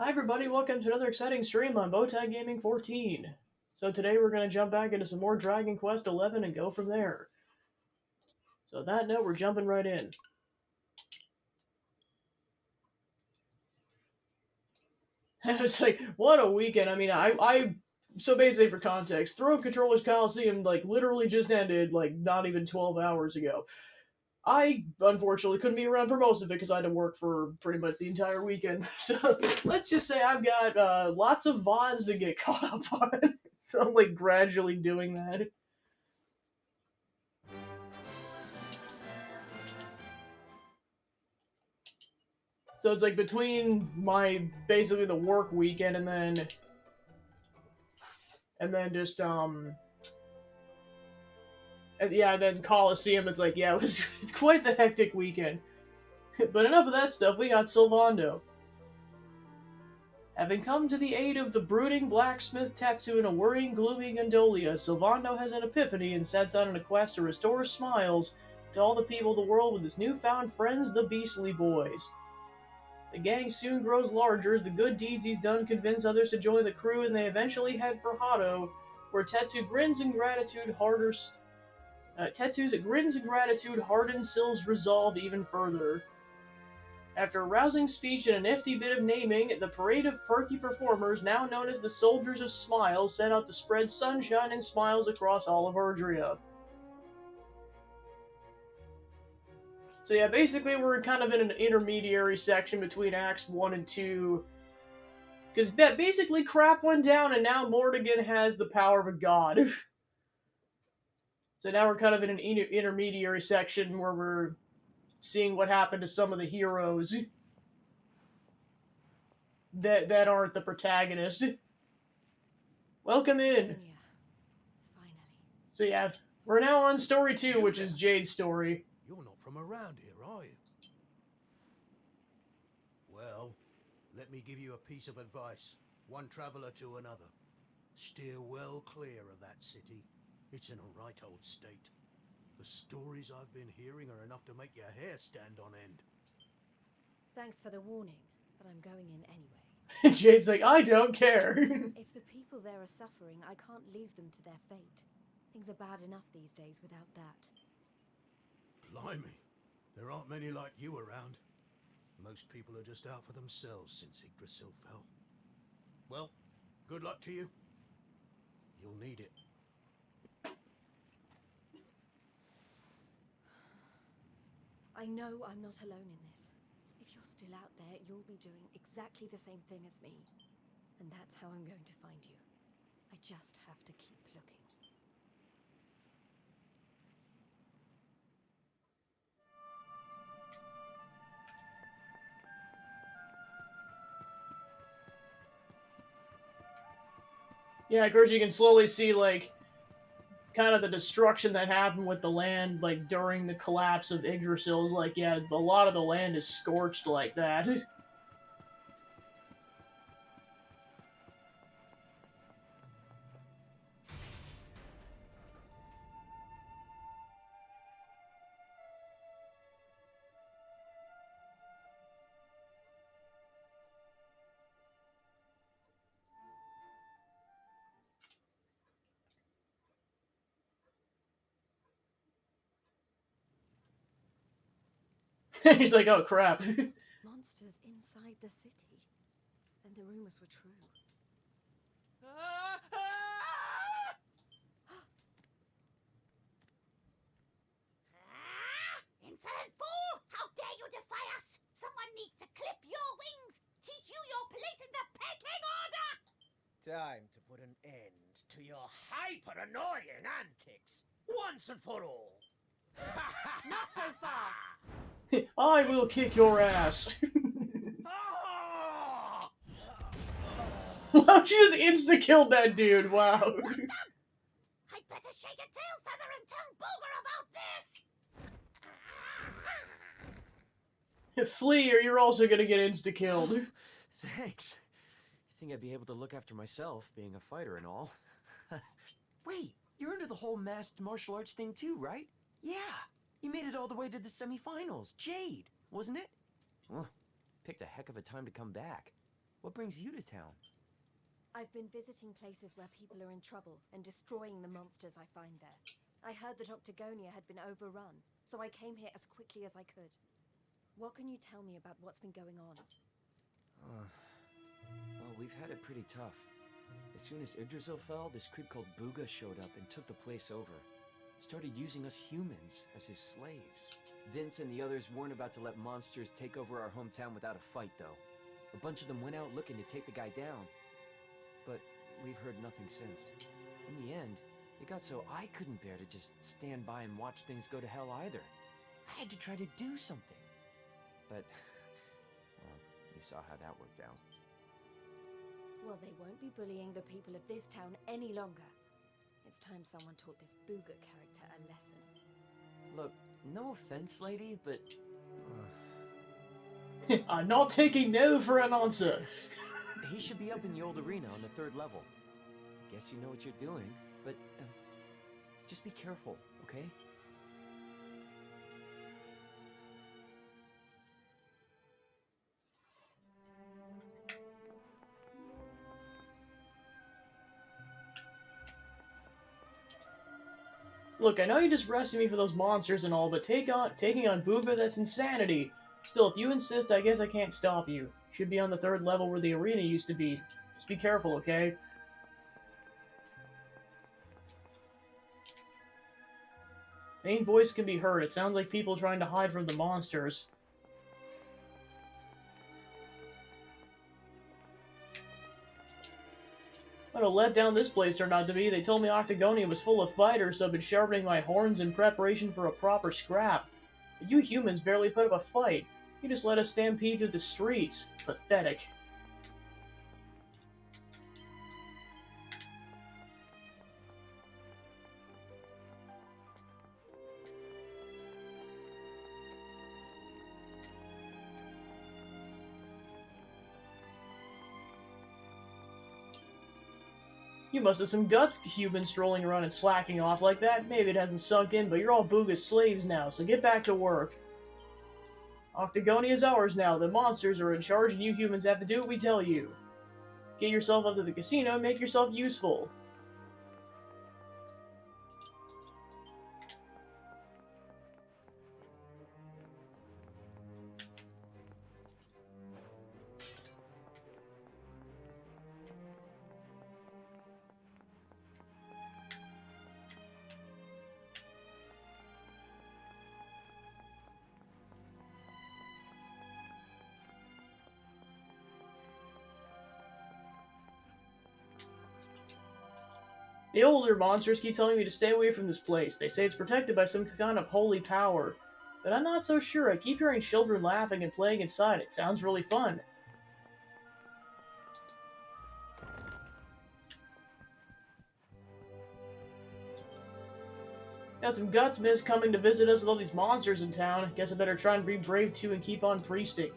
Hi everybody, welcome to another exciting stream on Bowtie Gaming 14. So today we're going to jump back into some more Dragon Quest 11 and go from there. So on that note, we're jumping right in. It's like, what a weekend. I mean, so basically for context, Throne Controllers Coliseum, like, literally just ended, like, not even 12 hours ago. I, unfortunately, couldn't be around for most of it because I had to work for pretty much the entire weekend. So let's just say I've got lots of VODs to get caught up on. So I'm, like, gradually doing that. So it's like between my basically the work weekend and then just yeah, then Coliseum. It's like, yeah, it was quite the hectic weekend. But enough of that stuff. We got Sylvando. Having come to the aid of the brooding blacksmith Tetsu and a worrying, gloomy Gondolia, Sylvando has an epiphany and sets out on a quest to restore smiles to all the people of the world with his newfound friends, the Beastly Boys. The gang soon grows larger as the good deeds he's done convince others to join the crew, and they eventually head for Hado, where Tetsu grins in gratitude harder. Tetsu's grins in gratitude harden Syl's resolve even further. After a rousing speech and a nifty bit of naming, the parade of perky performers, now known as the Soldiers of Smiles, set out to spread sunshine and smiles across all of Erdrea. So yeah, basically we're kind of in an intermediary section between Acts 1 and 2, because basically crap went down and now Mortigan has the power of a god. So now we're kind of in an intermediary section where we're seeing what happened to some of the heroes that aren't the protagonist. Welcome in. Finally. So yeah, we're now on story 2, which is Jade's story. You're not from around here, are you? Well, let me give you a piece of advice. One traveller to another. Steer well clear of that city. It's in a right old state. The stories I've been hearing are enough to make your hair stand on end. Thanks for the warning, but I'm going in anyway. Jade's like, I don't care. If the people there are suffering, I can't leave them to their fate. Things are bad enough these days without that. Blimey, there aren't many like you around. Most people are just out for themselves since Yggdrasil fell. Well, good luck to you. You'll need it. I know I'm not alone in this. If you're still out there, you'll be doing exactly the same thing as me. And that's how I'm going to find you. I just have to keep looking. Yeah, of course you can slowly see like kind of the destruction that happened with the land like during the collapse of Yggdrasil. Is like, yeah, a lot of the land is scorched like that. He's like, oh crap. Monsters inside the city. Then the rumors were true. Insolent fool! How dare you defy us! Someone needs to clip your wings! Teach you your place in the pecking order! Time to put an end to your hyper-annoying antics, once and for all. Not so fast! I will kick your ass. Ah! Wow, she just insta-killed that dude, wow. I'd better shake a tail feather and tongue booger about this! Flee or you're also gonna get insta-killed. Thanks. You think I'd be able to look after myself, being a fighter and all? Wait, you're into the whole masked martial arts thing too, right? Yeah, you made it all the way to the semifinals. Jade, wasn't it? Well, picked a heck of a time to come back. What brings you to town? I've been visiting places where people are in trouble and destroying the monsters I find there. I heard that Octagonia had been overrun, so I came here as quickly as I could. What can you tell me about what's been going on? Well, we've had it pretty tough. As soon as Yggdrasil fell, this creep called Booga showed up and took the place over. Started using us humans as his slaves. Vince and the others weren't about to let monsters take over our hometown without a fight, though. A bunch of them went out looking to take the guy down. But we've heard nothing since. In the end, it got so I couldn't bear to just stand by and watch things go to hell either. I had to try to do something. But, well, you saw how that worked out. Well, they won't be bullying the people of this town any longer. It's time someone taught this Booga character a lesson. Look, no offense, lady, but... I'm not taking no for an answer. he should be up in the old arena on the 3rd level. Guess you know what you're doing, but just be careful, okay? Look, I know you just rescued me for those monsters and all, but taking on Booga, that's insanity. Still, if you insist, I guess I can't stop you. You should be on the 3rd level where the arena used to be. Just be careful, okay? Main voice can be heard. It sounds like people trying to hide from the monsters. What a letdown this place turned out to be. They told me Octagonia was full of fighters, so I've been sharpening my horns in preparation for a proper scrap. But you humans barely put up a fight. You just let us stampede through the streets. Pathetic. You must have some guts, humans strolling around and slacking off like that. Maybe it hasn't sunk in, but you're all Booga's slaves now, so get back to work. Octagonia is ours now. The monsters are in charge, and you humans have to do what we tell you. Get yourself up to the casino and make yourself useful. The older monsters keep telling me to stay away from this place. They say it's protected by some kind of holy power. But I'm not so sure. I keep hearing children laughing and playing inside. It sounds really fun. Got some guts, miss, coming to visit us with all these monsters in town. Guess I better try and be brave too and keep on priesting.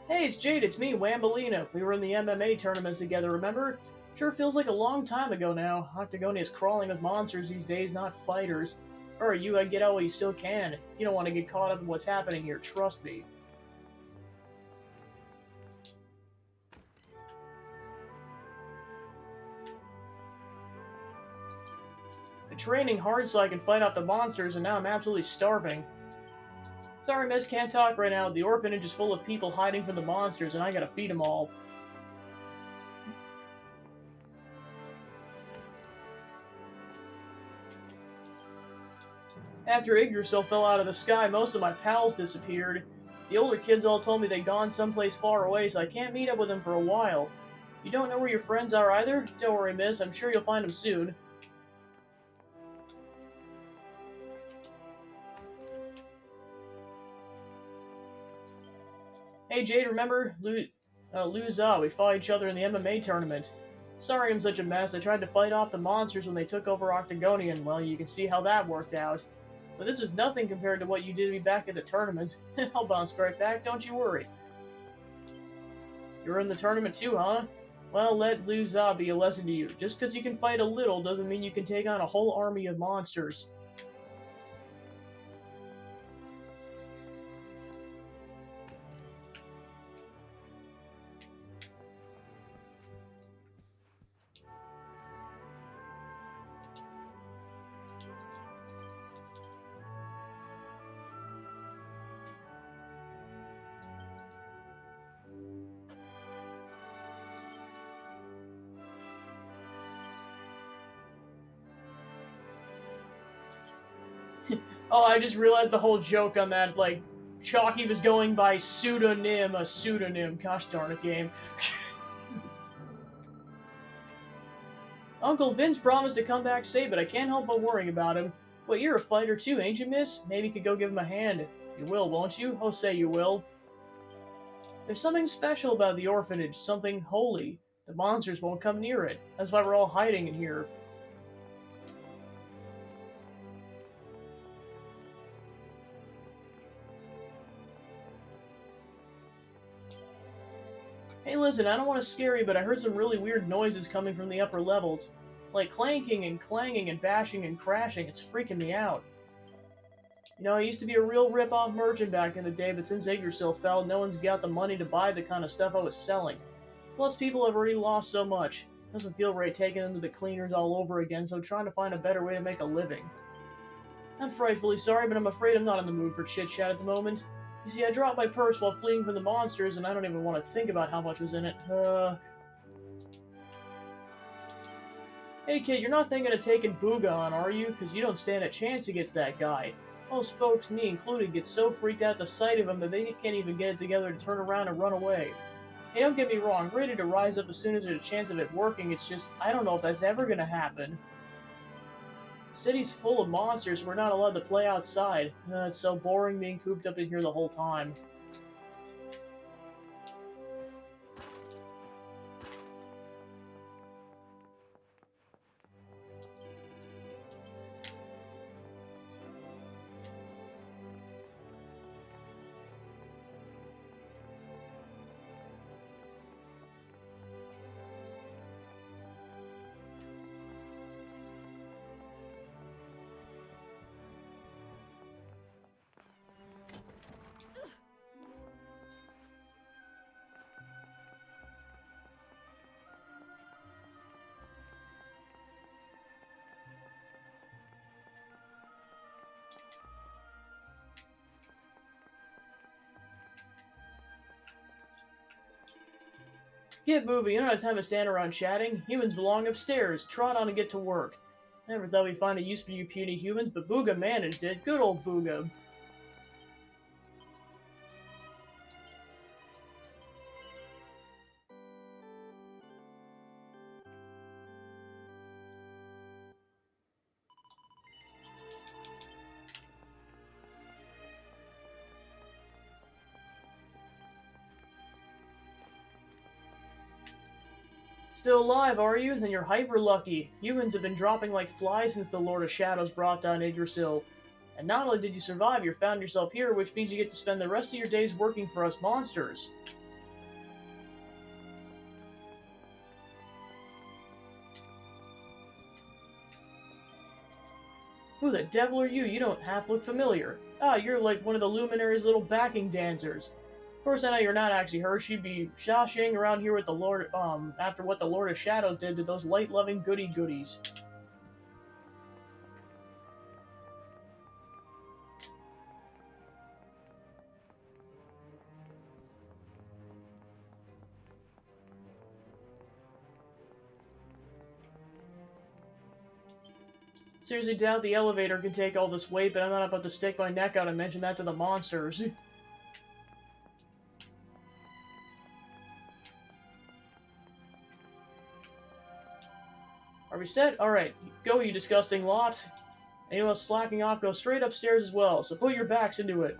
Hey, it's Jade, it's me, Wambolina. We were in the MMA tournaments together, remember? Sure feels like a long time ago now. Octagonia's crawling with monsters these days, not fighters. Alright, you get out while you still can. You don't want to get caught up in what's happening here, trust me. Been training hard so I can fight off the monsters, and now I'm absolutely starving. Sorry, miss, can't talk right now. The orphanage is full of people hiding from the monsters, and I gotta feed them all. After Yggdrasil fell out of the sky, most of my pals disappeared. The older kids all told me they'd gone someplace far away, so I can't meet up with them for a while. You don't know where your friends are either? Don't worry, miss. I'm sure you'll find them soon. Hey Jade, remember? Luza, we fought each other in the MMA tournament. Sorry I'm such a mess. I tried to fight off the monsters when they took over Octagonia, and well, you can see how that worked out. But this is nothing compared to what you did to me back at the tournament. I'll bounce right back, don't you worry. You were in the tournament too, huh? Well, let Liu Za be a lesson to you. Just because you can fight a little doesn't mean you can take on a whole army of monsters. Oh, I just realized the whole joke on that, like, Chalky was going by pseudonym, a pseudonym. Gosh darn it, game. Uncle Vince promised to come back safe, but I can't help but worrying about him. Wait, you're a fighter too, ain't you, miss? Maybe you could go give him a hand. You will, won't you? Oh, say you will. There's something special about the orphanage, something holy. The monsters won't come near it. That's why we're all hiding in here. Hey, listen, I don't want to scare you, but I heard some really weird noises coming from the upper levels. Like clanking and clanging and bashing and crashing. It's freaking me out. You know, I used to be a real rip-off merchant back in the day, but since Yggdrasil fell, no one's got the money to buy the kind of stuff I was selling. Plus, people have already lost so much. Doesn't feel right taking them to the cleaners all over again, so trying to find a better way to make a living. I'm frightfully sorry, but I'm afraid I'm not in the mood for chit-chat at the moment. You see, I dropped my purse while fleeing from the monsters, and I don't even want to think about how much was in it. Hey kid, you're not thinking of taking Booga on, are you? Because you don't stand a chance against that guy. Most folks, me included, get so freaked out at the sight of him that they can't even get it together to turn around and run away. Hey, don't get me wrong, I'm ready to rise up as soon as there's a chance of it working, it's just, I don't know if that's ever gonna happen. The city's full of monsters, we're not allowed to play outside. It's so boring being cooped up in here the whole time. Get moving, you don't have time to stand around chatting. Humans belong upstairs. Trot on and get to work. Never thought we'd find a use for you puny humans, but Booga managed it. Good old Booga. Still alive, are you? Then you're hyper lucky. Humans have been dropping like flies since the Lord of Shadows brought down Yggdrasil. And not only did you survive, you found yourself here, which means you get to spend the rest of your days working for us monsters. Who the devil are you? You don't half look familiar. Ah, you're like one of the Luminary's little backing dancers. Of course, I know you're not actually her. She'd be shashing around here with the Lord, after what the Lord of Shadows did to those light-loving goody-goodies. Seriously doubt the elevator can take all this weight, but I'm not about to stick my neck out and mention that to the monsters. Are we set? Alright, go you disgusting lot. Anyone else slacking off, go straight upstairs as well, so put your backs into it.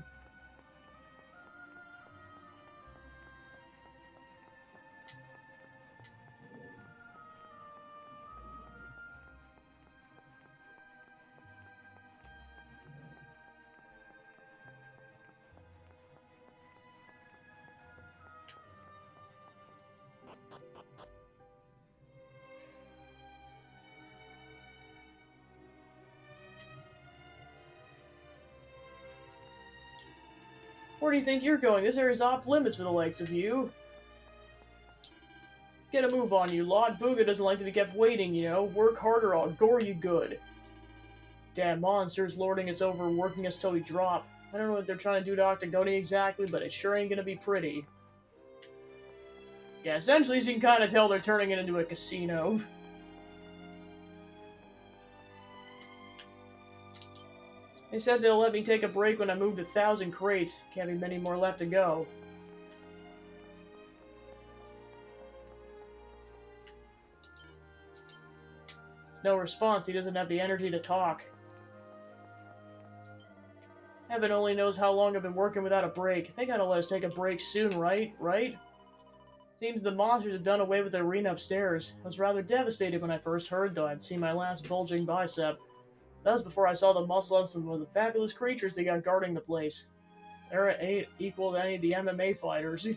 Where do you think you're going? This area's off limits for the likes of you. Get a move on you lot. Booga doesn't like to be kept waiting, you know. Work harder, I'll gore you good. Damn monsters lording us over, working us till we drop. I don't know what they're trying to do to Octagonia exactly, but it sure ain't gonna be pretty. Yeah, essentially, as you can kind of tell, they're turning it into a casino. They said they'll let me take a break when I move to 1,000 crates. Can't be many more left to go. There's no response. He doesn't have the energy to talk. Heaven only knows how long I've been working without a break. They gotta let us take a break soon, right? Right? Seems the monsters have done away with the arena upstairs. I was rather devastated when I first heard, though I'd seen my last bulging bicep. That was before I saw the muscle on some of the fabulous creatures they got guarding the place. They're ain't equal to any of the MMA fighters.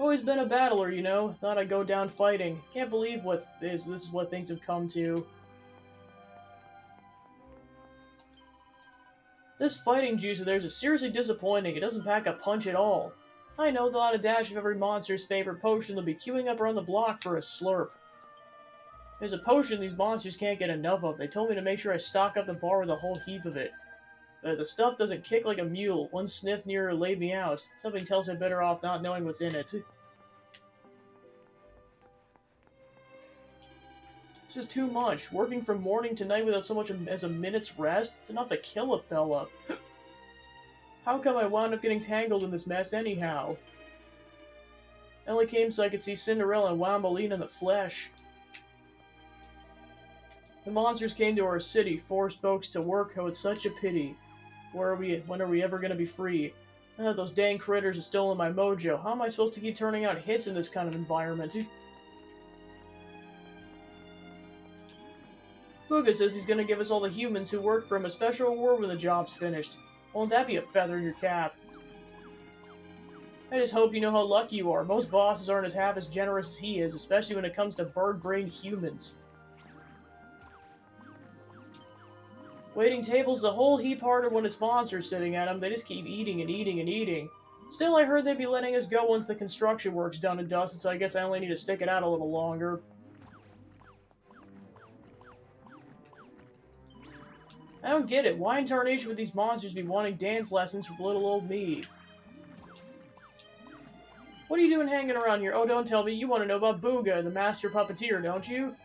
Always been a battler, you know. Thought I'd go down fighting. Can't believe this is what things have come to. This fighting juice of theirs is seriously disappointing. It doesn't pack a punch at all. I know they'll add a dash of every monster's favorite potion. They'll be queuing up around the block for a slurp. There's a potion these monsters can't get enough of. They told me to make sure I stock up the bar with a whole heap of it. The stuff doesn't kick like a mule. One sniff near laid me out. Something tells me I'm better off not knowing what's in it. It's just too much. Working from morning to night without so much as a minute's rest? It's enough to kill a fella. How come I wound up getting tangled in this mess anyhow? I only came so I could see Cinderella and Wambolina in the flesh. The monsters came to our city, forced folks to work. Oh, it's such a pity. When are we ever going to be free? Those dang critters have stolen my mojo. How am I supposed to keep turning out hits in this kind of environment? Booga says he's going to give us all the humans who work for him a special reward when the job's finished. Won't that be a feather in your cap? I just hope you know how lucky you are. Most bosses aren't half as generous as he is, especially when it comes to bird-brained humans. Waiting tables a whole heap harder when it's monsters sitting at them. They just keep eating and eating and eating. Still, I heard they'd be letting us go once the construction work's done and dusted, so I guess I only need to stick it out a little longer. I don't get it. Why in tarnation would these monsters be wanting dance lessons from little old me? What are you doing hanging around here? Oh, don't tell me you want to know about Booga, the master puppeteer, don't you?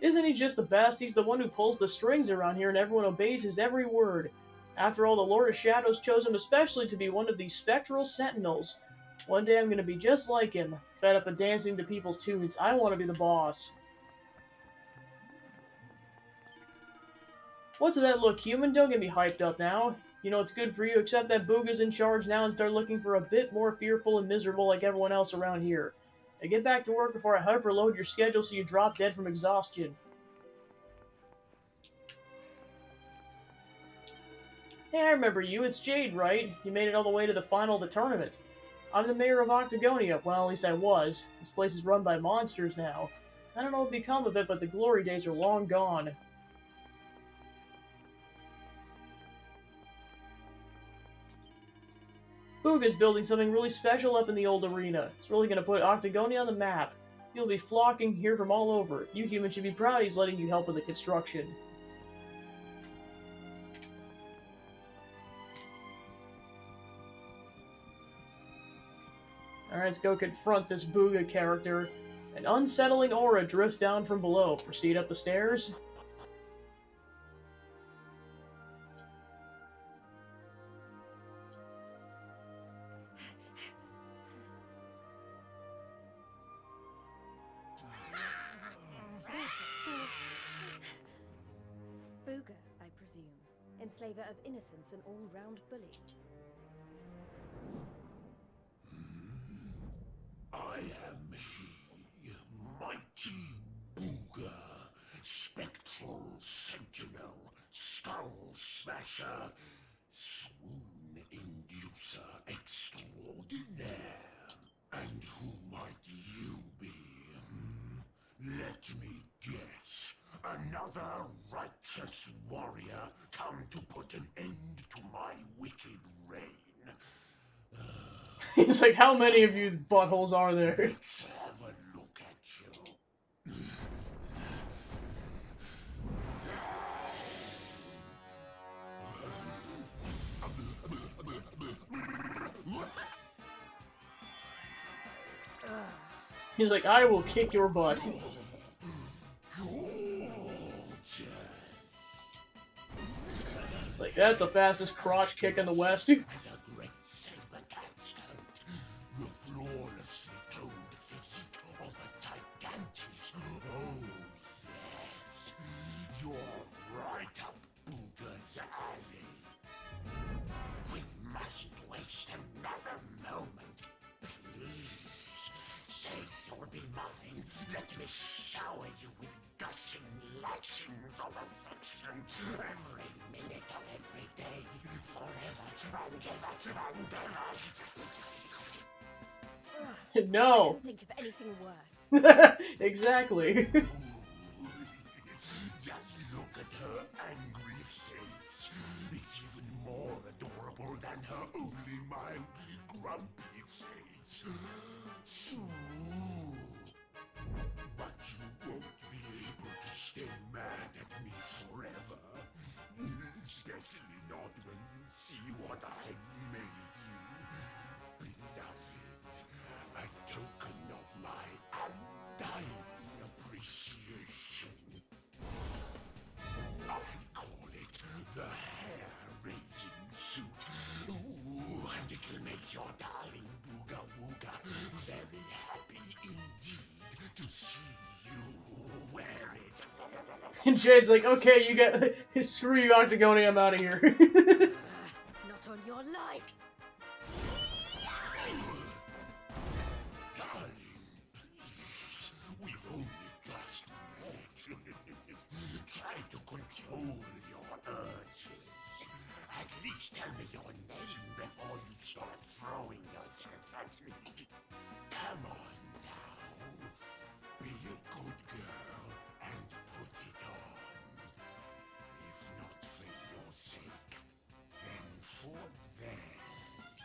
Isn't he just the best? He's the one who pulls the strings around here and everyone obeys his every word. After all, the Lord of Shadows chose him especially to be one of these spectral sentinels. One day I'm going to be just like him, fed up of dancing to people's tunes. I want to be the boss. What's that look, human? Don't get me hyped up now. You know it's good for you, except that Booga's in charge now and start looking for a bit more fearful and miserable like everyone else around here. Now get back to work before I hyperload your schedule so you drop dead from exhaustion. Hey, I remember you. It's Jade, right? You made it all the way to the final of the tournament. I'm the mayor of Octagonia. Well, at least I was. This place is run by monsters now. I don't know what become of it, but the glory days are long gone. Booga's building something really special up in the old arena. It's really going to put Octagonia on the map. You'll be flocking here from all over. You humans should be proud he's letting you help with the construction. Alright, let's go confront this Booga character. An unsettling aura drifts down from below. Proceed up the stairs. Booga, I presume. Enslaver of innocence and all-round bully. I am he, mighty Booga, spectral sentinel, skull smasher, swoon inducer extraordinaire. And who might you be? Let me guess. A Another righteous warrior come to put an end to my wicked reign. He's like, how many of you buttholes are there? Let's have a look at you. He's like, I will kick your butt. Gorgeous. It's like, that's the fastest crotch kick in the West. As a great saber cat's coat, the flawlessly toned physique of a Gigantes. Oh, yes. You're right up Booga's alley. We mustn't waste another moment. Please, say you'll be mine. Let me shower you with gushing lashings of affection every minute of every day, forever and ever and ever. No. I couldn't think of anything worse. Exactly. Just look at her angry face. It's even more adorable than her only mildly grumpy face. But you won't be able to stay mad at me forever. Especially not when you see what I've made you. Beloved, a token of my undying appreciation. I call it the hair-raising suit. Ooh, and it'll make your darling Booga Wooga very happy indeed to see you wear it. And Jade's like, okay, you get screw you, Octagony, I'm out of here. Not on your life. Darling, please, we've only just met. Try to control your urges. At least tell me your name before you start throwing yourself at me. Come on now. Be a good girl and put it on. If not for your sake, then for theirs.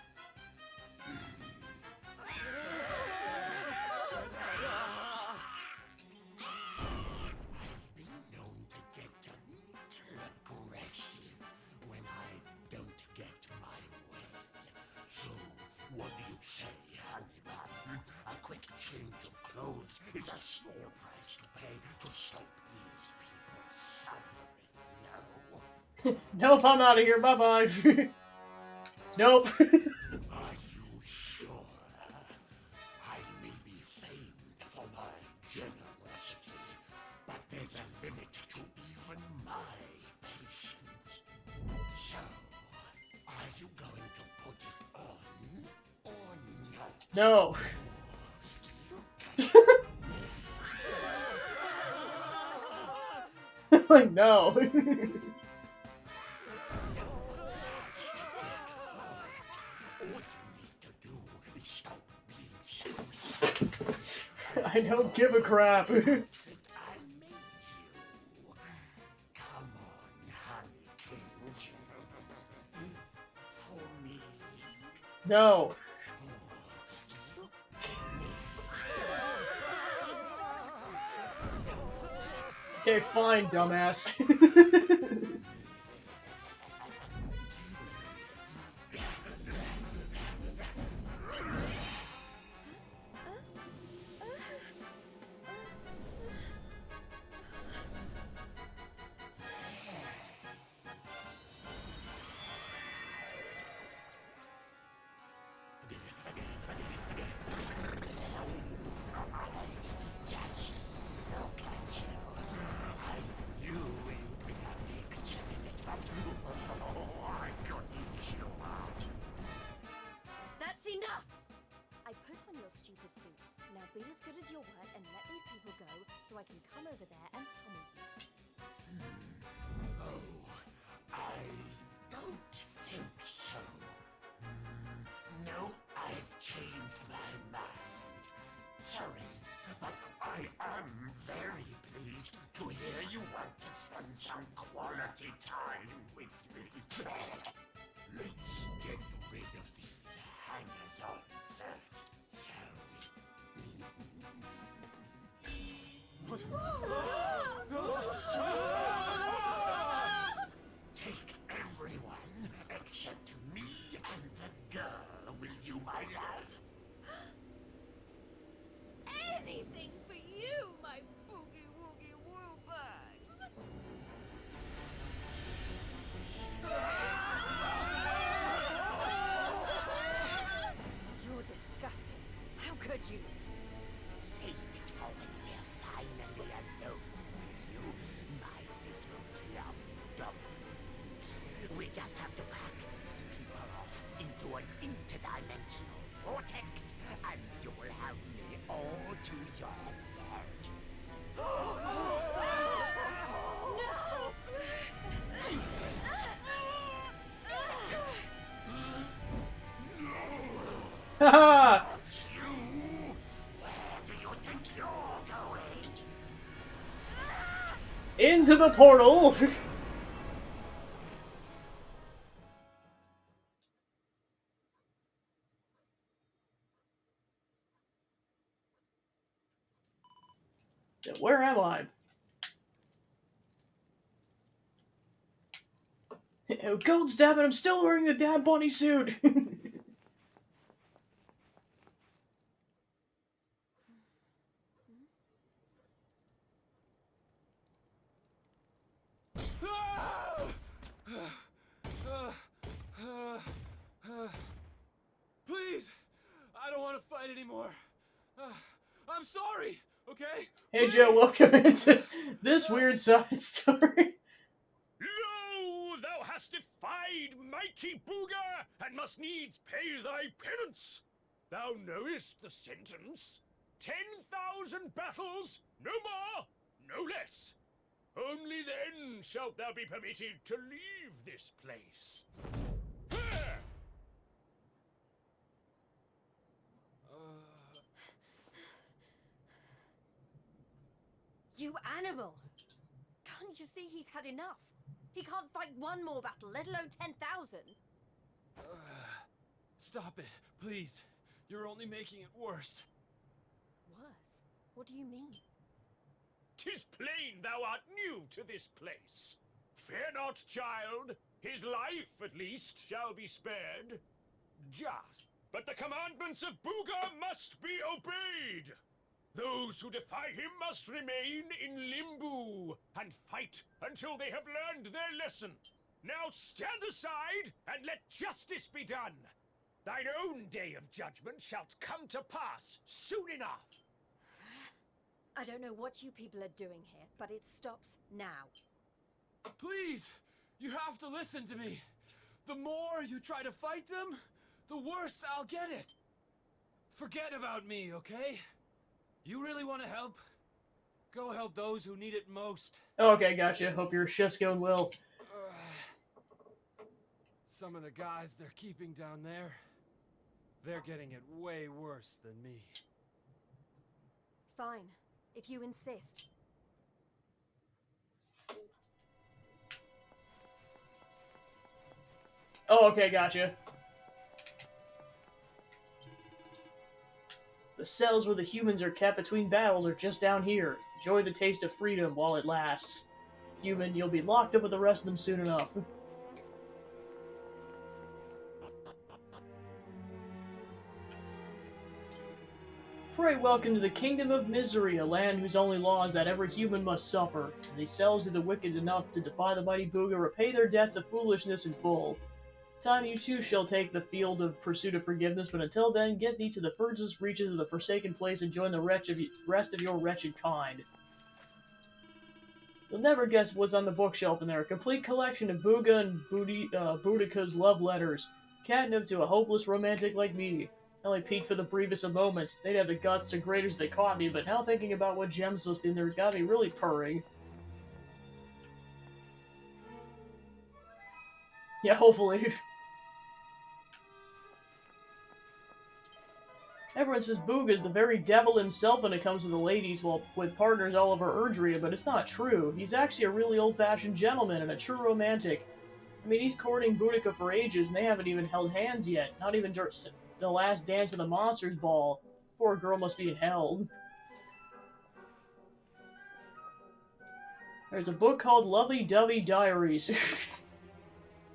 I've been known to get a little aggressive when I don't get my way. So, what do you say, honey bun? A quick change of clothes is a small price to pay to stop these people suffering, no? Nope, I'm out of here, bye-bye. Nope. Are you sure? I may be famed for my generosity, but there's a limit to even my patience. So, are you going to put it on or not? No. Like, no. Has to get hurt. All you need to do is stop being selfish. I don't give a crap. Outfit I made you. Come on, honeykins. For me. No. Okay, fine, dumbass. Just look at you. I knew you'd be a big terminate, but oh, I could eat you up. That's enough! I put on your stupid suit. Now be as good as your word and let these people go so I can come over there and pummel you. Oh, I don't think so. No, I've changed my mind. Sorry, but I I am very pleased to hear you want to spend some quality time with me. Let's get rid of these hangers-on first, shall we? Take everyone except me and the girl, will you, my love? Anything for you, my boogie woogie woo bugs. You're disgusting. How could you? Save it for when we're finally alone with you, my little plum dumpling. We just have to pack these people off into an interdimensional vortex, and you'll have me all to yourself. Haha! But you, where do you think you're going? Into the portal! Where am I? Gold stabbing, I'm still wearing the damn bunny suit! Please! I don't want to fight anymore. I'm sorry, okay? Hey Joe, welcome into this weird side story. Lo, thou hast defied mighty Booga, and must needs pay thy penance. Thou knowest the sentence. 10,000 battles, no more, no less. Only then shalt thou be permitted to leave this place. There! You animal! Can't you see he's had enough? He can't fight one more battle, let alone 10,000. Stop it, please. You're only making it worse. Worse? What do you mean? 'Tis plain thou art new to this place. Fear not, child. His life, at least, shall be spared. Just. But the commandments of Booga must be obeyed. Those who defy him must remain in limbo and fight until they have learned their lesson. Now stand aside and let justice be done. Thine own day of judgment shalt come to pass soon enough. I don't know what you people are doing here, but it stops now. Please! You have to listen to me. The more you try to fight them, the worse I'll get it. Forget about me, okay? You really want to help? Go help those who need it most. Okay, gotcha. Hope your shift's going well. Some of the guys they're keeping down there, they're getting it way worse than me. Fine, if you insist. Oh, okay, gotcha. The cells where the humans are kept between battles are just down here. Enjoy the taste of freedom while it lasts. Human, you'll be locked up with the rest of them soon enough. Pray welcome to the Kingdom of Misery, a land whose only law is that every human must suffer. And these cells do the wicked enough to defy the mighty Booga repay their debts of foolishness in full. Time you too shall take the field of pursuit of forgiveness, but until then, get thee to the furthest reaches of the Forsaken Place and join the rest of your wretched kind. You'll never guess what's on the bookshelf in there. A complete collection of Booga and Boudica's love letters. Catnip to a hopeless romantic like me. I only peeked for the briefest of moments. They'd have the guts to graders if they caught me, but now thinking about what gems must be in there got me really purring. Yeah, hopefully. Everyone says Booga's the very devil himself when it comes to the ladies, well, with partners all over Erdrea, but it's not true. He's actually a really old-fashioned gentleman and a true romantic. I mean, he's courting Boudica for ages, and they haven't even held hands yet. Not even during the last dance of the Monsters Ball. Poor girl must be in hell. There's a book called Lovey Dovey Diaries.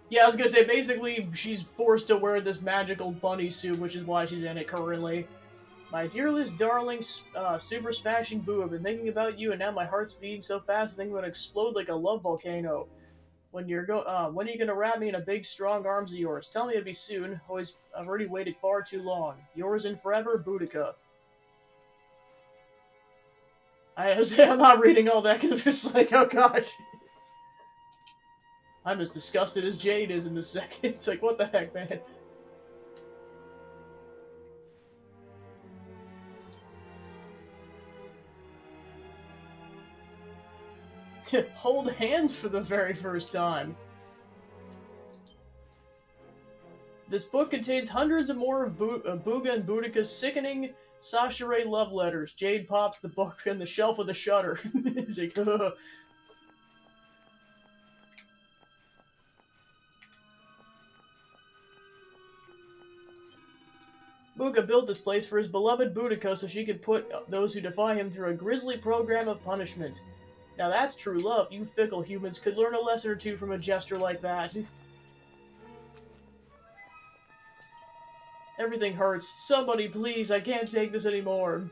Yeah, I was gonna say, basically, she's forced to wear this magical bunny suit, which is why she's in it currently. My dearest darling, super smashing boo, I've been thinking about you, and now my heart's beating so fast, I think I'm gonna explode like a love volcano. When are you gonna wrap me in a big, strong arms of yours? Tell me it'll be soon. I've already waited far too long. Yours and forever, Boudica. I'm not reading all that because it's like, oh gosh. I'm as disgusted as Jade is in this second. It's like, what the heck, man? Hold hands for the very first time. This book contains hundreds of more of Booga and Boudica's sickening Sasha-Ray love letters. Jade pops the book in the shelf with a shutter. It's like, ugh. Booga built this place for his beloved Boudica so she could put those who defy him through a grisly program of punishment. Now that's true love. You fickle humans could learn a lesson or two from a gesture like that. Everything hurts. Somebody please, I can't take this anymore.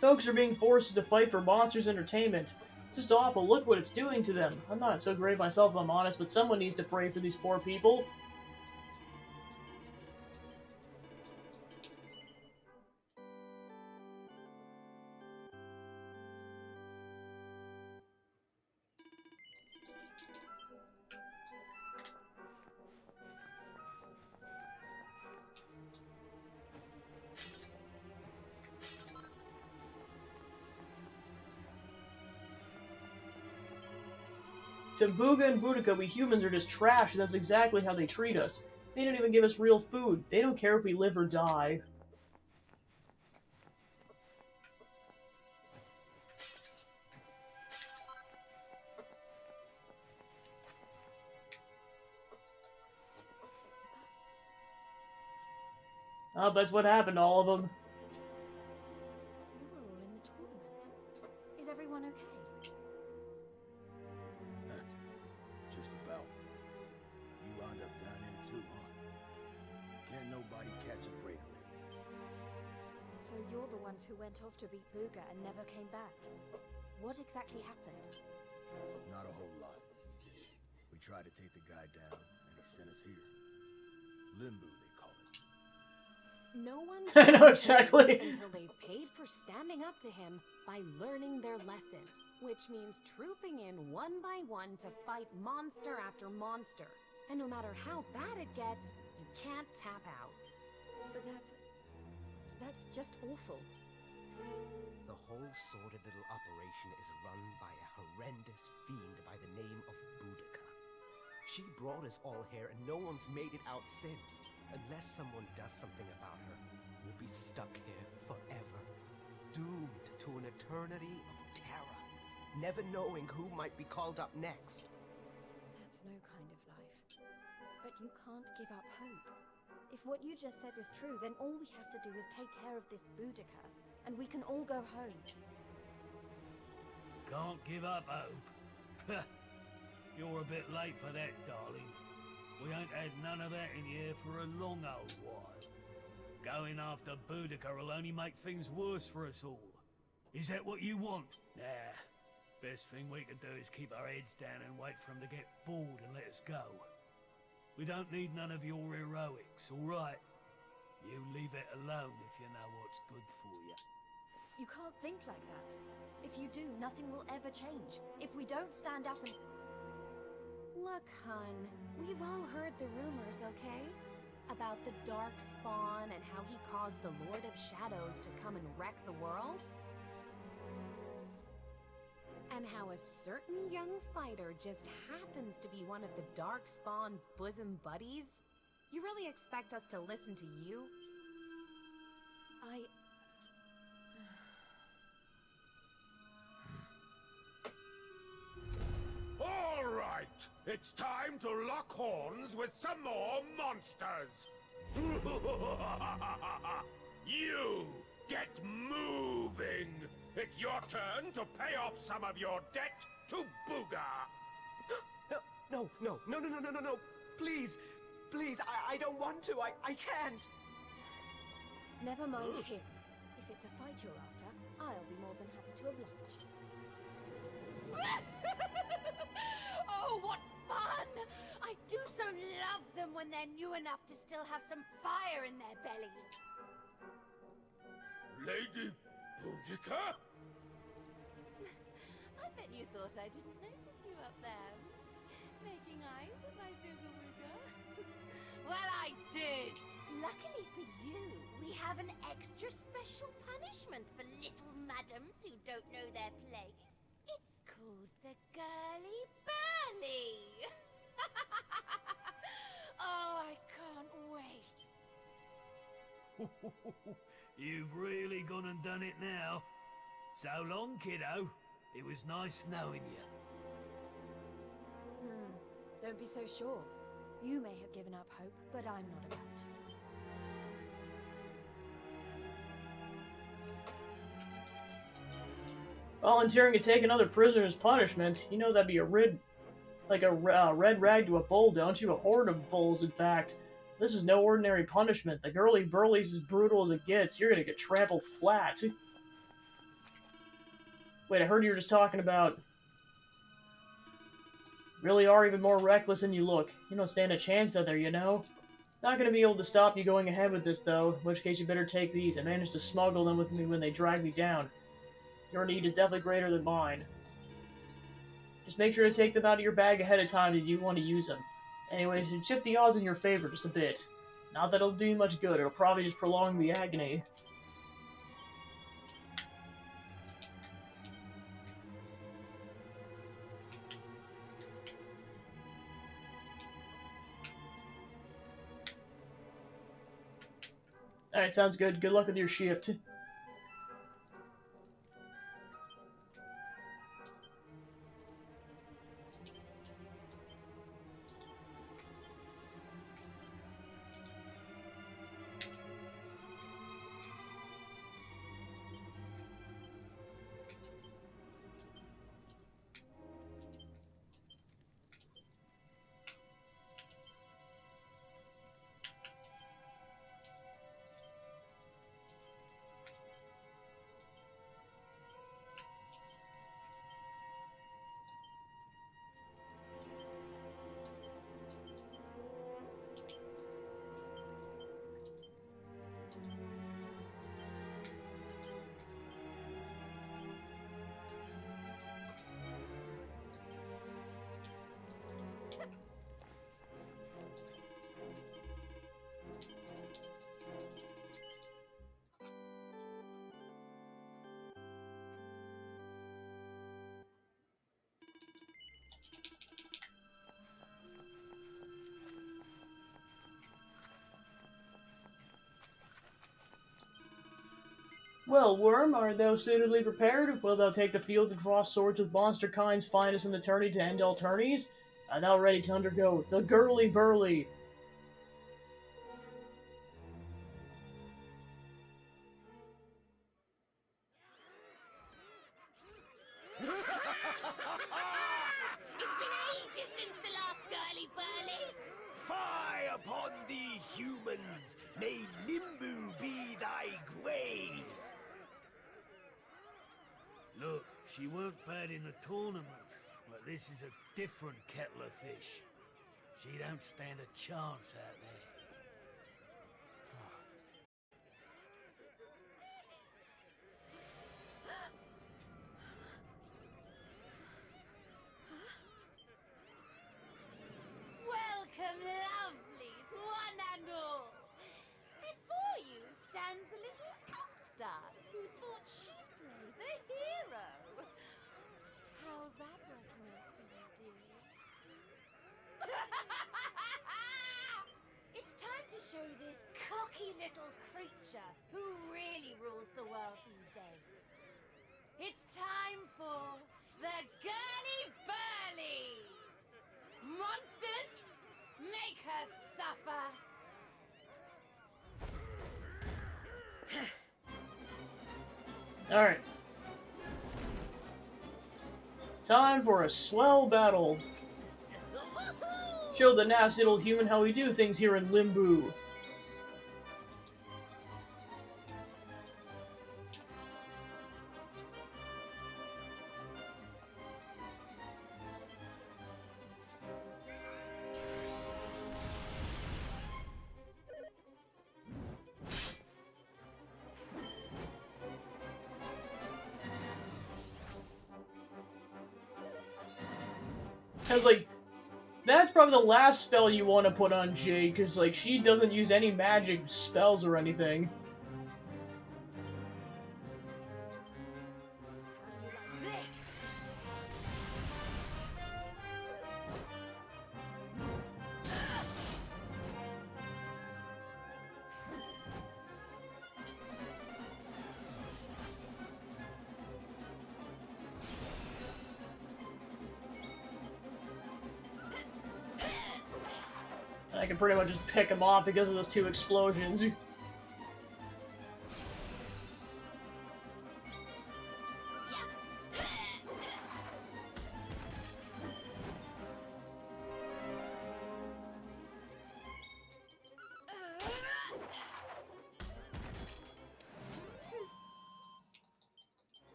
Folks are being forced to fight for Monsters Entertainment. Just awful. Look what it's doing to them. I'm not so great myself if I'm honest, but someone needs to pray for these poor people. To Booga and Boudica, we humans are just trash, and that's exactly how they treat us. They don't even give us real food. They don't care if we live or die. Oh, that's what happened to all of them. You were all in the tournament. Is everyone okay? Just about. You wound up down here too, huh? Can't nobody catch a break lately. So you're the ones who went off to beat Booga and never came back. What exactly happened? Not a whole lot. We tried to take the guy down, and he sent us here. Limbo, they call it. No one's I know exactly. until they've paid for standing up to him by learning their lesson, which means trooping in one by one to fight monster after monster. And no matter how bad it gets, you can't tap out. But that's just awful. The whole sordid little operation is run by a horrendous fiend by the name of Boudica. She brought us all here and no one's made it out since. Unless someone does something about her, we'll be stuck here forever. Doomed to an eternity of terror, never knowing who might be called up next. That's no kind of life. But you can't give up hope. If what you just said is true, then all we have to do is take care of this Boudica, and we can all go home. Can't give up hope. You're a bit late for that, darling. We ain't had none of that in here for a long old while. Going after Boudica will only make things worse for us all. Is that what you want? Nah. Best thing we can do is keep our heads down and wait for him to get bored and let us go. We don't need none of your heroics, alright? You leave it alone if you know what's good for you. You can't think like that. If you do, nothing will ever change. If we don't stand up and... Look, hun, we've all heard the rumors, okay? About the Dark Spawn and how he caused the Lord of Shadows to come and wreck the world? And how a certain young fighter just happens to be one of the Dark Spawn's bosom buddies? You really expect us to listen to you? All right, it's time to lock horns with some more monsters. You get moving. It's your turn to pay off some of your debt to Booga. No. Please. Please, I don't want to. I can't. Never mind him. If it's a fight you're after, I'll be more than happy to oblige. Oh, what fun! I do so love them when they're new enough to still have some fire in their bellies. Lady Boudica? I bet you thought I didn't notice you up there. Making eyes at my Booga Wooga. Well, I did! Luckily for you, we have an extra special punishment for little madams who don't know their place. It's called the Girly Burly. Oh, I can't wait. You've really gone and done it now. So long, kiddo. It was nice knowing you. Don't be so sure. You may have given up hope, but I'm not about to. Volunteering to take another prisoner's punishment. You know that'd be a red rag to a bull, don't you? A horde of bulls, in fact. This is no ordinary punishment. The Girly Burly's as brutal as it gets. You're gonna get trampled flat. Wait, I heard you were just talking about... Really are even more reckless than you look. You don't stand a chance out there, you know? Not gonna be able to stop you going ahead with this, though. In which case you better take these. I managed to smuggle them with me when they dragged me down. Your need is definitely greater than mine. Just make sure to take them out of your bag ahead of time if you want to use them. Anyways, you chip the odds in your favor just a bit. Not that it'll do much good, it'll probably just prolong the agony. Alright, sounds good. Good luck with your shift. Well, Worm, art thou suitably prepared? Wilt thou take the field to cross swords with monster kind's finest in the tourney to end all tourneys? Art thou ready to undergo the Girly Burly? It's been ages since the last Girly Burly. Fie upon thee, humans! May Limbu be thy grave! Look, she weren't bad in the tournament, but this is a different kettle of fish. She don't stand a chance out there. Welcome, lovelies, one and all. Before you stands a little upstart who thought she'd play the hero. How's that working out for you, dear? It's show this cocky little creature who really rules the world these days. It's time for the Girly Burly! Monsters, make her suffer! Alright. Time for a swell battle. Show the nasty little human how we do things here in Limbo. Cause like, that's probably the last spell you want to put on Jade, because like, she doesn't use any magic spells or anything. How do you like this? I can pretty much just pick him off because of those two explosions.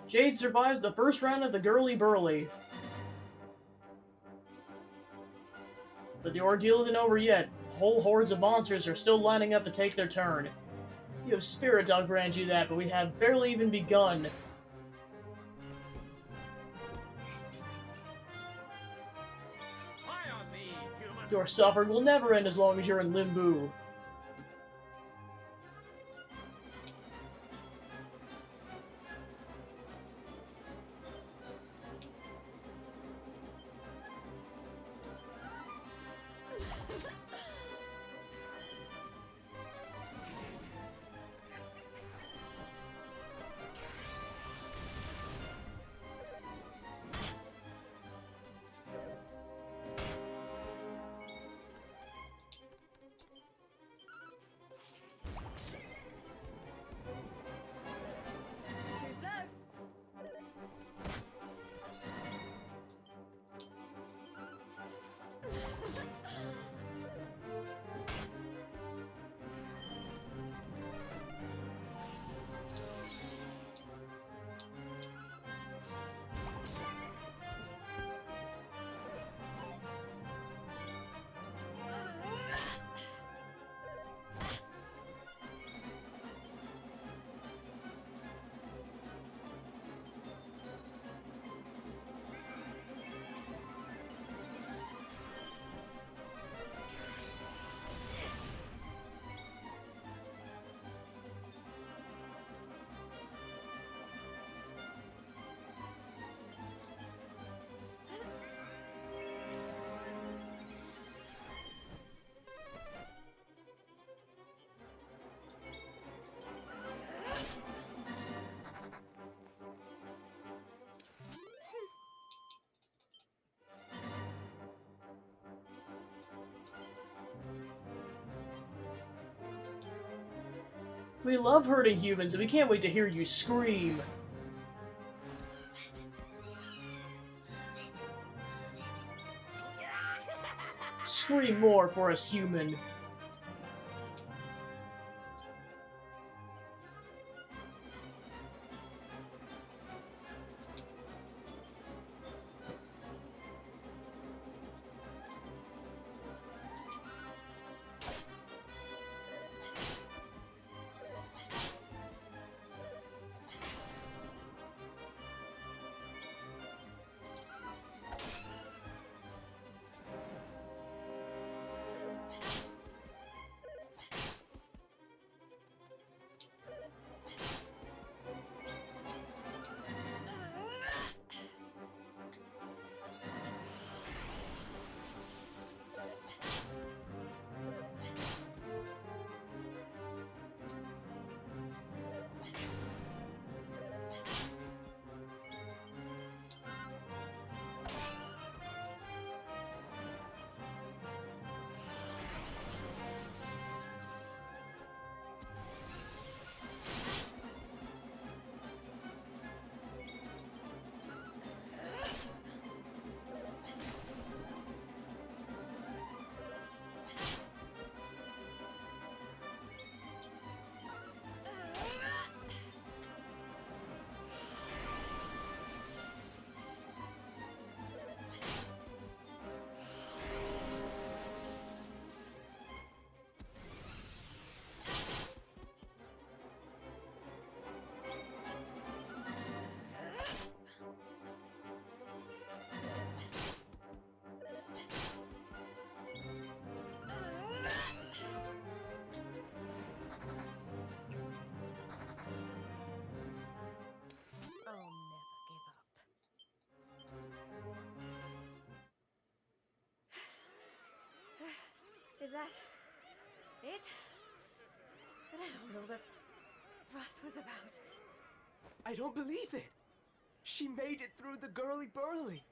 Jade survives the first round of the Girly Burly. But the ordeal isn't over yet. Whole hordes of monsters are still lining up to take their turn. You have spirit, I'll grant you that, but we have barely even begun. Spy on me, human. Your suffering will never end as long as you're in Limbo. Too slow. We love hurting humans, and we can't wait to hear you scream. Scream more for us, human. Is that it? I don't know what all the fuss was about. I don't believe it. She made it through the girly burly.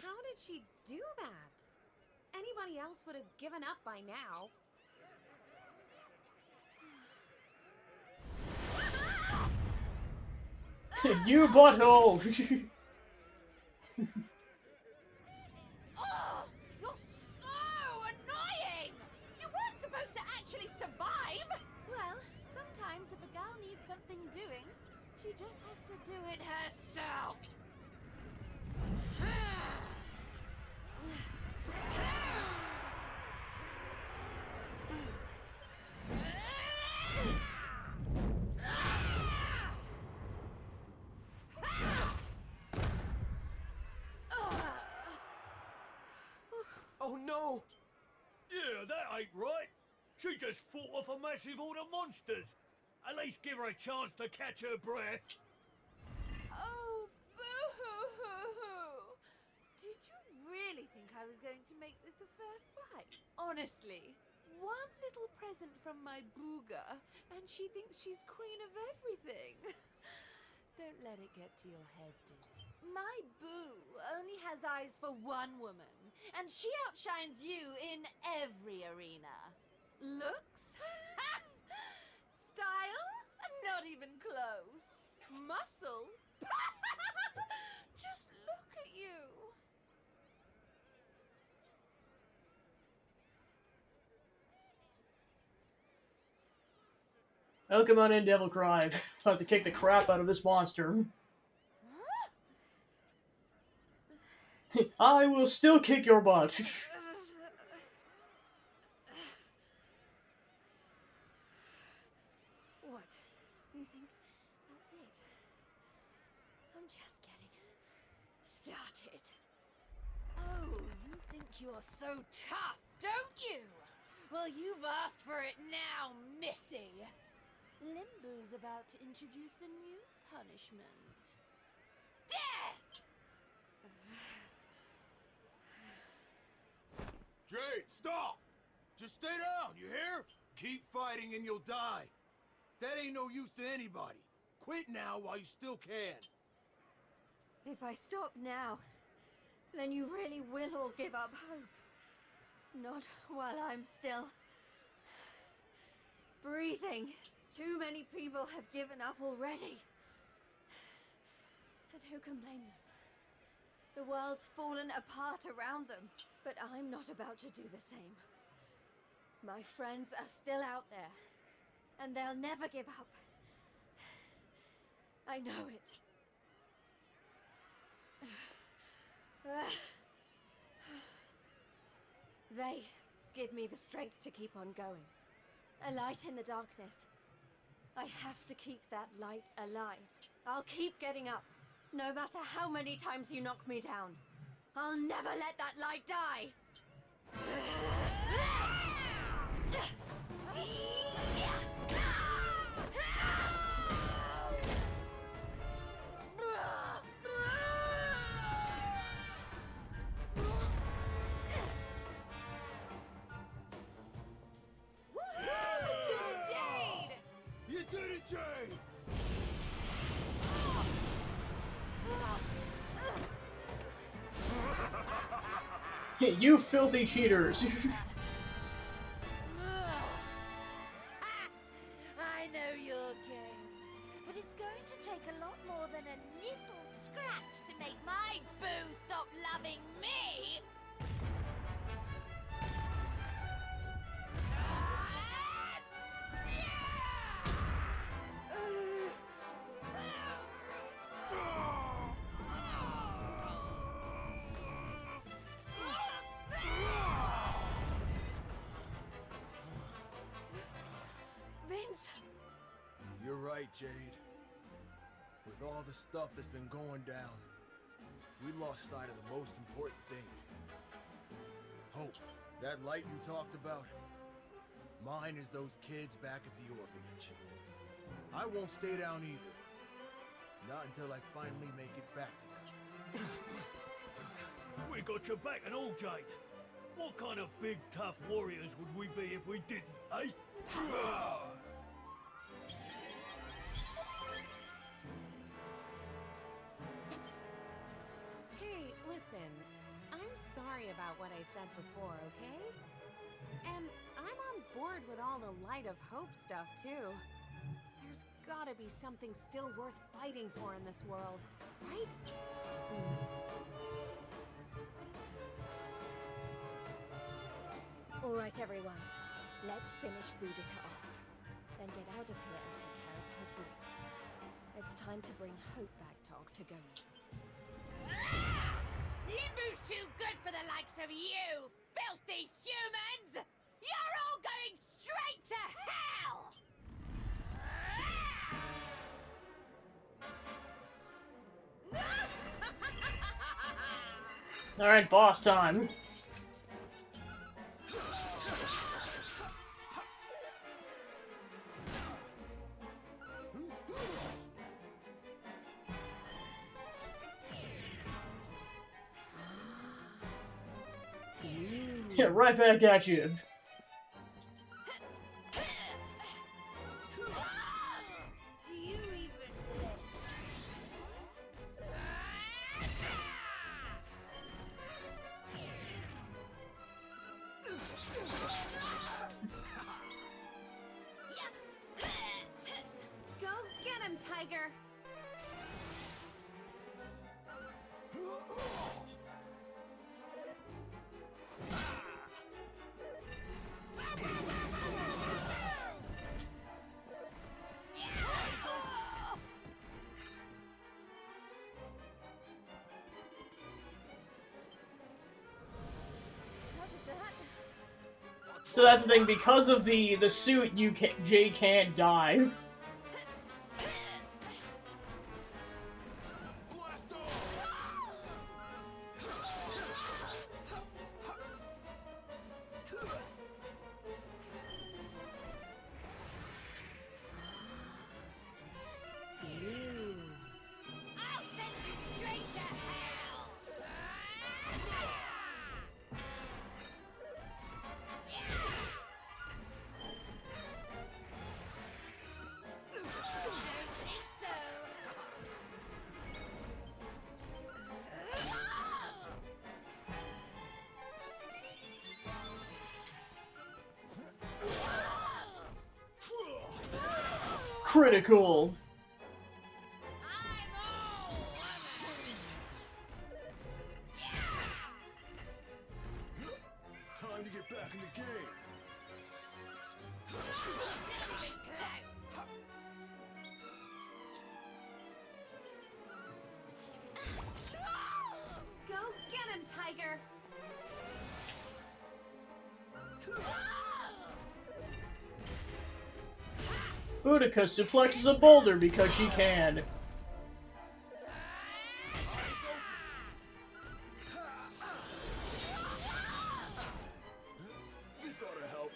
How did she do that? Anybody else would have given up by now. You butthole! Oh, you're so annoying! You weren't supposed to actually survive! Well, sometimes if a girl needs something doing, she just has to do it herself. Oh no! Yeah, that ain't right. She just fought off a massive horde of monsters. At least give her a chance to catch her breath. Oh, boo-hoo-hoo-hoo! Did you really think I was going to make this a fair fight? Honestly, one little present from my Booga, and she thinks she's queen of everything. Don't let it get to your head, dear. My Boo only has eyes for one woman, and she outshines you in every arena. Looks? Style? Not even close. Muscle? Just look at you. Oh, come on in, Devil Cry. I'll have to kick the crap out of this monster. I will still kick your butt. What? You think that's it? I'm just getting started. Oh, you think you're so tough, don't you? Well, you've asked for it now, Missy. Limbo's about to introduce a new punishment. Death! Jade, stop! Just stay down, you hear? Keep fighting and you'll die. That ain't no use to anybody. Quit now while you still can. If I stop now, then you really will all give up hope. Not while I'm still breathing. Too many people have given up already. And who can blame them? The world's fallen apart around them, but I'm not about to do the same. My friends are still out there, and they'll never give up. I know it. They give me the strength to keep on going. A light in the darkness. I have to keep that light alive. I'll keep getting up, no matter how many times you knock me down. I'll never let that light die! You did it, Jade! You filthy cheaters. I know your game, but it's going to take a lot more than a little scratch to make my Boo stop loving me! Vince! You're right, Jade. With all the stuff that's been going down, we lost sight of the most important thing. Hope. That light you talked about, mine is those kids back at the orphanage. I won't stay down either. Not until I finally make it back to them. We got your back and all, Jade. What kind of big, tough warriors would we be if we didn't, eh? Hey, listen. I'm sorry about what I said before, okay? And I'm on board with all the Light of Hope stuff, too. There's gotta be something still worth fighting for in this world, right? All right, everyone. Let's finish Boudica off. Then get out of here and take care of Hope Riverfront. It's time to bring Hope back to Octagonia. Limbu's too good for the likes of you, filthy humans! You're all going straight to hell! Alright, boss time. Yeah, right back at you. Do you even live? Go get him, Tiger! So that's the thing, because of the suit, Jay can't die. I'll send you straight to hell! Don't think so. Critical. I'm all Time to get back in the game. Go get him, Tiger! Boudica suplexes a boulder because she can. This ought to help.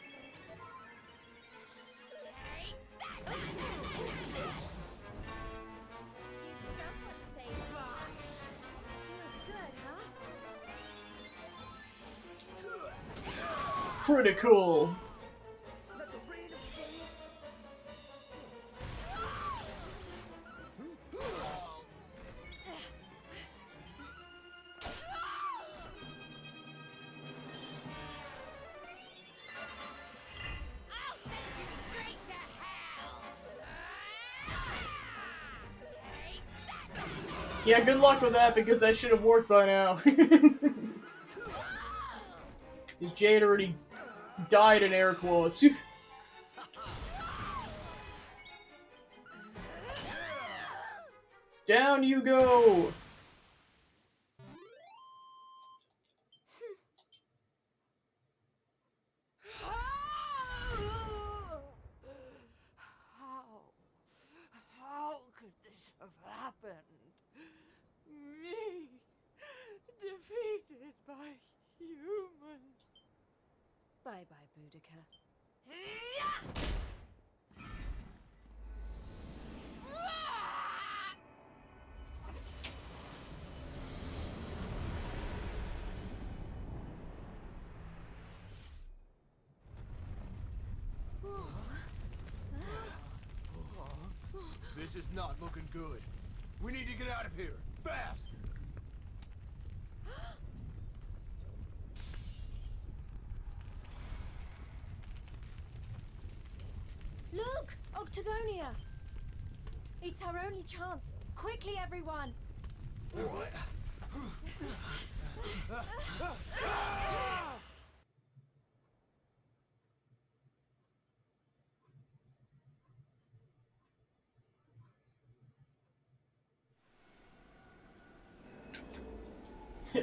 Did someone say bye? Feels good, huh? Critical. Let the rain of fire. I'll send you straight to hell! Take that! Yeah, good luck with that, because that should have worked by now. Because Jay had already died in air quotes. Down you go! How could this have happened? Me, defeated by humans. Bye-bye, Boudica. This is not looking good. We need to get out of here, fast! Look! Octagonia! It's our only chance. Quickly, everyone!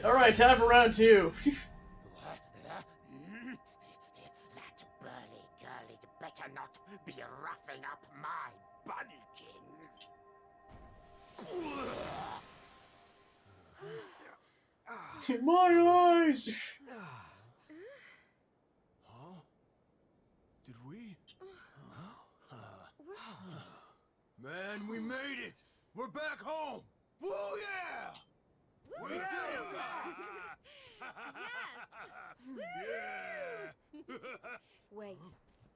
Alright, time for round 2. That burly girlie better not be roughing up my bunnykins. My eyes! Huh? Did we? Man, we made it! We're back home! Woo yeah! We did it, guys! Yeah! Wait,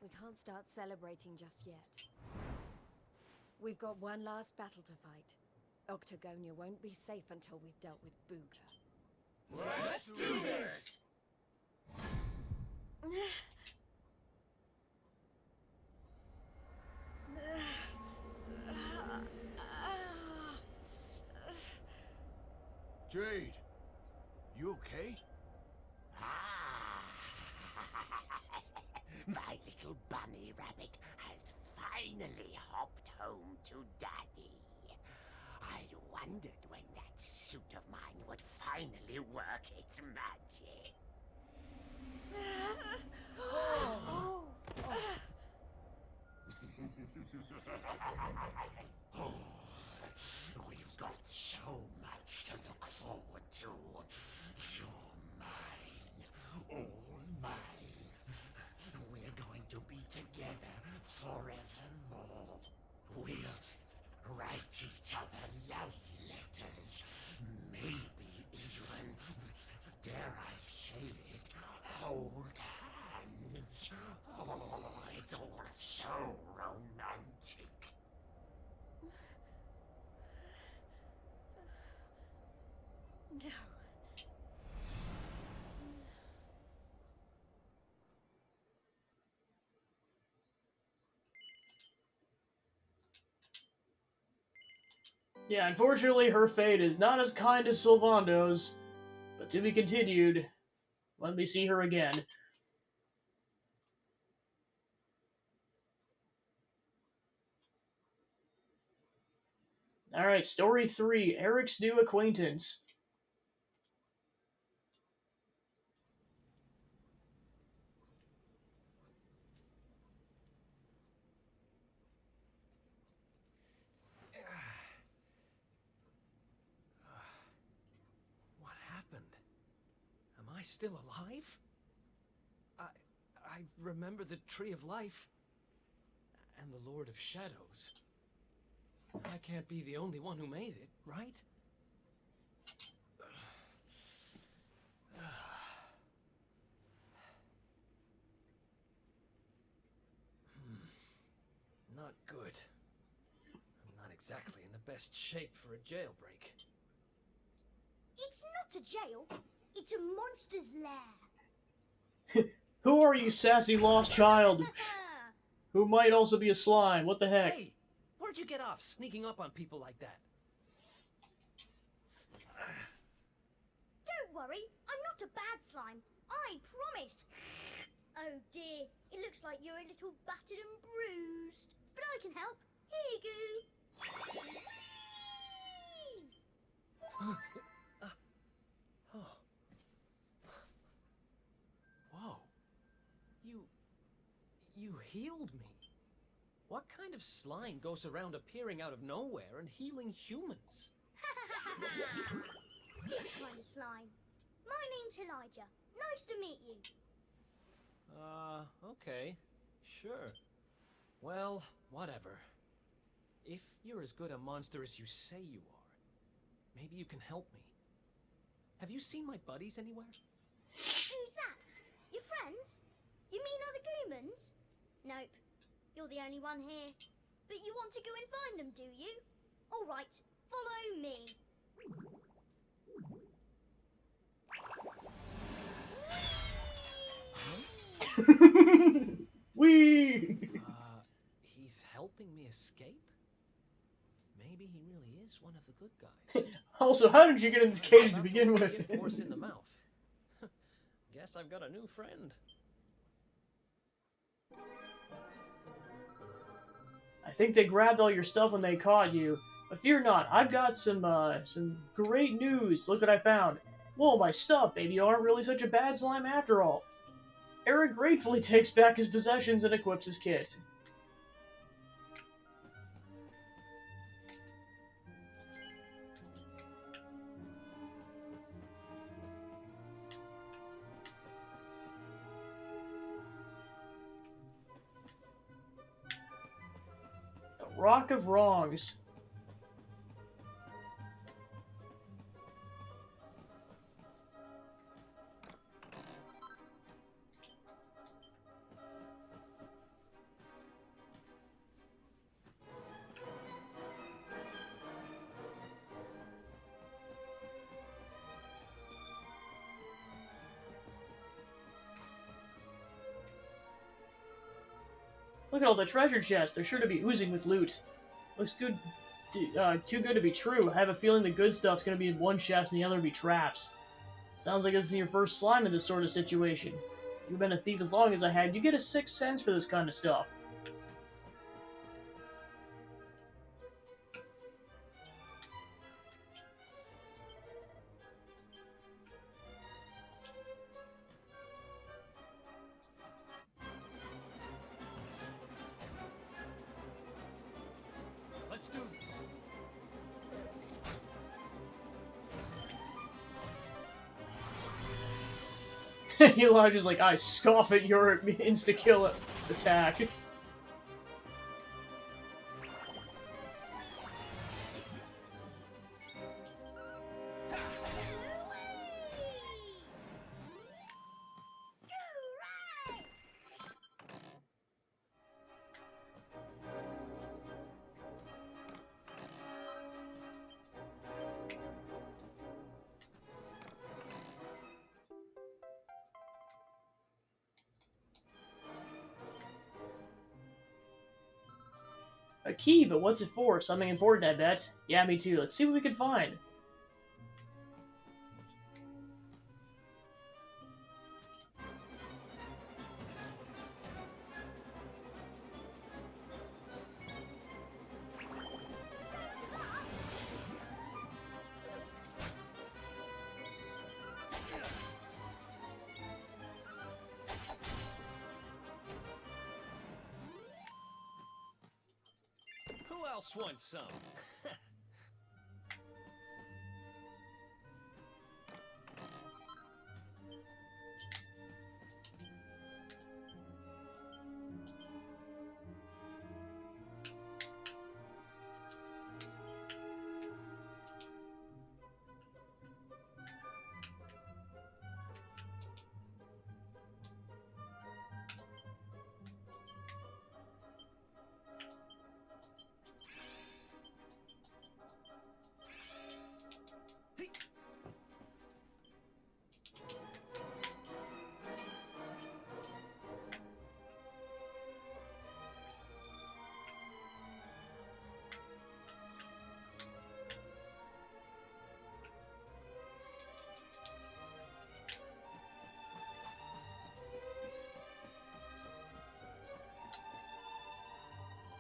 we can't start celebrating just yet. We've got one last battle to fight. Octagonia won't be safe until we've dealt with Booga. Let's do this! Jade, you okay? My little bunny rabbit has finally hopped home to Daddy. I wondered when that suit of mine would finally work its magic. We've got so much to look forward to. You're mine, all mine. We're going to be together forevermore. We'll write each other love letters. Maybe even, dare I say it, hold hands. Oh, it's all so romantic. No. Yeah, unfortunately, her fate is not as kind as Sylvando's, but to be continued. Let me see her again. Alright, story 3, Eric's new acquaintance. What happened? Am I still alive? I remember the Tree of Life and the Lord of Shadows. I can't be the only one who made it, right? Not good. I'm not exactly in the best shape for a jailbreak. It's not a jail. It's a monster's lair. Who are you, sassy lost child? Who might also be a slime? What the heck? Hey! Where'd you get off sneaking up on people like that? Don't worry, I'm not a bad slime. I promise. Oh dear, it looks like you're a little battered and bruised. But I can help. Here you go. Whee! Oh. Whoa. You healed me. What kind of slime goes around appearing out of nowhere and healing humans? This kind of slime. My name's Elijah. Nice to meet you. Okay. Sure. Well, whatever. If you're as good a monster as you say you are, maybe you can help me. Have you seen my buddies anywhere? Who's that? Your friends? You mean other Gloomans? Nope, You're the only one here. But you want to go and find them, do you? All right, follow me. Whee! He's helping me escape? Maybe he really is one of the good guys. Also, how did you get in this cage to begin with? Get horse in the mouth. Guess I've got a new friend. I think they grabbed all your stuff when they caught you. But fear not, I've got some great news. Look what I found. Whoa, my stuff. Maybe you aren't really such a bad slime after all. Eric gratefully takes back his possessions and equips his kit. The Rock of Wrongs. Look at all the treasure chests. They're sure to be oozing with loot. Looks good. Too good to be true. I have a feeling the good stuff's gonna be in one chest and the other will be traps. Sounds like this is your first slime in this sort of situation. You've been a thief as long as I have. You get a sixth sense for this kind of stuff. Let's do this. Elijah's like, I scoff at your insta-kill attack. A key, but what's it for? Something important, I bet. Yeah, me too. Let's see what we can find. Who else wants some?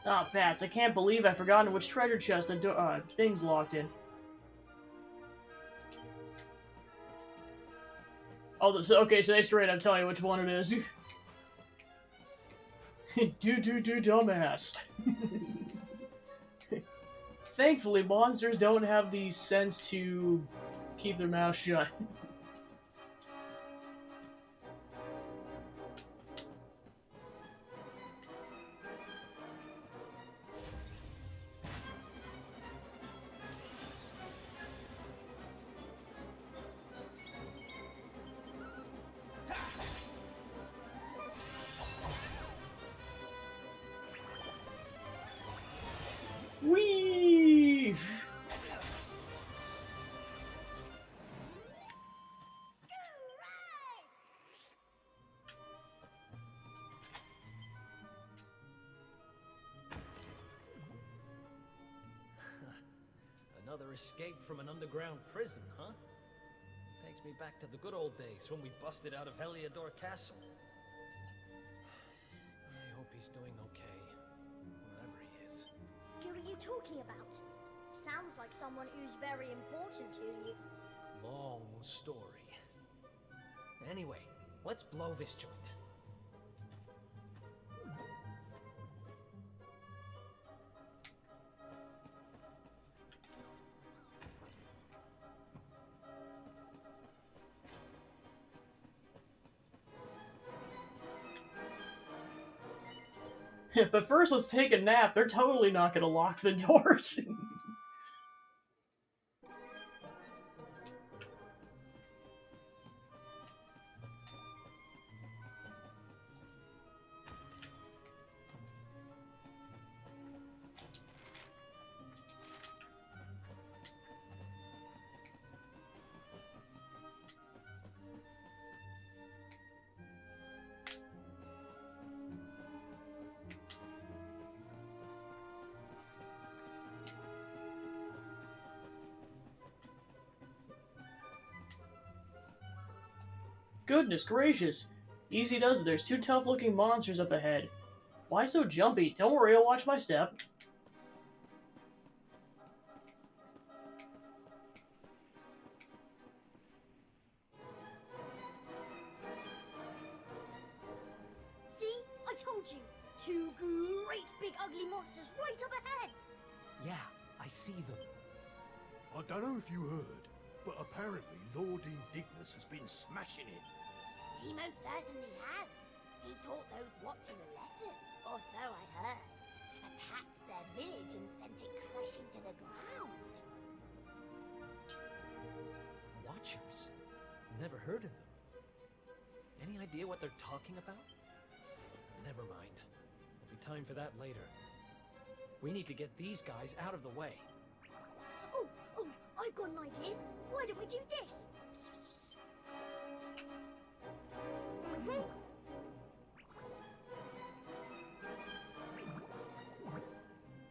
Ah, bats, I can't believe I've forgotten which treasure chest the thing's locked in. Oh, okay, so they straight up tell you which one it is. Dumbass. Thankfully, monsters don't have the sense to keep their mouth shut. Another escape from an underground prison, huh? Takes me back to the good old days when we busted out of Heliodor Castle. I hope he's doing okay, wherever he is. Who are you talking about? Sounds like someone who's very important to you. Long story. Anyway, let's blow this joint. But first, let's take a nap. They're totally not gonna lock the doors. Goodness gracious. Easy does it. There's two tough-looking monsters up ahead. Why so jumpy? Don't worry, I'll watch my step. See? I told you. Two great big ugly monsters right up ahead. Yeah, I see them. I don't know if you heard, but apparently Lord Indignus has been smashing it. He most certainly has. He taught those Watchers a lesson, or so I heard. Attacked their village and sent it crashing to the ground. Watchers? Never heard of them. Any idea what they're talking about? Never mind. There'll be time for that later. We need to get these guys out of the way. Oh, I've got an idea. Why don't we do this?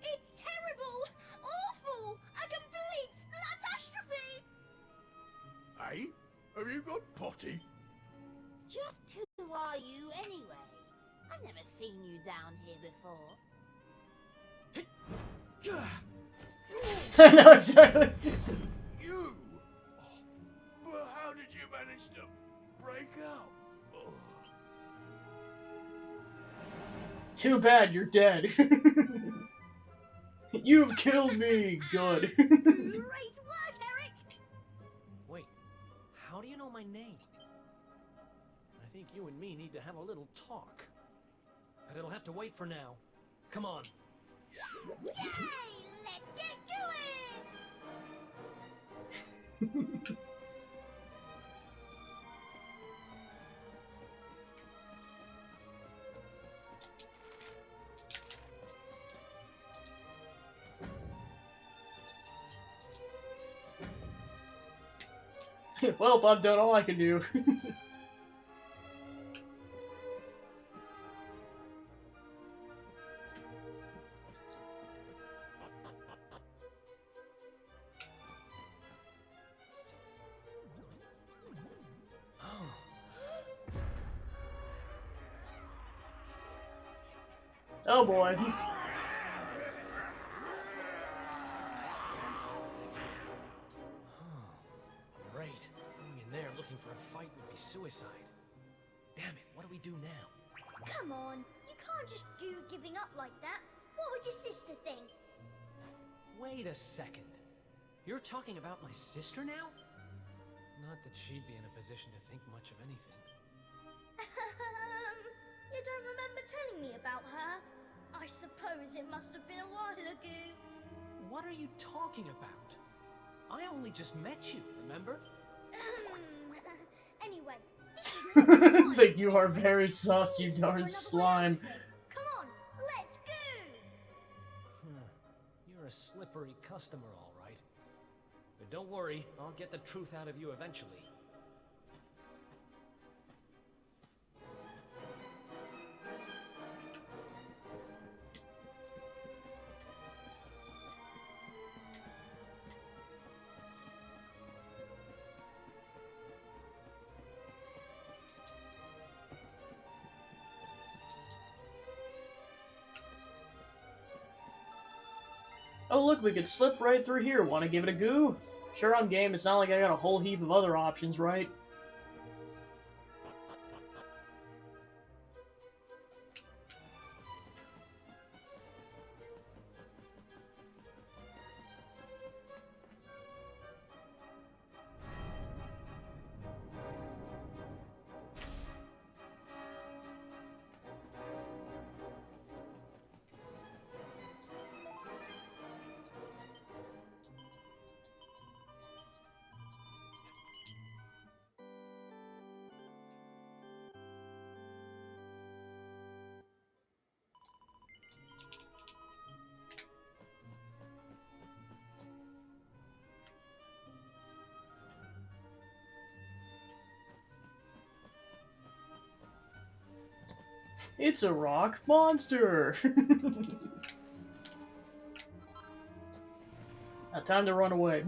It's terrible! Awful! A complete splatastrophe! Hey? Have you got potty? Just who are you anyway? I've never seen you down here before. I know exactly. You? But how did you manage to break out? Too bad you're dead. You've killed me. Good. Great work, Eric! Wait, how do you know my name? I think you and me need to have a little talk. But it'll have to wait for now. Come on. Yay! Let's get going! Well, I've done all I can do. Oh boy. Great. Going in there looking for a fight would be suicide. Damn it, what do we do now? Come on, you can't just do giving up like that. What would your sister think? Wait a second. You're talking about my sister now? Not that she'd be in a position to think much of anything. You don't remember telling me about her? I suppose it must have been a while ago. What are you talking about? I only just met you, remember? Anyway, It's like, you are very sus, you darn slime. come on, let's go! You're a slippery customer, all right. But don't worry, I'll get the truth out of you eventually. Oh look, we could slip right through here. Want to give it a go? Sure, I'm game. It's not like I got a whole heap of other options, right? It's a rock monster! Now time to run away.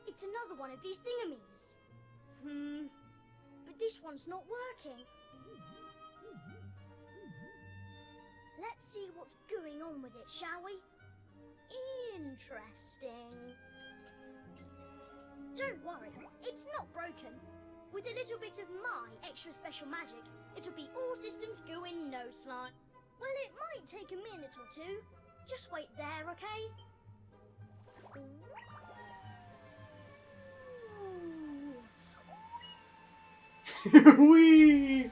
It's another one of these thingamies. But this one's not working. Let's see what's going on with it, shall we? Interesting. Don't worry, it's not broken. With a little bit of my extra special magic, it'll be all systems go in no slot. Well, it might take a minute or two. Just wait there, okay? Whee! There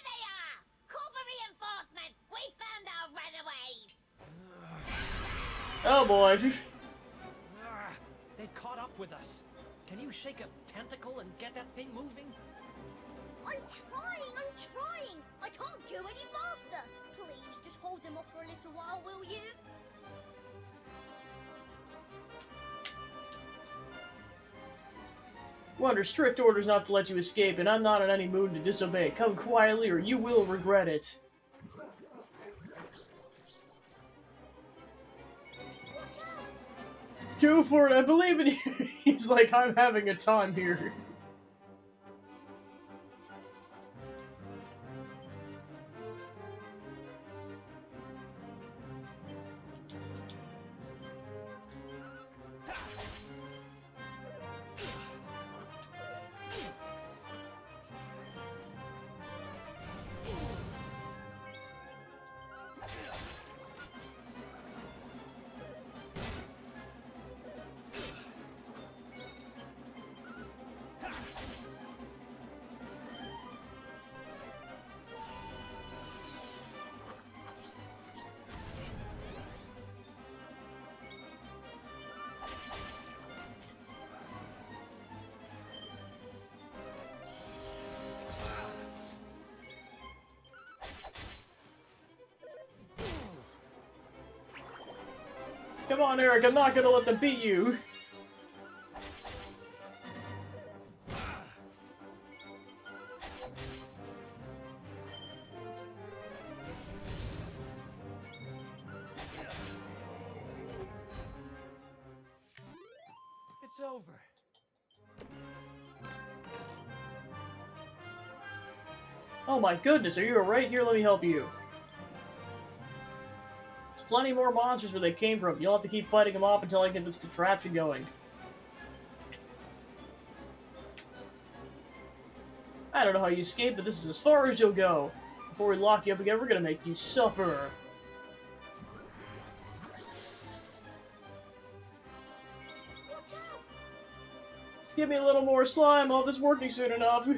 they are! Call for reinforcements! We found our runaway! Oh boy. They've caught up with us. Can you shake a tentacle and get that thing moving? I'm trying! I can't go any faster! Please, just hold them off for a little while, will you? We're under strict orders not to let you escape, and I'm not in any mood to disobey. Come quietly or you will regret it. Go for it, I believe in you! He's like, I'm having a time here. Come on, Eric, I'm not gonna let them beat you. It's over. Oh my goodness, are you alright? Here, let me help you. There's plenty more monsters where they came from. You'll have to keep fighting them off until I get this contraption going. I don't know how you escaped, but this is as far as you'll go. Before we lock you up again, we're gonna make you suffer. Let's give me a little more slime. I'll have this working soon enough.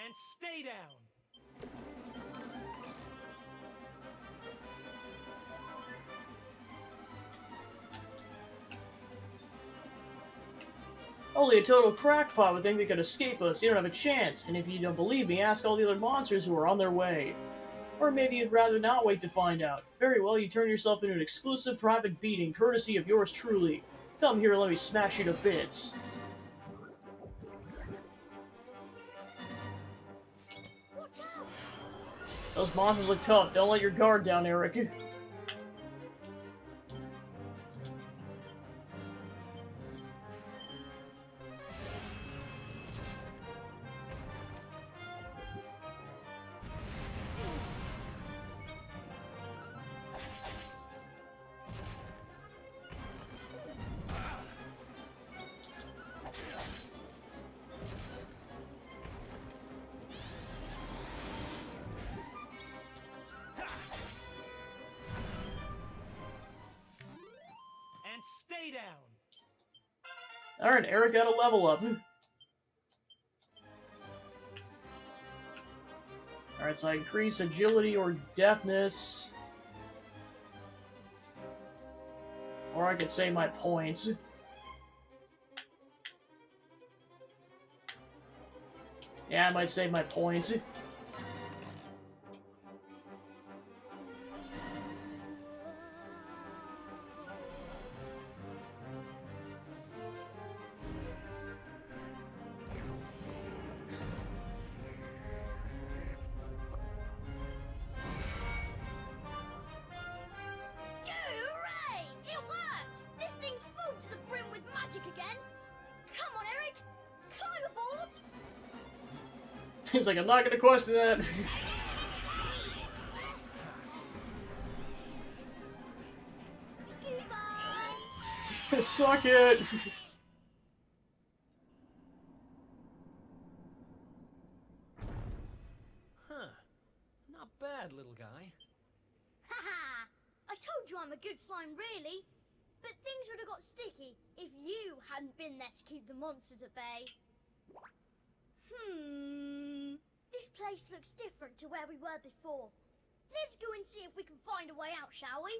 And stay down! Only a total crackpot would think they could escape us. You don't have a chance. And if you don't believe me, ask all the other monsters who are on their way. Or maybe you'd rather not wait to find out. Very well, you turn yourself into an exclusive private beating, courtesy of yours truly. Come here and let me smash you to bits. Those monsters look tough. Don't let your guard down, Eric. And stay down! Alright, Eric got a level up. Alright, so I increase agility or deafness. Or I could save my points. Yeah, I might save my points. Hooray! It worked! This thing's full to the brim with magic again. Come on, Eric. Climb aboard. He's like, I'm not gonna question that. Goodbye. Suck it. Huh. Not bad, little guy. Haha! I told you I'm a good slime, really. But things would have got sticky if you hadn't been there to keep the monsters at bay. This place looks different to where we were before. Let's go and see if we can find a way out, shall we?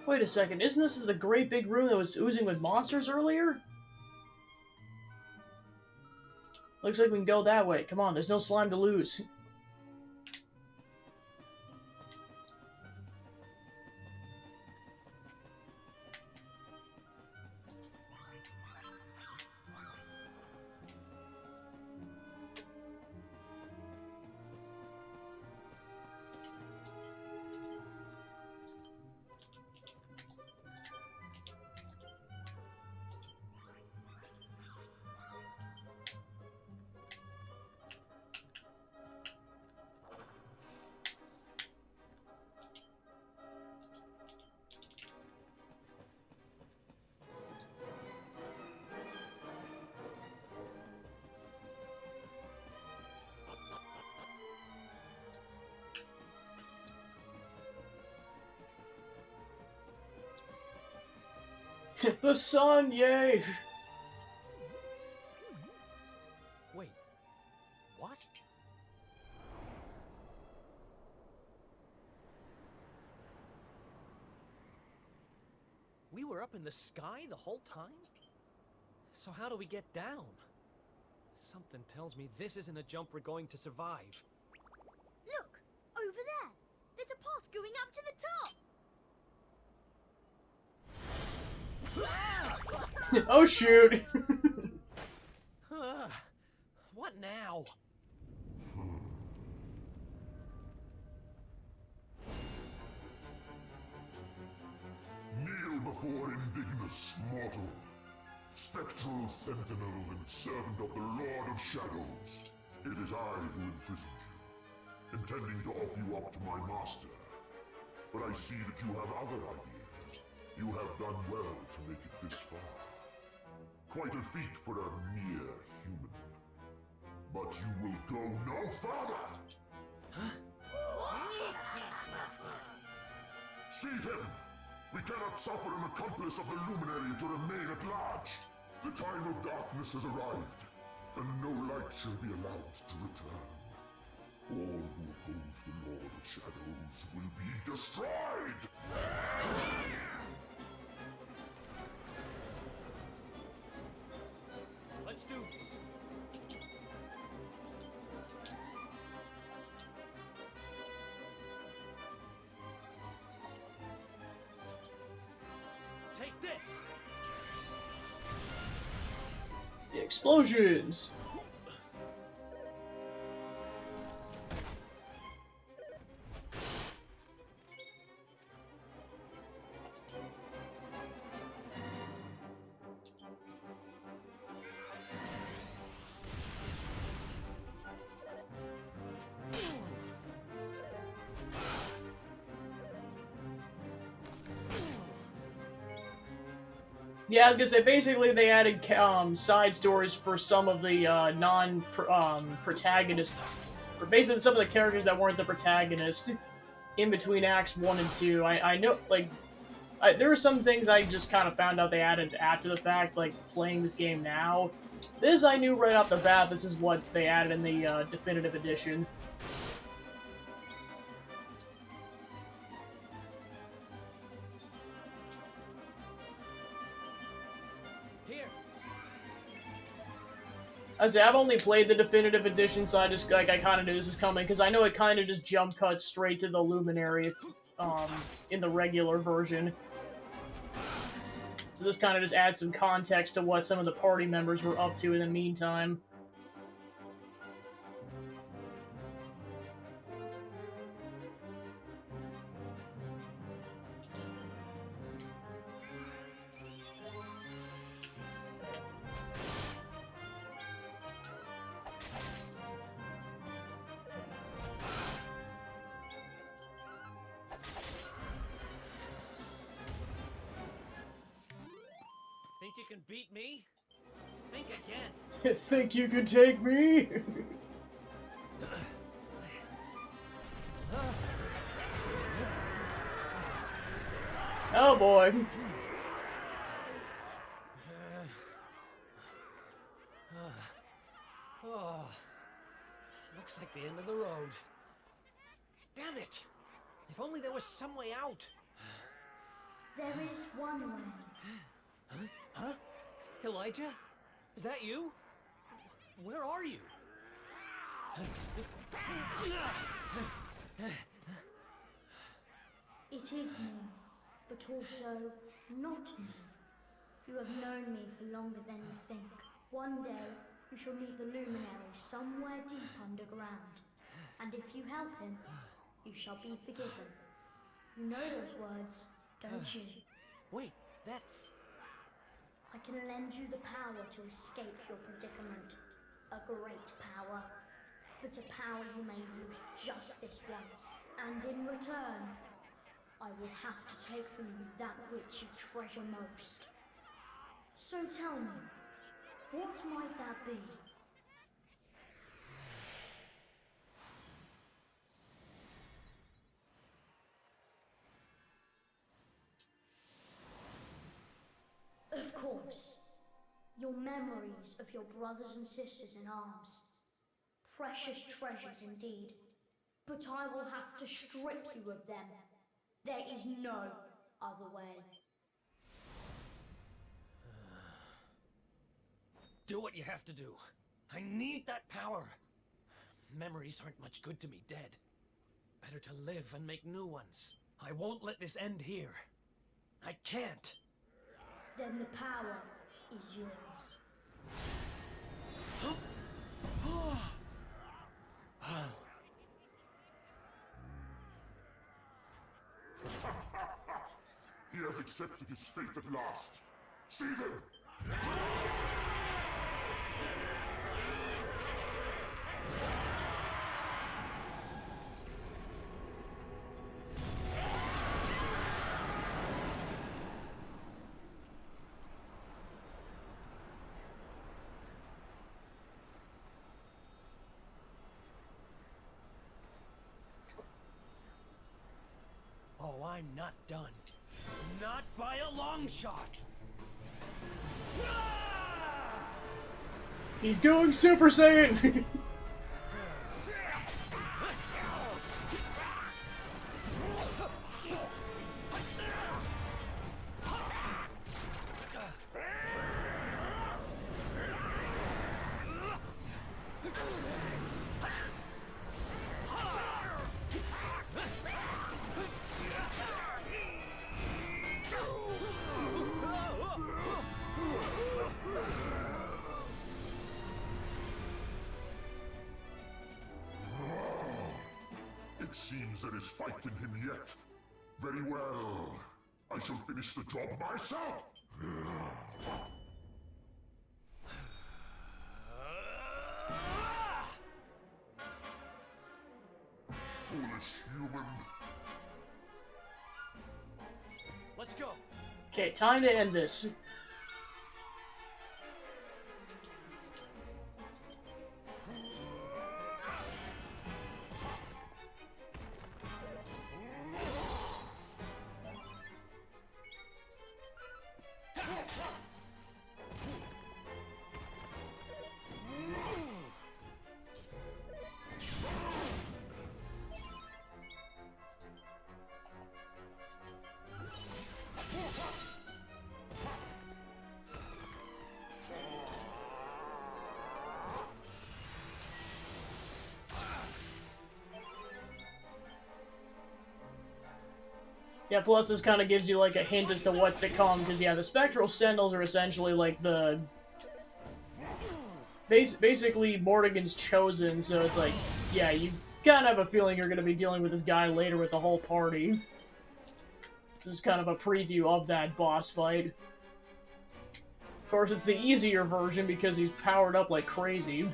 Wait a second, isn't this the great big room that was oozing with monsters earlier? Looks like we can go that way. Come on, there's no slime to lose. The sun, yay! Wait, what? We were up in the sky the whole time? So how do we get down? Something tells me this isn't a jump we're going to survive. Look, over there. There's a path going up to the top. Oh shoot! What now? Kneel before indignous mortal, spectral sentinel and servant of the Lord of Shadows. It is I who imprisoned you, intending to offer you up to my master. But I see that you have other ideas. You have done well to make it this far. Quite a feat for a mere human. But you will go no further! Seize him! We cannot suffer an accomplice of the Luminary to remain at large. The time of darkness has arrived, and no light shall be allowed to return. All who oppose the Lord of Shadows will be destroyed! Let's do this. Take this. The explosions! Yeah, I was gonna say, basically they added side stories for some of the non-protagonists, or basically some of the characters that weren't the protagonist in between Acts 1 and 2. I know, like, there were some things I just kind of found out they added after the fact, like playing this game now. This I knew right off the bat, this is what they added in the Definitive Edition. I've only played the Definitive Edition, so I just, like, I kind of knew this was coming, because I know it kind of just jump cuts straight to the Luminary, in the regular version. So this kind of just adds some context to what some of the party members were up to in the meantime. Think you can beat me? Think again. Think you could take me? Oh boy. Oh, looks like the end of the road. Damn it! If only there was some way out. There is one way. Huh? Elijah? Is that you? Where are you? It is me, but also not me. You have known me for longer than you think. One day, you shall meet the Luminary somewhere deep underground. And if you help him, you shall be forgiven. You know those words, don't you? Wait, that's... I can lend you the power to escape your predicament. A great power. But a power you may use just this once. And in return, I will have to take from you that which you treasure most. So tell me, what might that be? Of course, your memories of your brothers and sisters in arms. Precious treasures indeed. But I will have to strip you of them. There is no other way. Do what you have to do. I need that power. Memories aren't much good to me dead. Better to live and make new ones. I won't let this end here. I can't. Then the power is yours. He has accepted his fate at last. Seize him! Oh, I'm not done. Not by a long shot! He's going Super Saiyan! It seems there is fight in him yet. Very well. I shall finish the job myself. Foolish human. Let's go. Okay, time to end this. Yeah, plus this kind of gives you like a hint as to what's to come, because yeah, the Spectral Sentinels are essentially like the... basically Morrigan's chosen, so it's like, yeah, you kind of have a feeling you're going to be dealing with this guy later with the whole party. This is kind of a preview of that boss fight. Of course, it's the easier version because he's powered up like crazy.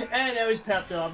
And now he's pepped up.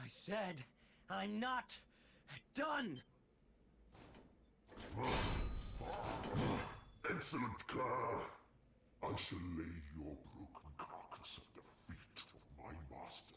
I said, I'm not done! Excellent care. I shall lay your broken carcass at the feet of my master.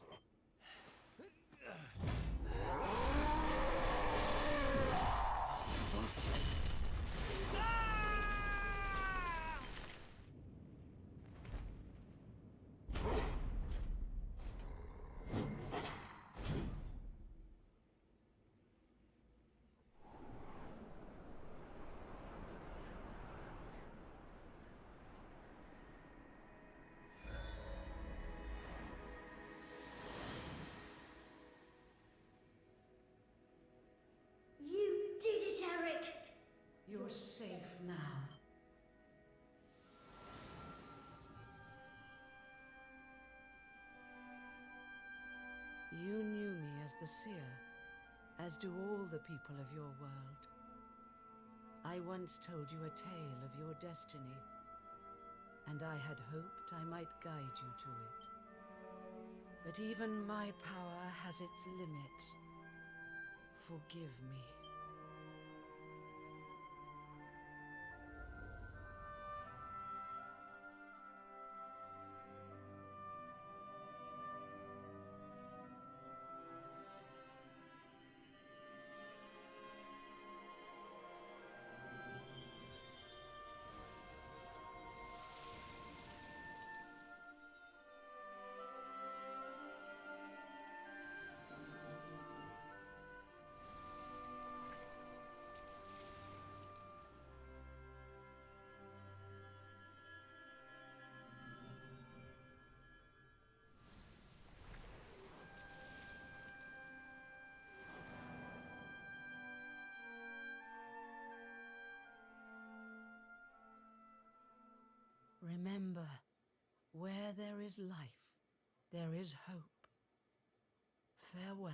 You did it, Eric! You're safe now. You knew me as the Seer, as do all the people of your world. I once told you a tale of your destiny, and I had hoped I might guide you to it. But even my power has its limits. Forgive me. Remember, where there is life, there is hope. Farewell.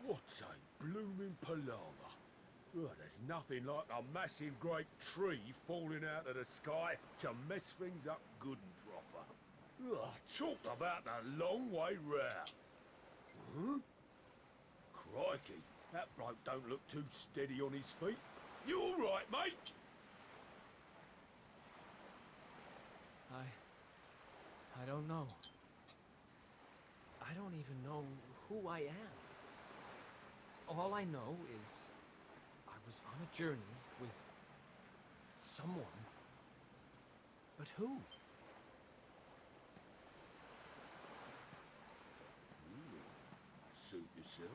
What's a blooming palaver? Well, there's nothing like a massive great tree falling out of the sky to mess things up good and proper. Ugh, talk about a long way round. Huh? Crikey, that bloke don't look too steady on his feet. You all right, mate? I don't know. I don't even know who I am. All I know is I was on a journey with someone. But who? Suit yourself.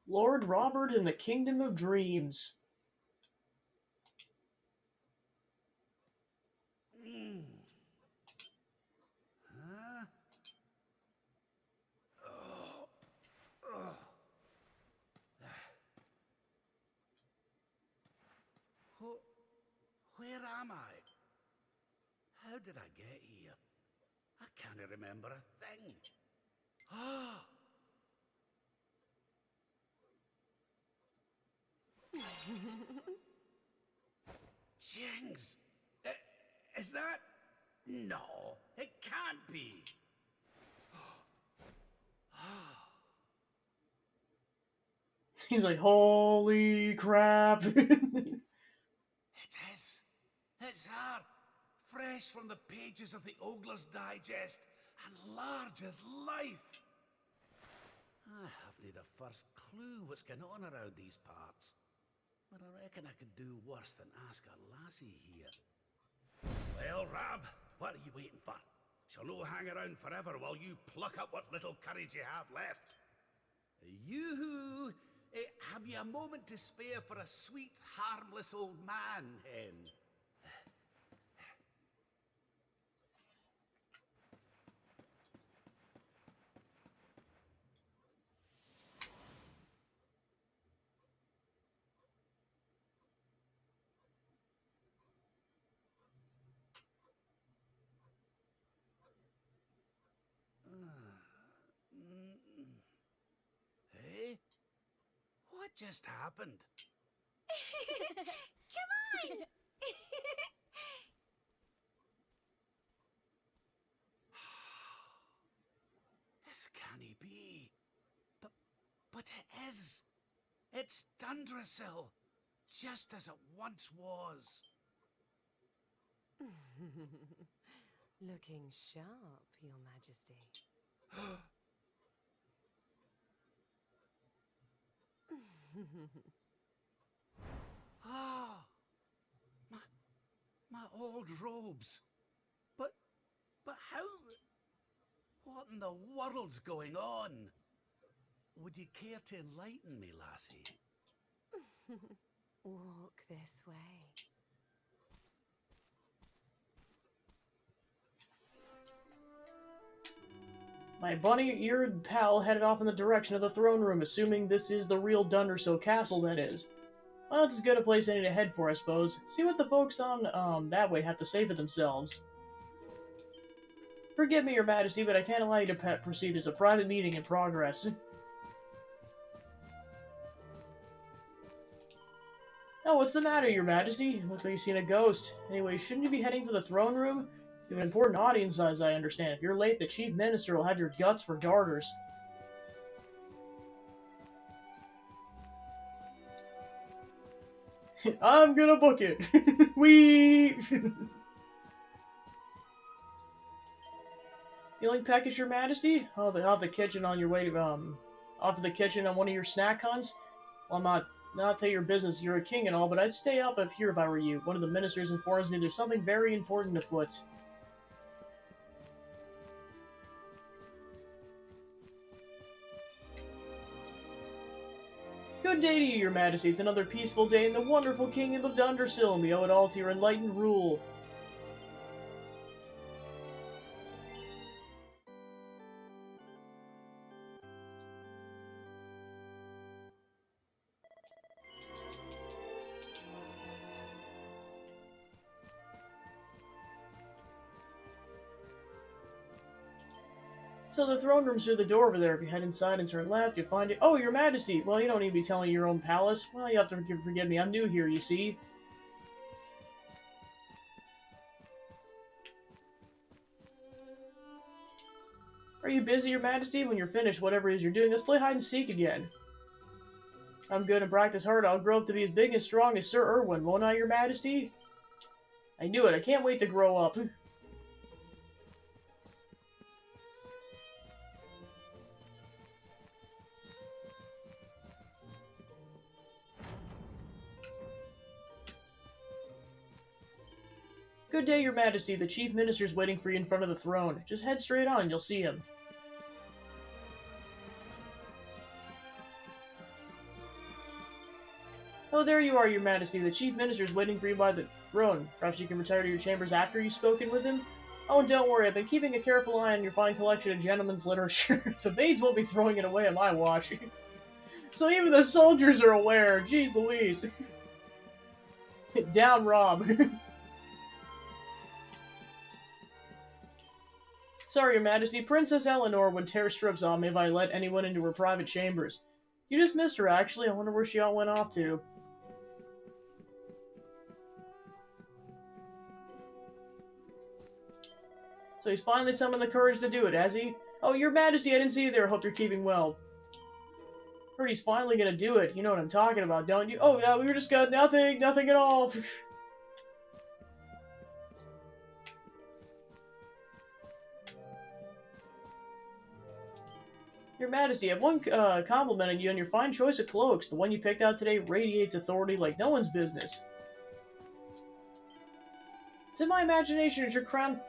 Lord Robert in the Kingdom of Dreams. Huh? Where am I? How did I get here? I can't remember a thing. Ah! Jings! Is that... No, it can't be. He's like, holy crap. It is. It's her. Fresh from the pages of the Ogler's Digest and large as life. I haven't the first clue what's going on around these parts. But I reckon I could do worse than ask a lassie here. Well, Rab, what are you waiting for? She'll no hang around forever while you pluck up what little courage you have left. You, have you a moment to spare for a sweet, harmless old man, Hen? just happened? Come on! This can't be. But it is. It's Dundrasil, just as it once was. Looking sharp, Your Majesty. Ah, my old robes. But how? What in the world's going on? Would you care to enlighten me, lassie? Walk this way. My bunny-eared pal headed off in the direction of the throne room, assuming this is the real Dundersill Castle, that is. Well, it's as good a place any to head for, I suppose. See what the folks on, that way have to say for themselves. Forgive me, Your Majesty, but I can't allow you to proceed. There's a private meeting in progress. Oh, what's the matter, Your Majesty? Looks like you've seen a ghost. Anyway, shouldn't you be heading for the throne room? You have an important audience, as I understand. If you're late, the Chief Minister will have your guts for garters. I'm gonna book it! Wee! Feeling peckish, Your Majesty? Oh, off the kitchen on your way to, off to the kitchen on one of your snack hunts? Well, not tell your business, you're a king and all, but I'd stay up here if I were you. One of the ministers informs me there's something very important afoot. Good day to you, Your Majesty. It's another peaceful day in the wonderful kingdom of Dundersill, and we owe it all to your enlightened rule. So the throne room's through the door over there. If you head inside and turn left, you'll find it. Oh, Your Majesty! Well, you don't need to be telling your own palace. Well, you have to forgive me. I'm new here, you see. Are you busy, Your Majesty? When you're finished, whatever it is you're doing, let's play hide and seek again. I'm good and practice hard. I'll grow up to be as big and strong as Sir Erwin, won't I, Your Majesty? I knew it. I can't wait to grow up. Good day, Your Majesty. The Chief Minister's waiting for you in front of the throne. Just head straight on, you'll see him. Oh, there you are, Your Majesty. The Chief Minister's waiting for you by the throne. Perhaps you can retire to your chambers after you've spoken with him? Oh, and don't worry, I've been keeping a careful eye on your fine collection of gentlemen's literature. The maids won't be throwing it away on my watch. So even the soldiers are aware. Jeez Louise. Down, Rob. Sorry, Your Majesty, Princess Eleanor would tear strips on me if I let anyone into her private chambers. You just missed her, actually. I wonder where she all went off to. So he's finally summoned the courage to do it, has he? Oh, Your Majesty, I didn't see you there. Hope you're keeping well. Heard he's finally gonna do it. You know what I'm talking about, don't you? Oh, yeah, we were just got nothing at all. Your Majesty, I have one compliment on you on your fine choice of cloaks. The one you picked out today radiates authority like no one's business. It's in my imagination, is your crown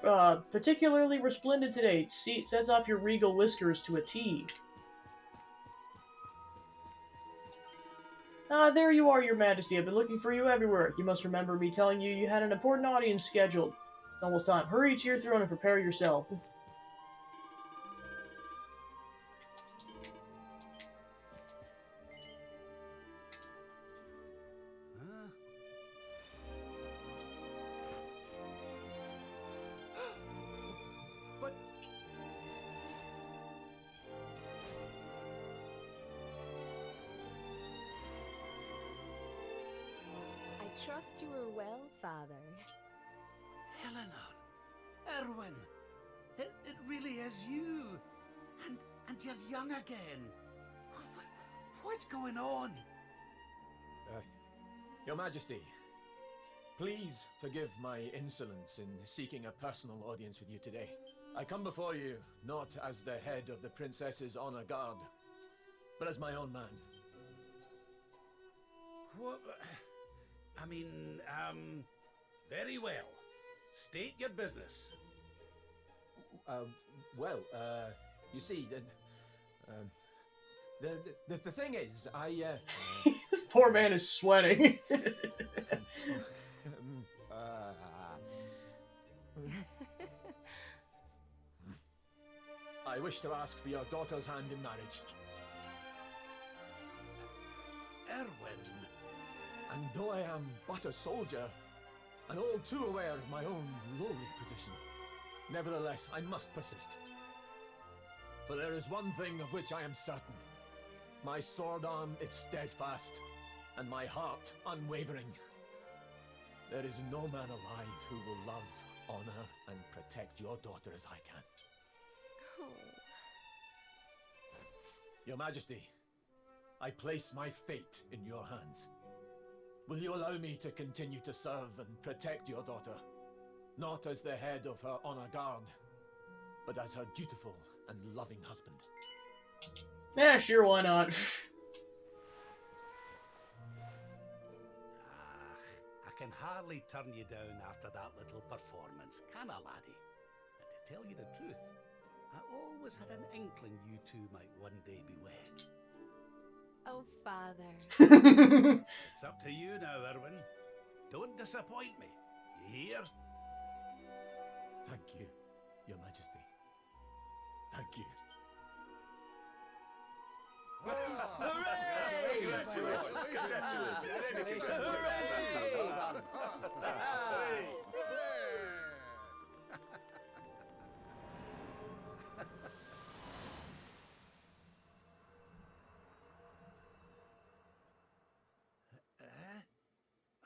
particularly resplendent today? It sets off your regal whiskers to a T. Ah, there you are, Your Majesty. I've been looking for you everywhere. You must remember me telling you you had an important audience scheduled. It's almost time. Hurry to your throne and prepare yourself. trust you are well, Father. Eleanor, Erwin, it really is you. And you're young again. What's going on? Your Majesty, please forgive my insolence in seeking a personal audience with you today. I come before you not as the head of the Princess's Honor Guard, but as my own man. What? I mean, very well. State your business. You see, the thing is, This poor man is sweating. I wish to ask for your daughter's hand in marriage. Erwin. And though I am but a soldier, and all too aware of my own lowly position, nevertheless I must persist. For there is one thing of which I am certain. My sword arm is steadfast, and my heart unwavering. There is no man alive who will love, honor, and protect your daughter as I can. Oh. Your Majesty, I place my fate in your hands. Will you allow me to continue to serve and protect your daughter? Not as the head of her honor guard, but as her dutiful and loving husband. Yeah, sure, why not? I can hardly turn you down after that little performance, can I, laddie? And to tell you the truth, I always had an inkling you two might one day be wed. Oh, Father. It's up to you now, Erwin. Don't disappoint me. You hear? Thank you, Your Majesty. Thank you.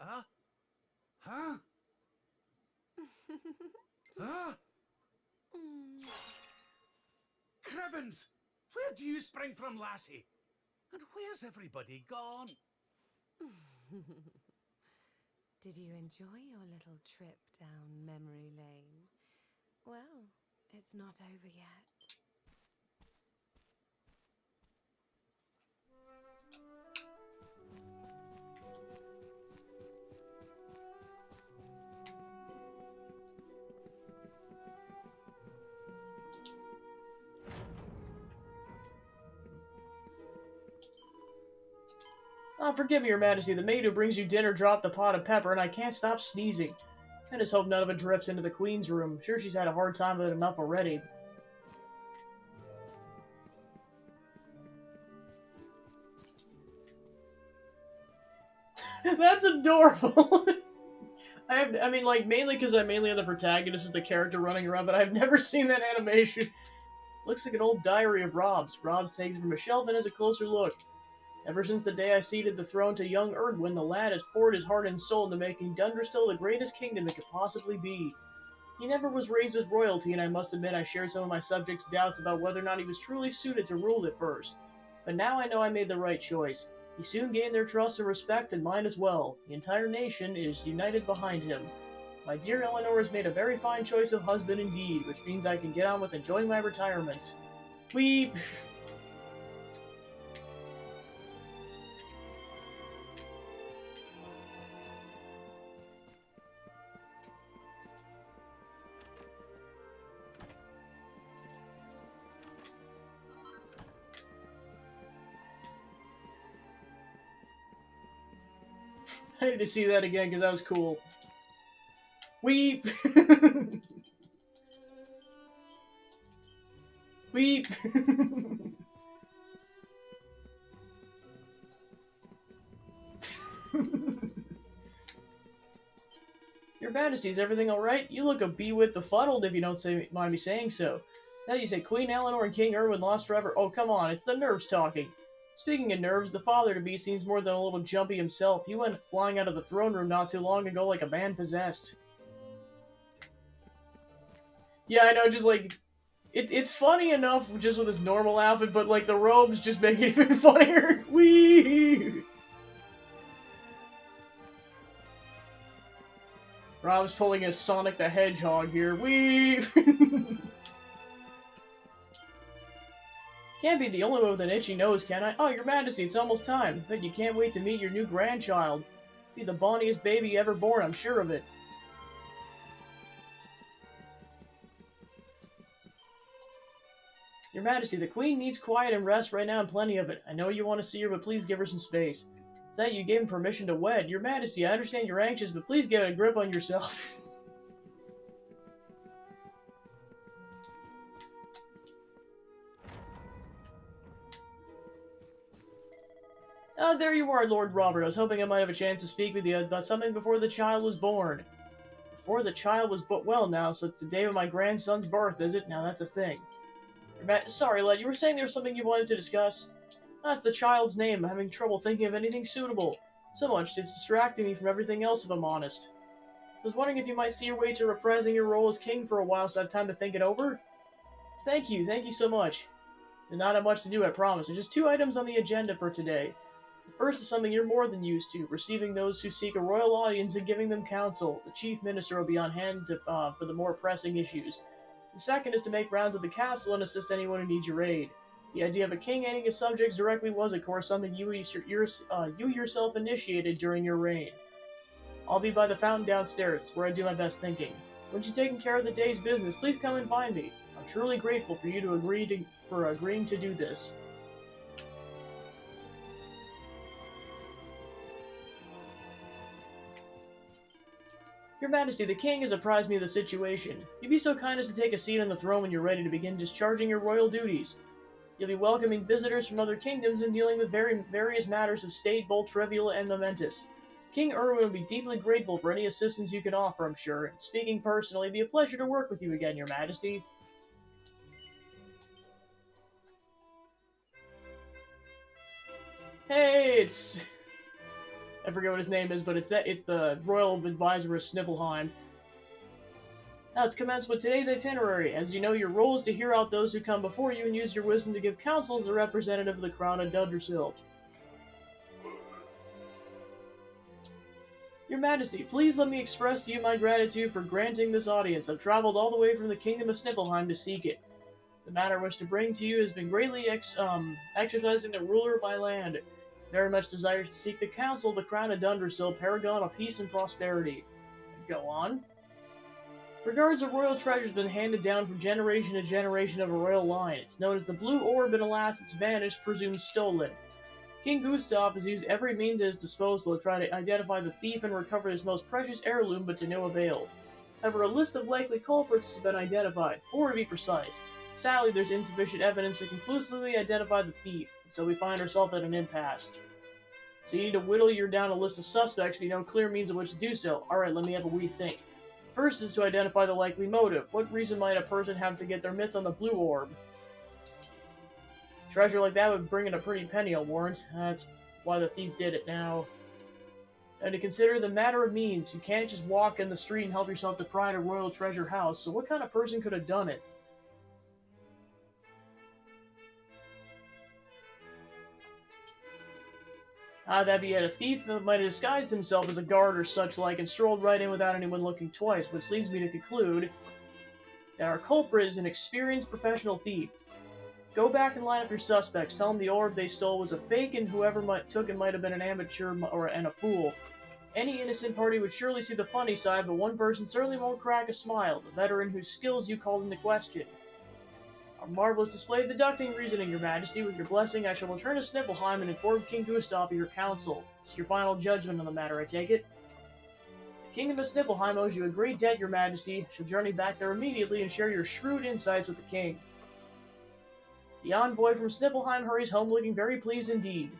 Huh? Huh? Crivens! Where do you spring from, lassie? And where's everybody gone? Did you enjoy your little trip down memory lane? Well, it's not over yet. Oh, forgive me, Your Majesty. The maid who brings you dinner dropped the pot of pepper, and I can't stop sneezing. I just hope none of it drifts into the Queen's room. I'm sure she's had a hard time with it enough already. That's adorable. I mean, like, mainly because I'm mainly on the protagonist as the character running around, but I've never seen that animation. Looks like an old diary of Rob's. Rob's takes it from a shelf and has a closer look. Ever since the day I ceded the throne to young Erdwin, the lad has poured his heart and soul into making Dunderstill the greatest kingdom it could possibly be. He never was raised as royalty, and I must admit I shared some of my subjects' doubts about whether or not he was truly suited to rule at first. But now I know I made the right choice. He soon gained their trust and respect, and mine as well. The entire nation is united behind him. My dear Eleanor has made a very fine choice of husband indeed, which means I can get on with enjoying my retirements. Weep! I need to see that again because that was cool. Weep! Weep! Your Majesty, is everything alright? You look a bee-wit befuddled if you don't mind me saying so. Now you say Queen Eleanor and King Erwin lost forever. Oh, come on, it's the nerves talking. Speaking of nerves, the father-to-be seems more than a little jumpy himself. He went flying out of the throne room not too long ago like a man possessed. Yeah, I know, just like... It's funny enough just with his normal outfit, but like the robes just make it even funnier. Whee! Rob's pulling a Sonic the Hedgehog here. Whee! Can't be the only one with an itchy nose, can I? Oh, Your Majesty, it's almost time. Bet you can't wait to meet your new grandchild. Be the bonniest baby ever born, I'm sure of it. Your Majesty, the Queen needs quiet and rest right now and plenty of it. I know you want to see her, but please give her some space. Is that you gave him permission to wed? Your Majesty, I understand you're anxious, but please get a grip on yourself. Oh, there you are, Lord Robert. I was hoping I might have a chance to speak with you about something before the child was born. Before the child was well now, so it's the day of my grandson's birth, is it? Now that's a thing. Sorry, lad, you were saying there was something you wanted to discuss? That's the child's name. I'm having trouble thinking of anything suitable. So much it's distracting me from everything else, if I'm honest. I was wondering if you might see your way to reprising your role as king for a while so I have time to think it over? Thank you so much. There's not much to do, I promise. There's just 2 items on the agenda for today. The first is something you're more than used to, receiving those who seek a royal audience and giving them counsel. The chief minister will be on hand for the more pressing issues. The second is to make rounds of the castle and assist anyone who needs your aid. The idea of a king aiding his subjects directly was, of course, something you yourself initiated during your reign. I'll be by the fountain downstairs, where I do my best thinking. Once you've taken care of the day's business, please come and find me. I'm truly grateful for you for agreeing to do this. Your Majesty, the king has apprised me of the situation. You'd be so kind as to take a seat on the throne when you're ready to begin discharging your royal duties. You'll be welcoming visitors from other kingdoms and dealing with various matters of state, both trivial and momentous. King Erwin will be deeply grateful for any assistance you can offer, I'm sure, and speaking personally, it'd be a pleasure to work with you again, Your Majesty. Hey, it's... I forget what his name is, but it's the Royal Advisor of Sniffleheim. Now let's commence with today's itinerary. As you know, your role is to hear out those who come before you and use your wisdom to give counsel as a representative of the Crown of Dundersill. Your Majesty, please let me express to you my gratitude for granting this audience. I've traveled all the way from the Kingdom of Sniffleheim to seek it. The matter I wish to bring to you has been greatly exercising the ruler of my land. Very much desires to seek the counsel of the Crown of Dundersill, paragon of peace and prosperity. Go on. Regards, a royal treasure has been handed down from generation to generation of a royal line. It's known as the Blue Orb, and alas, it's vanished, presumed stolen. King Gustav has used every means at his disposal to try to identify the thief and recover his most precious heirloom, but to no avail. However, a list of likely culprits has been identified, 4 to be precise. Sadly, there's insufficient evidence to conclusively identify the thief, so we find ourselves at an impasse. So you need to whittle down a list of suspects, but you know clear means of which to do so. Alright, let me have a wee think. First is to identify the likely motive. What reason might a person have to get their mitts on the Blue Orb? Treasure like that would bring in a pretty penny, I'll warrant. That's why the thief did it now. And to consider the matter of means, you can't just walk in the street and help yourself to pry a royal treasure house, so what kind of person could have done it? That'd be a thief that might have disguised himself as a guard or such like and strolled right in without anyone looking twice, which leads me to conclude that our culprit is an experienced professional thief. Go back and line up your suspects. Tell them the orb they stole was a fake and whoever took it might have been an amateur and a fool. Any innocent party would surely see the funny side, but one person certainly won't crack a smile, the veteran whose skills you called into question. A marvelous display of deducting reasoning, Your Majesty. With your blessing, I shall return to Sniffleheim and inform King Gustav of your counsel. It's your final judgment on the matter, I take it. The Kingdom of Sniffleheim owes you a great debt, Your Majesty. I shall journey back there immediately and share your shrewd insights with the King. The envoy from Sniffleheim hurries home looking very pleased indeed.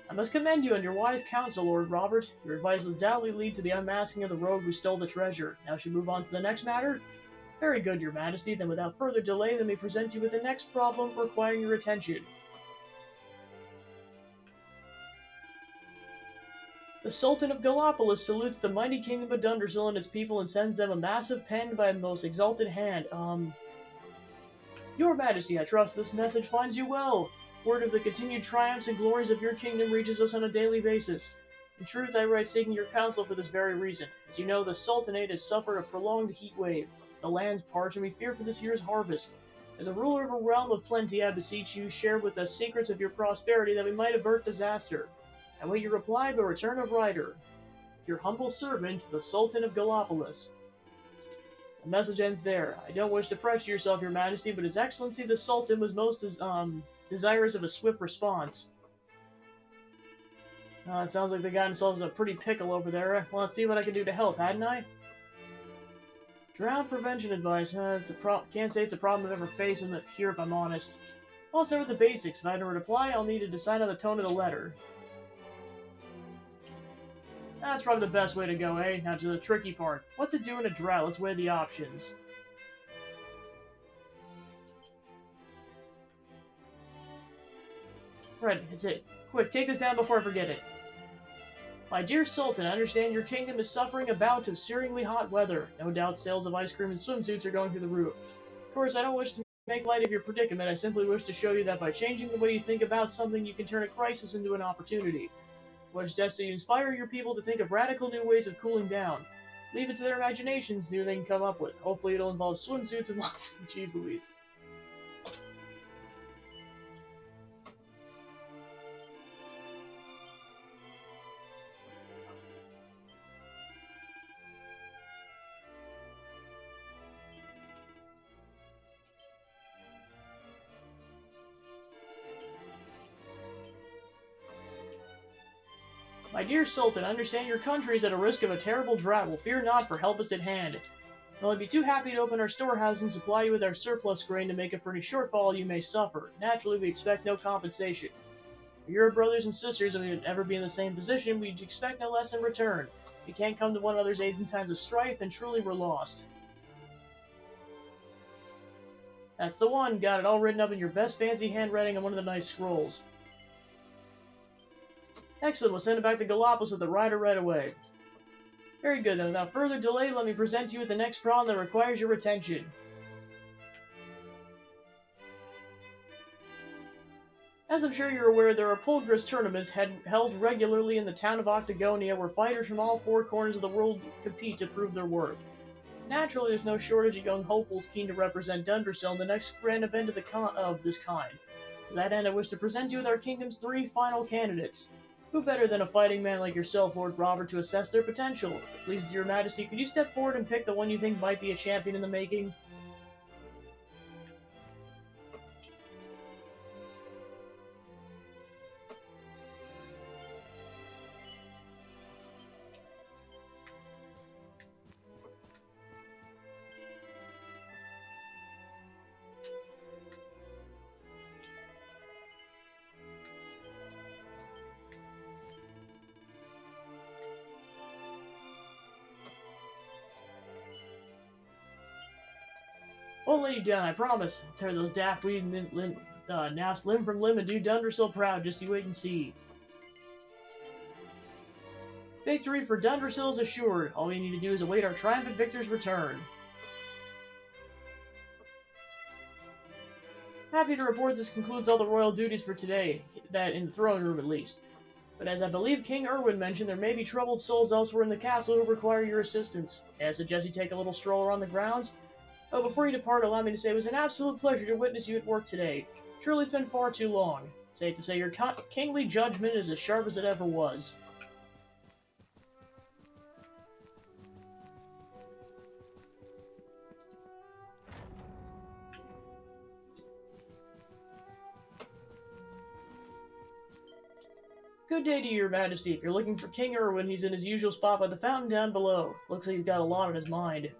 I must commend you on your wise counsel, Lord Robert. Your advice will doubtlessly lead to the unmasking of the rogue who stole the treasure. Now should we move on to the next matter? Very good, Your Majesty. Then without further delay, let me present you with the next problem requiring your attention. The Sultan of Gallopolis salutes the mighty kingdom of Dundersil and its people and sends them a massive pen by the most exalted hand. Your Majesty, I trust this message finds you well. Word of the continued triumphs and glories of your kingdom reaches us on a daily basis. In truth, I write seeking your counsel for this very reason. As you know, the Sultanate has suffered a prolonged heat wave. The land's parched, and we fear for this year's harvest. As a ruler of a realm of plenty, I beseech you, share with us secrets of your prosperity that we might avert disaster. I wait your reply by return of rider. Your humble servant, the Sultan of Gallopolis. The message ends there. I don't wish to pressure yourself, your majesty, but His Excellency the Sultan was most desirous of a swift response. It sounds like they got themselves in a pretty pickle over there. Well, let's see what I can do to help, hadn't I? Drought prevention advice. Can't say it's a problem I've ever faced here, if I'm honest. I'll start with the basics. If I have to reply, I'll need to decide on the tone of the letter. That's probably the best way to go, eh? Now to the tricky part. What to do in a drought? Let's weigh the options. Right, that's it. Quick, take this down before I forget it. My dear Sultan, I understand your kingdom is suffering a bout of searingly hot weather. No doubt sales of ice cream and swimsuits are going through the roof. Of course, I don't wish to make light of your predicament. I simply wish to show you that by changing the way you think about something, you can turn a crisis into an opportunity. What steps do you inspire your people to think of radical new ways of cooling down? Leave it to their imaginations, see what they can come up with. Hopefully it'll involve swimsuits and lots of cheese Louise. My dear Sultan, I understand your country is at a risk of a terrible drought. Well, fear not, for help is at hand. I'll be too happy to open our storehouse and supply you with our surplus grain to make up for any shortfall you may suffer. Naturally, we expect no compensation. For your brothers and sisters, if we would ever be in the same position, we'd expect no less in return. If we can't come to one another's aids in times of strife, then truly we're lost. That's the one. Got it all written up in your best fancy handwriting on one of the nice scrolls. Excellent, we'll send it back to Gallopolis with the rider right away. Very good, then without further delay, let me present you with the next problem that requires your attention. As I'm sure you're aware, there are Pulgris tournaments held regularly in the town of Octagonia where fighters from all four corners of the world compete to prove their worth. Naturally, there's no shortage of young hopefuls keen to represent Dundersil in the next grand event of this kind. To that end, I wish to present you with our kingdom's 3 final candidates. Who better than a fighting man like yourself, Lord Robert, to assess their potential? Please, your majesty, could you step forward and pick the one you think might be a champion in the making? Well, lay you down, I promise. I'll tear those daft weed naps limb from limb and do Dundersil proud, just you wait and see. Victory for Dundersil is assured. All we need to do is await our triumphant victor's return. Happy to report this concludes all the royal duties for today, that in the throne room at least. But as I believe King Erwin mentioned, there may be troubled souls elsewhere in the castle who require your assistance. I suggest you take a little stroll around the grounds. Oh, before you depart, allow me to say it was an absolute pleasure to witness you at work today. Truly, it's been far too long. Safe to say your kingly judgment is as sharp as it ever was. Good day to you, your majesty. If you're looking for King Erwin, he's in his usual spot by the fountain down below. Looks like he's got a lot on his mind.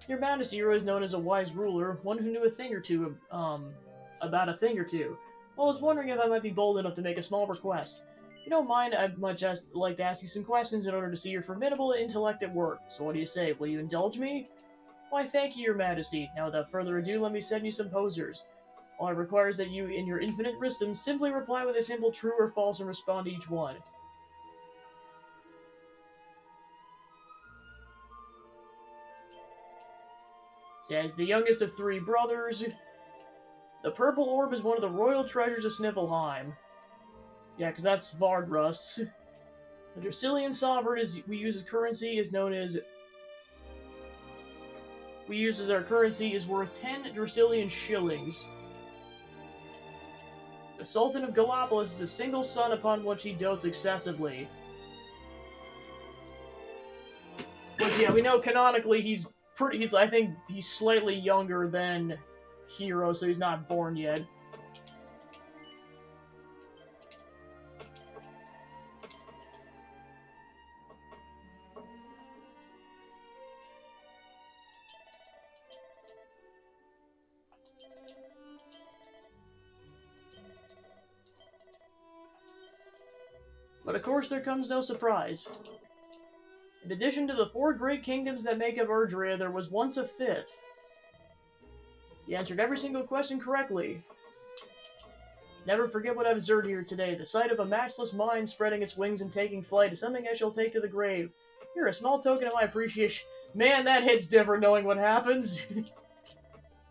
Your Majesty, you're always known as a wise ruler, one who knew a thing or two, about a thing or two. Well, I was wondering if I might be bold enough to make a small request. If you don't mind, I'd much just like to ask you some questions in order to see your formidable intellect at work. So what do you say? Will you indulge me? Why, thank you, your Majesty. Now, without further ado, let me send you some posers. All it requires that you, in your infinite wisdom, simply reply with a simple true or false and respond to each one. Says, the youngest of 3 brothers. The purple orb is one of the royal treasures of Sniffelheim. Yeah, because that's Vardrust's. The Dracilian sovereign we use as currency is known as... We use as our currency is worth 10 Dracilian shillings. The Sultan of Gallopolis is a single son upon which he dotes excessively. But yeah, we know canonically I think he's slightly younger than Hero, so he's not born yet. But of course there comes no surprise. In addition to the 4 great kingdoms that make up Erdrea, there was once a 5th. He answered every single question correctly. Never forget what I've observed here today. The sight of a matchless mind spreading its wings and taking flight is something I shall take to the grave. Here, a small token of my appreciation. Man, that hits different knowing what happens.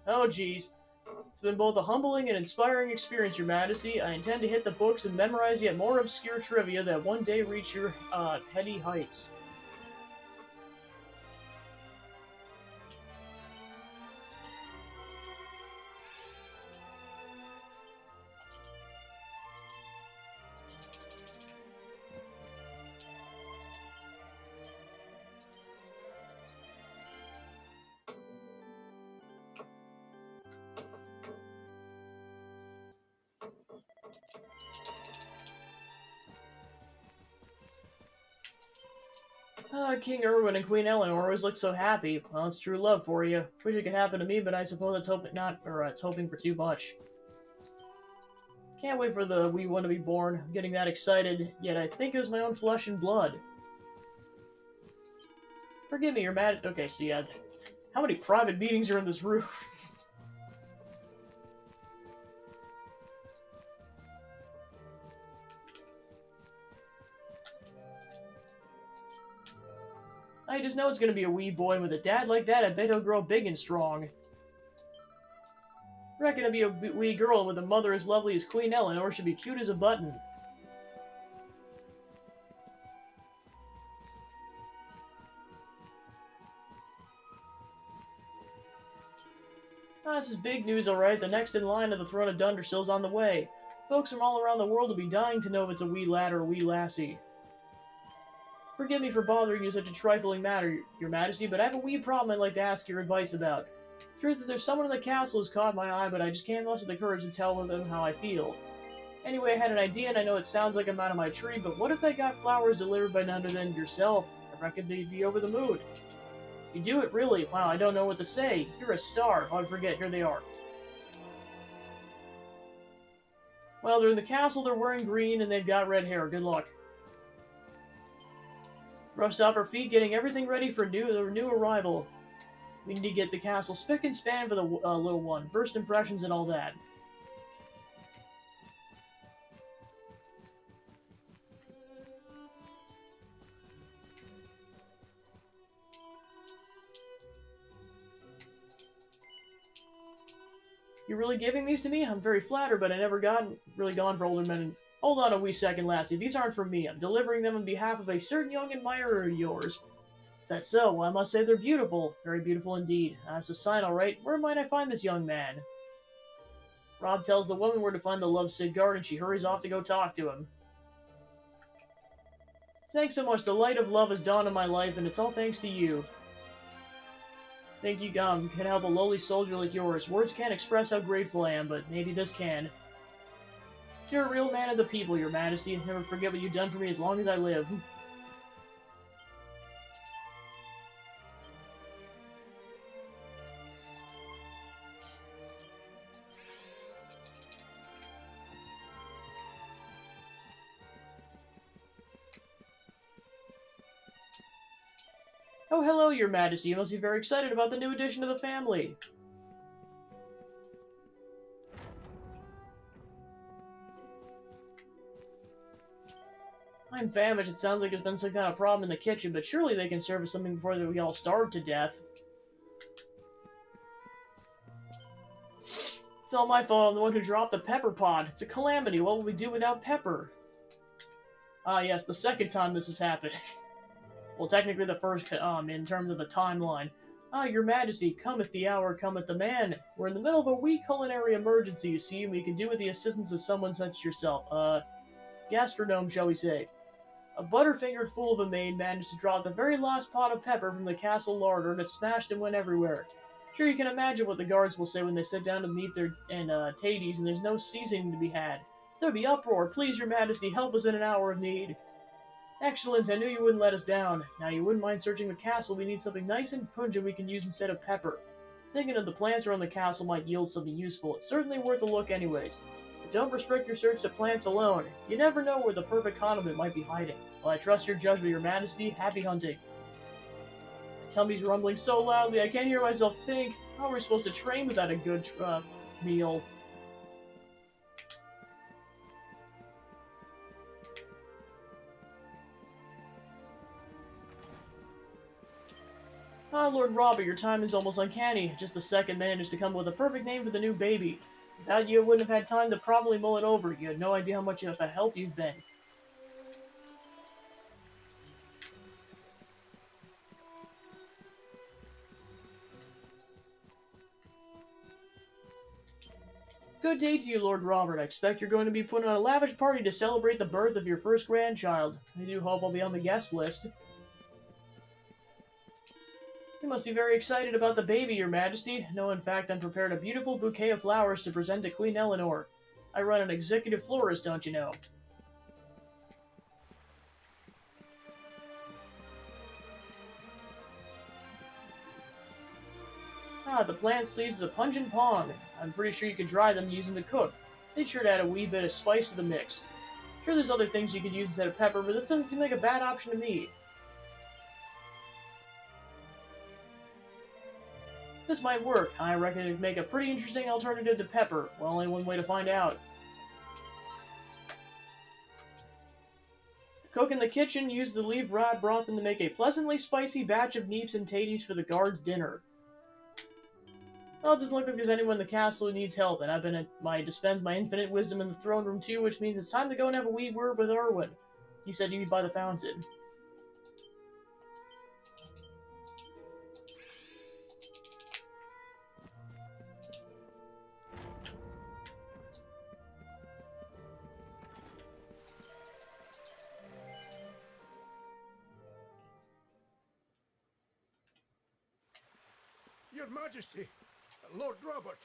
Oh, jeez. It's been both a humbling and inspiring experience, Your Majesty. I intend to hit the books and memorize yet more obscure trivia that one day reach your heady heights. King Erwin and Queen Eleanor always look so happy. Well, it's true love for you. Wish it could happen to me, but I suppose it's hoping for too much. Can't wait for the wee one to be born. I'm getting that excited, yet I think it was my own flesh and blood. Forgive me, Your Majesty. Okay, so yeah, how many private meetings are in this room? I just know it's gonna be a wee boy. With a dad like that, I bet he'll grow big and strong. Reckon it'll be a wee girl with a mother as lovely as Queen Eleanor should be cute as a button. This is big news, alright. The next in line of the throne of Dunderstill's on the way. Folks from all around the world will be dying to know if it's a wee lad or a wee lassie. Forgive me for bothering you such a trifling matter, Your Majesty, but I have a wee problem I'd like to ask your advice about. Truth that there's someone in the castle who's caught my eye, but I just can't muster the courage to tell them how I feel. Anyway, I had an idea, and I know it sounds like I'm out of my tree, but what if I got flowers delivered by none other than yourself? I reckon they'd be over the moon. You do it, really? Wow, I don't know what to say. You're a star. Oh, I forget. Here they are. Well, they're in the castle, they're wearing green, and they've got red hair. Good luck. Rushed off our feet, getting everything ready for the new arrival. We need to get the castle spick and span for the little one. First impressions and all that. You're really giving these to me? I'm very flattered, but I never really gone for older men. Hold on a wee second, lassie. These aren't from me. I'm delivering them on behalf of a certain young admirer of yours. Is that so? Well, I must say they're beautiful. Very beautiful indeed. That's a sign, all right. Where might I find this young man? Rob tells the woman where to find the love Sigurd, and she hurries off to go talk to him. Thanks so much. The light of love has dawned in my life, and it's all thanks to you. Think you can help a lowly soldier like yours. Words can't express how grateful I am, but maybe this can. You're a real man of the people, Your Majesty. Never forget what you've done for me as long as I live. Oh, hello, Your Majesty. You must be very excited about the new addition to the family. I'm famished. It sounds like there's been some kind of problem in the kitchen, but surely they can serve us something before we all starve to death. It's all my fault. I'm the one who dropped the pepper pod. It's a calamity. What will we do without pepper? Ah, yes, the second time this has happened. Well, technically the first, in terms of the timeline. Ah, your majesty, cometh the hour, cometh the man. We're in the middle of a wee culinary emergency, you see, and we can do with the assistance of someone such as yourself. Gastronome, shall we say. A butterfingered fool of a maid managed to drop the very last pot of pepper from the castle larder, and it smashed and went everywhere. Sure, you can imagine what the guards will say when they sit down to meet their taties, and there's no seasoning to be had. There'll be uproar. Please, your majesty, help us in an hour of need. Excellent, I knew you wouldn't let us down. Now you wouldn't mind searching the castle. We need something nice and pungent we can use instead of pepper. Thinking of the plants around the castle might yield something useful. It's certainly worth a look anyways. But don't restrict your search to plants alone. You never know where the perfect condiment might be hiding. Well, I trust your judgment, your majesty. Happy hunting. My tummy's rumbling so loudly I can't hear myself think. How are we supposed to train without a good meal? Ah, Lord Robert, your time is almost uncanny. Just the second managed to come up with a perfect name for the new baby. Without you, wouldn't have had time to properly mull it over. You had no idea how much of a help you've been. Good day to you, Lord Robert. I expect you're going to be putting on a lavish party to celebrate the birth of your first grandchild. I do hope I'll be on the guest list. You must be very excited about the baby, your majesty. No, in fact, I'm prepared a beautiful bouquet of flowers to present to Queen Eleanor. I run an executive florist, don't you know? Ah, the plant sleeves is a pungent pong. I'm pretty sure you could dry them using the cook. They'd sure to add a wee bit of spice to the mix. Sure, there's other things you could use instead of pepper, but this doesn't seem like a bad option to me. This might work. I reckon it'd make a pretty interesting alternative to pepper. Well, only one way to find out. Cook in the kitchen used the leaf rod broth to make a pleasantly spicy batch of neeps and taties for the guards' dinner. Well, it doesn't look like there's anyone in the castle who needs help, and I've been at dispense my infinite wisdom in the throne room too, which means it's time to go and have a wee word with Erwin. He said he'd be by the fountain. Your Majesty, Lord Robert,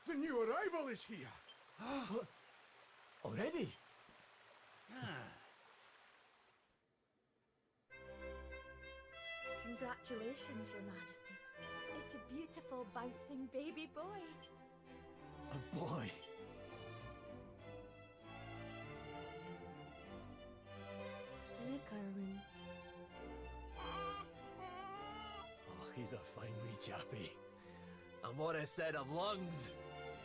the new arrival is here. Already? Congratulations, Your Majesty. It's a beautiful, bouncing baby boy. A boy? Look, Erwin. Oh, he's a fine wee chappie. And what I said of lungs!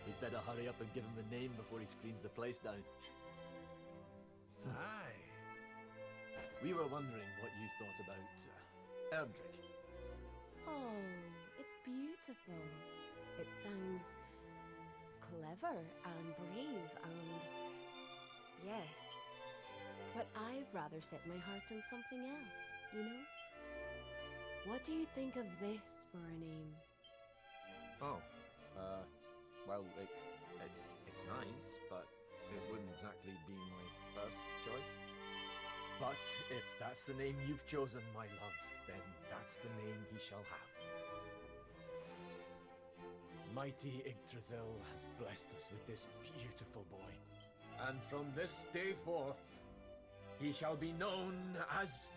We'd better hurry up and give him a name before he screams the place down. Aye. We were wondering what you thought about Erdrick. Oh, it's beautiful. It sounds clever and brave and... yes. But I've rather set my heart on something else, you know? What do you think of this for a name? Oh, well, it's nice, but it wouldn't exactly be my first choice. But if that's the name you've chosen, my love, then that's the name he shall have. Mighty Yggdrasil has blessed us with this beautiful boy. And from this day forth, he shall be known as...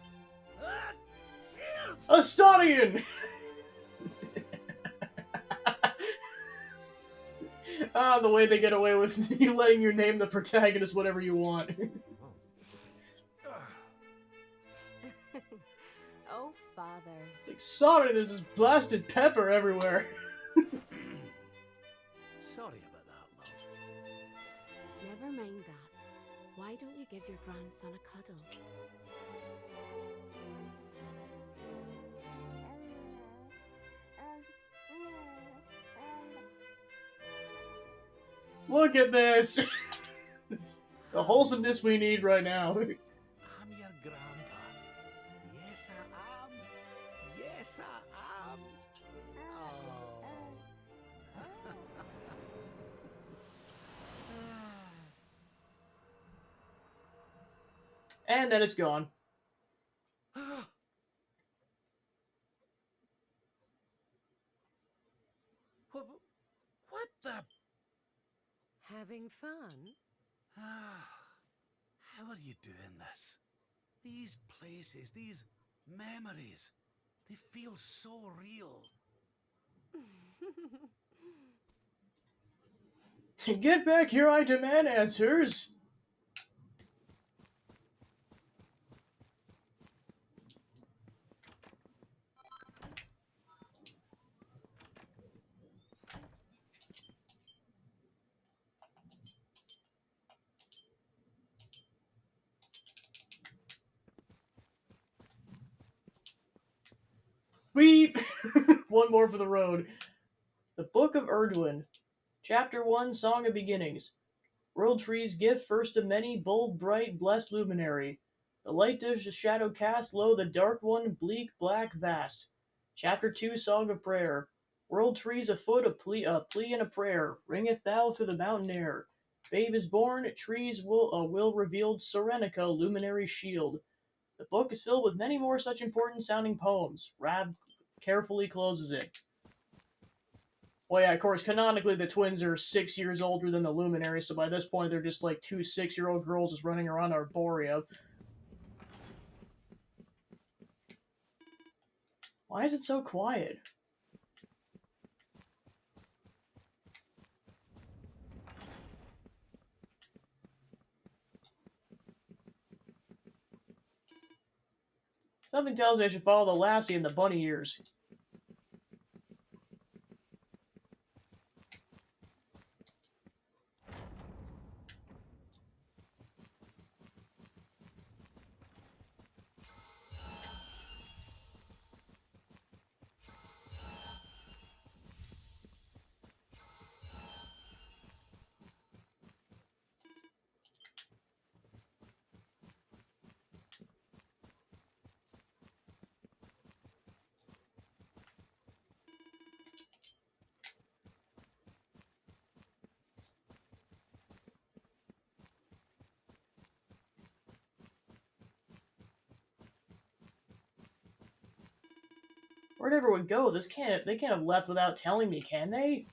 Astarion! Ah, the way they get away with you letting you name the protagonist whatever you want. Oh, Father. It's like, sorry, there's this blasted pepper everywhere. Sorry about that, love. Never mind that. why don't you give your grandson a cuddle? Look at this! The wholesomeness we need right now. I'm your grandpa. Yes, I am. Yes, I am. And then it's gone. What the? Having fun? How are you doing this? These places, these memories, they feel so real. Get back here, I demand answers! Weep! One more for the road. The Book of Erdwin. Chapter 1, Song of Beginnings. World Tree's gift, first of many, bold, bright, blessed luminary. The light does the shadow cast, lo, the dark one, bleak, black, vast. Chapter 2, Song of Prayer. World Tree's afoot, a plea and a prayer. Ringeth thou through the mountain air. Babe is born, trees will revealed, Serenica, luminary shield. The book is filled with many more such important sounding poems. Rab carefully closes it. Well, yeah, of course, canonically the twins are 6 years older than the Luminary, so by this point they're just like 2 6-year-old girls just running around Arborea. Why is it so quiet? Something tells me I should follow the lassie and the bunny ears. Where'd everyone go? They can't have left without telling me, can they?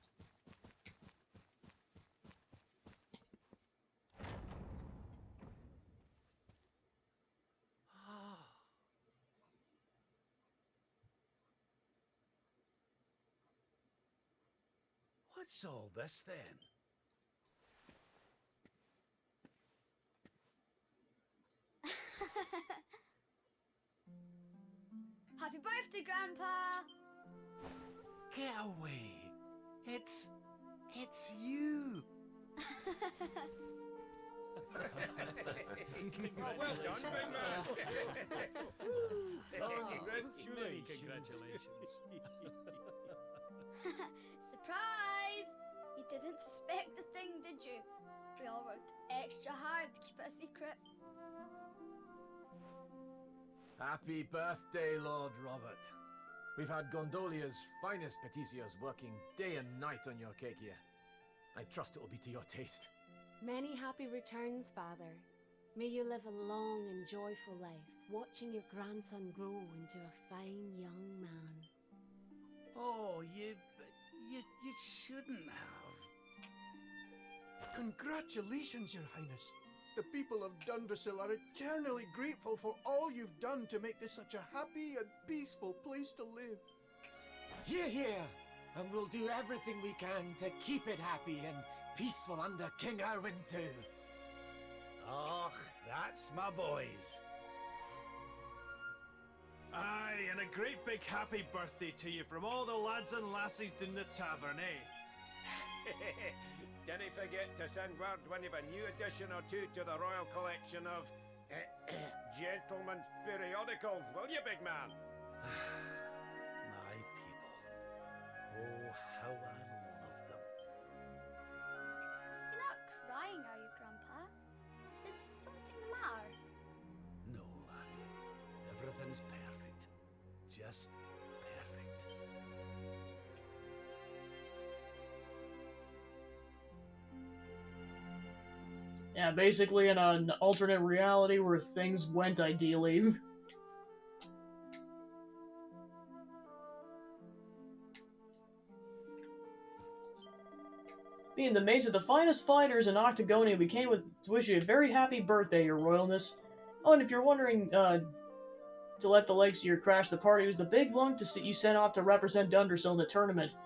What's all this then? Happy birthday, Grandpa! Get away! It's you! Oh, well done, big man! Congratulations. Surprise! You didn't suspect a thing, did you? We all worked extra hard to keep it a secret. Happy birthday, Lord Robert. We've had Gondolia's finest patissiers working day and night on your cake here. I trust it will be to your taste. Many happy returns, Father. May you live a long and joyful life, watching your grandson grow into a fine young man. Oh, you shouldn't have. Congratulations, Your Highness. The people of Dundrasil are eternally grateful for all you've done to make this such a happy and peaceful place to live. Hear, hear! And we'll do everything we can to keep it happy and peaceful under King Erwin too. Oh, that's my boys. Aye, and a great big happy birthday to you from all the lads and lassies in the tavern, eh? Didn't forget to send word when you've a new edition or two to the Royal Collection of Gentleman's Periodicals, will you, big man? My people. Oh, how I love them. You're not crying, are you, Grandpa? Is something the matter? No, laddie. Everything's perfect. Just perfect. Yeah, basically in an alternate reality where things went ideally. Being the mates of the finest fighters in Octagonia, we came to wish you a very happy birthday, your royalness. Oh, and if you're wondering, to let the legs here crash the party, it was the big lunk to see you sent off to represent Dundersill in the tournament.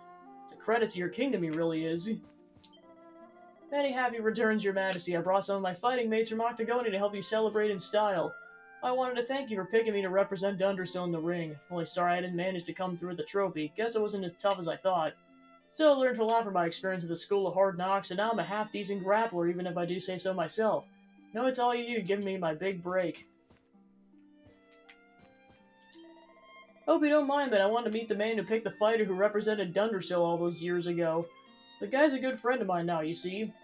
It's a credit to your kingdom, he really is. Many happy returns, your majesty. I brought some of my fighting mates from Octagonia to help you celebrate in style. I wanted to thank you for picking me to represent Dundersill in the ring. Only sorry I didn't manage to come through with the trophy. Guess it wasn't as tough as I thought. Still, I learned a lot from my experience at the School of Hard Knocks, and now I'm a half-decent grappler, even if I do say so myself. No, it's all you giving me my big break. Hope you don't mind, but I wanted to meet the man who picked the fighter who represented Dundersill all those years ago. The guy's a good friend of mine now, you see.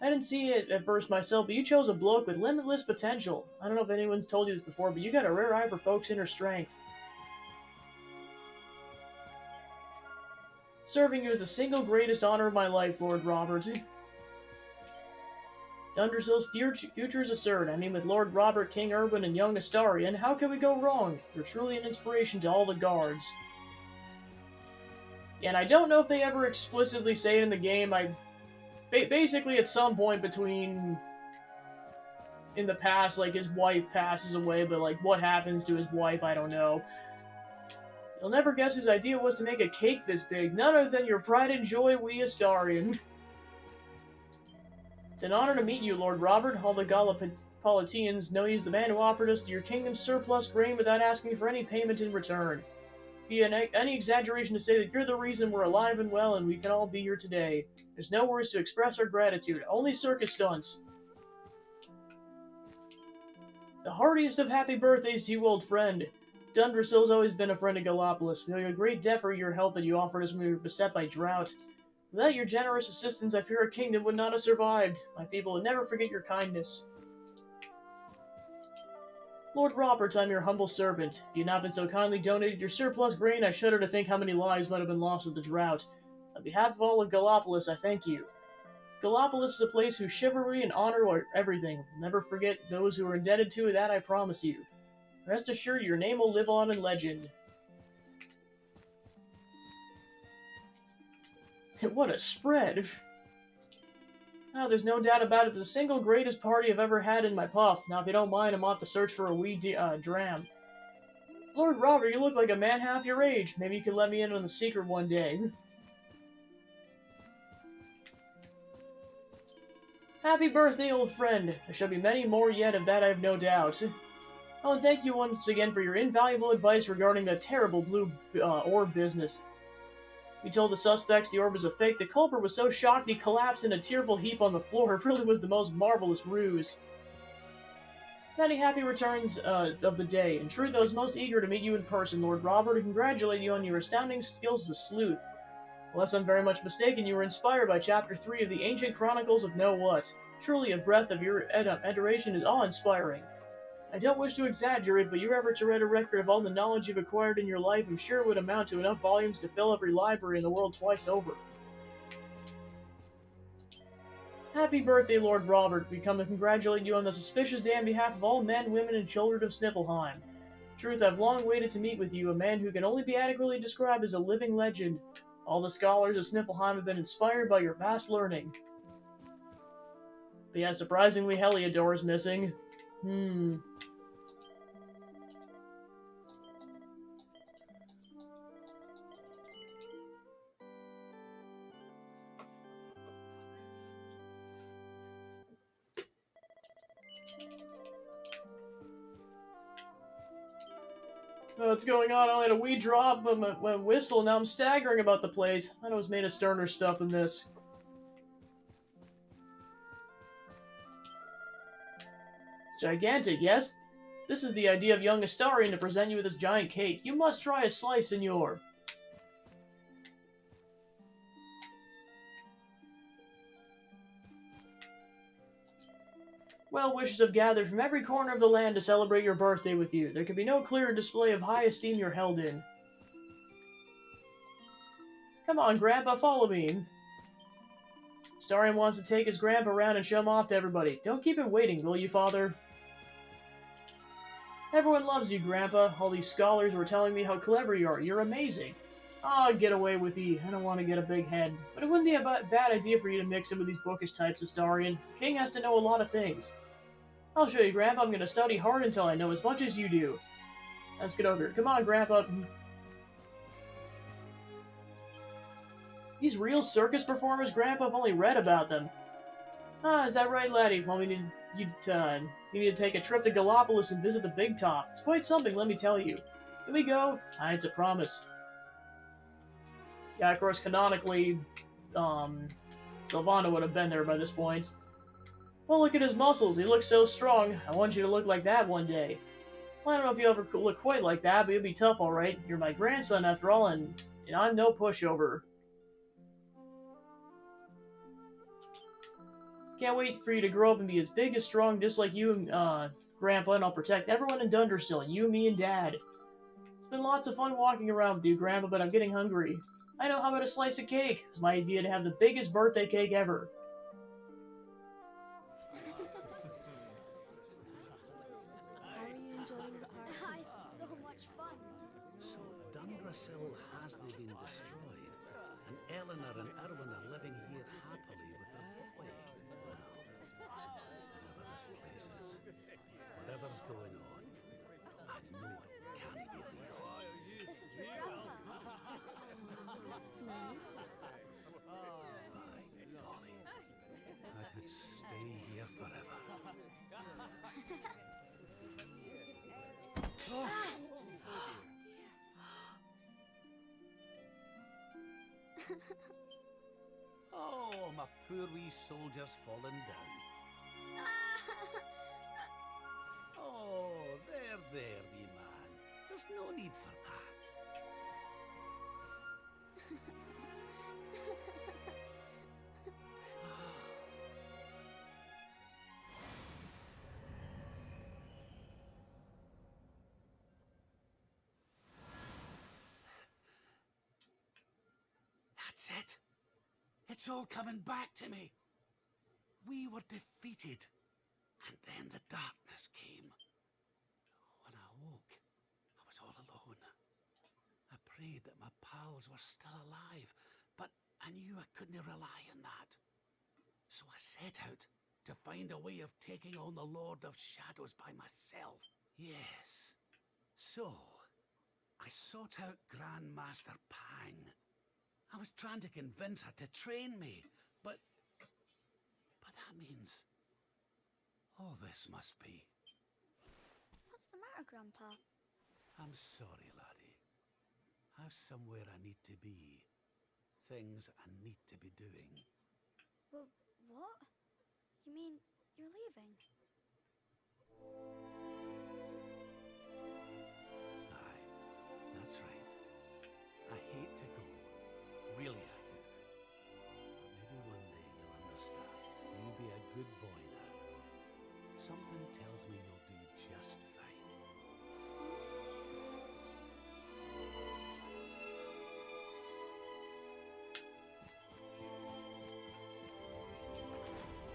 I didn't see it at first myself, but you chose a bloke with limitless potential. I don't know if anyone's told you this before, but you got a rare eye for folks' inner strength. Serving you is the single greatest honor of my life, Lord Robert. Dundersill's future is assured. I mean, with Lord Robert, King Urban, and young Astarion, how can we go wrong? You're truly an inspiration to all the guards. And I don't know if they ever explicitly say it in the game. Basically, at some point between... in the past, like, his wife passes away, but, like, what happens to his wife, I don't know. You'll never guess whose idea was to make a cake this big. None other than your pride and joy, wee Astarion. It's an honor to meet you, Lord Robert. All the Gallipolitians know he's the man who offered us your kingdom's surplus grain without asking for any payment in return. Be any exaggeration to say that you're the reason we're alive and well and we can all be here today. There's no words to express our gratitude, only circus stunts. The heartiest of happy birthdays to you, old friend. Dundersill's always been a friend of Gallopolis. We owe you a great debt for your help that you offered us when we were beset by drought. Without your generous assistance, I fear our kingdom would not have survived. My people would never forget your kindness. Lord Robert, I'm your humble servant. If you had not been so kindly donated your surplus grain, I shudder to think how many lives might have been lost with the drought. On behalf of all of Gallopolis, I thank you. Gallopolis is a place whose chivalry and honor are everything. We'll never forget those who are indebted to it, that I promise you. Rest assured, your name will live on in legend. What a spread! Oh, there's no doubt about it, the single greatest party I've ever had in my puff. Now, if you don't mind, I'm off to search for a wee dram. Lord Robert, you look like a man half your age. Maybe you could let me in on the secret one day. Happy birthday, old friend. There shall be many more yet, of that I have no doubt. Oh, and thank you once again for your invaluable advice regarding the terrible blue orb business. We told the suspects the orb was a fake. The culprit was so shocked he collapsed in a tearful heap on the floor. It really was the most marvelous ruse. Many happy returns of the day. In truth, I was most eager to meet you in person, Lord Robert, and congratulate you on your astounding skills as a sleuth. Unless I'm very much mistaken, you were inspired by Chapter 3 of the Ancient Chronicles of Know What. Truly, a breath of your adoration is awe-inspiring. I don't wish to exaggerate, but your ever to write a record of all the knowledge you've acquired in your life, I'm sure it would amount to enough volumes to fill every library in the world twice over. Happy birthday, Lord Robert. We come to congratulate you on the suspicious day on behalf of all men, women, and children of Sniffleheim. Truth, I've long waited to meet with you, a man who can only be adequately described as a living legend. All the scholars of Sniffleheim have been inspired by your vast learning. But yeah, surprisingly, Heliodor's missing. What's going on? I had a wee drop of my whistle, and now I'm staggering about the place. I thought it was made of sterner stuff than this. Gigantic, yes? This is the idea of young Astarion to present you with this giant cake. You must try a slice, senor. Well wishes have gathered from every corner of the land to celebrate your birthday with you. There can be no clearer display of high esteem you're held in. Come on, Grandpa, follow me. Astarion wants to take his grandpa around and show him off to everybody. Don't keep him waiting, will you, Father? Everyone loves you, Grandpa. All these scholars were telling me how clever you are. You're amazing. Oh, get away with you. I don't want to get a big head. But it wouldn't be a bad idea for you to mix in with these bookish types, Astarion. The king has to know a lot of things. I'll show you, Grandpa. I'm going to study hard until I know as much as you do. Let's get over here. Come on, Grandpa. These real circus performers, Grandpa? I've only read about them. Ah, is that right, laddie? Well, you need to take a trip to Gallopolis and visit the Big Top. It's quite something, let me tell you. Can we go? Ah, it's a promise. Yeah, of course, canonically, Sylvana would have been there by this point. Well, look at his muscles. He looks so strong. I want you to look like that one day. Well, I don't know if you ever look quite like that, but you'll be tough, all right. You're my grandson, after all, and I'm no pushover. Can't wait for you to grow up and be as big as strong, just like you and Grandpa, and I'll protect everyone in Dundersill, you, me, and Dad. It's been lots of fun walking around with you, Grandpa, but I'm getting hungry. I know, how about a slice of cake? It's my idea to have the biggest birthday cake ever. How are you enjoying the party? It's so much fun. So Dundrasil hasn't been destroyed, and Eleanor and Erwin are living here happily with their boy. Well, whatever this place is, whatever's going on, I know it can't be real. This is for Grandpa. That's nice. By golly, I could stay here forever. Oh. Oh, my poor wee soldier's fallen down. Oh, there, wee man. There's no need for that. That's it. It's all coming back to me. We were defeated, and then the darkness came. When I woke, I was all alone. I prayed that my pals were still alive, but I knew I couldn't rely on that. So I set out to find a way of taking on the Lord of Shadows by myself. Yes. So, I sought out Grandmaster Pang. I was trying to convince her to train me, but that means all this must be. What's the matter, Grandpa? I'm sorry, laddie. I've somewhere I need to be. Things I need to be doing. Well, what? You mean you're leaving? Aye, that's right. I hate to go. Really, I do. But maybe one day you'll understand. You be a good boy now. Something tells me you'll do just fine.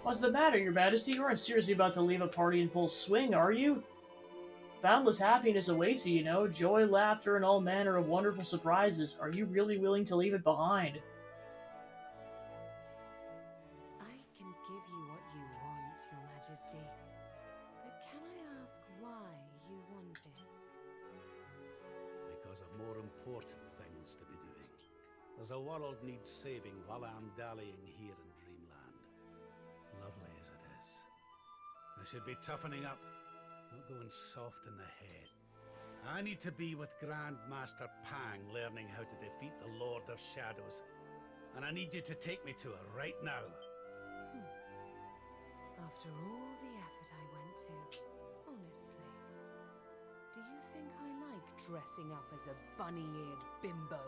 What's the matter, Your Majesty? You aren't seriously about to leave a party in full swing, are you? Boundless happiness awaits you, you know. Joy, laughter, and all manner of wonderful surprises. Are you really willing to leave it behind? I can give you what you want, Your Majesty. But can I ask why you want it? Because of more important things to be doing. There's a world needs saving while I'm dallying here in Dreamland. Lovely as it is. I should be toughening up, not going soft in the head. I need to be with Grandmaster Pang learning how to defeat the Lord of Shadows. And I need you to take me to her right now. After all the effort I went to, Do you think I like dressing up as a bunny-eared bimbo?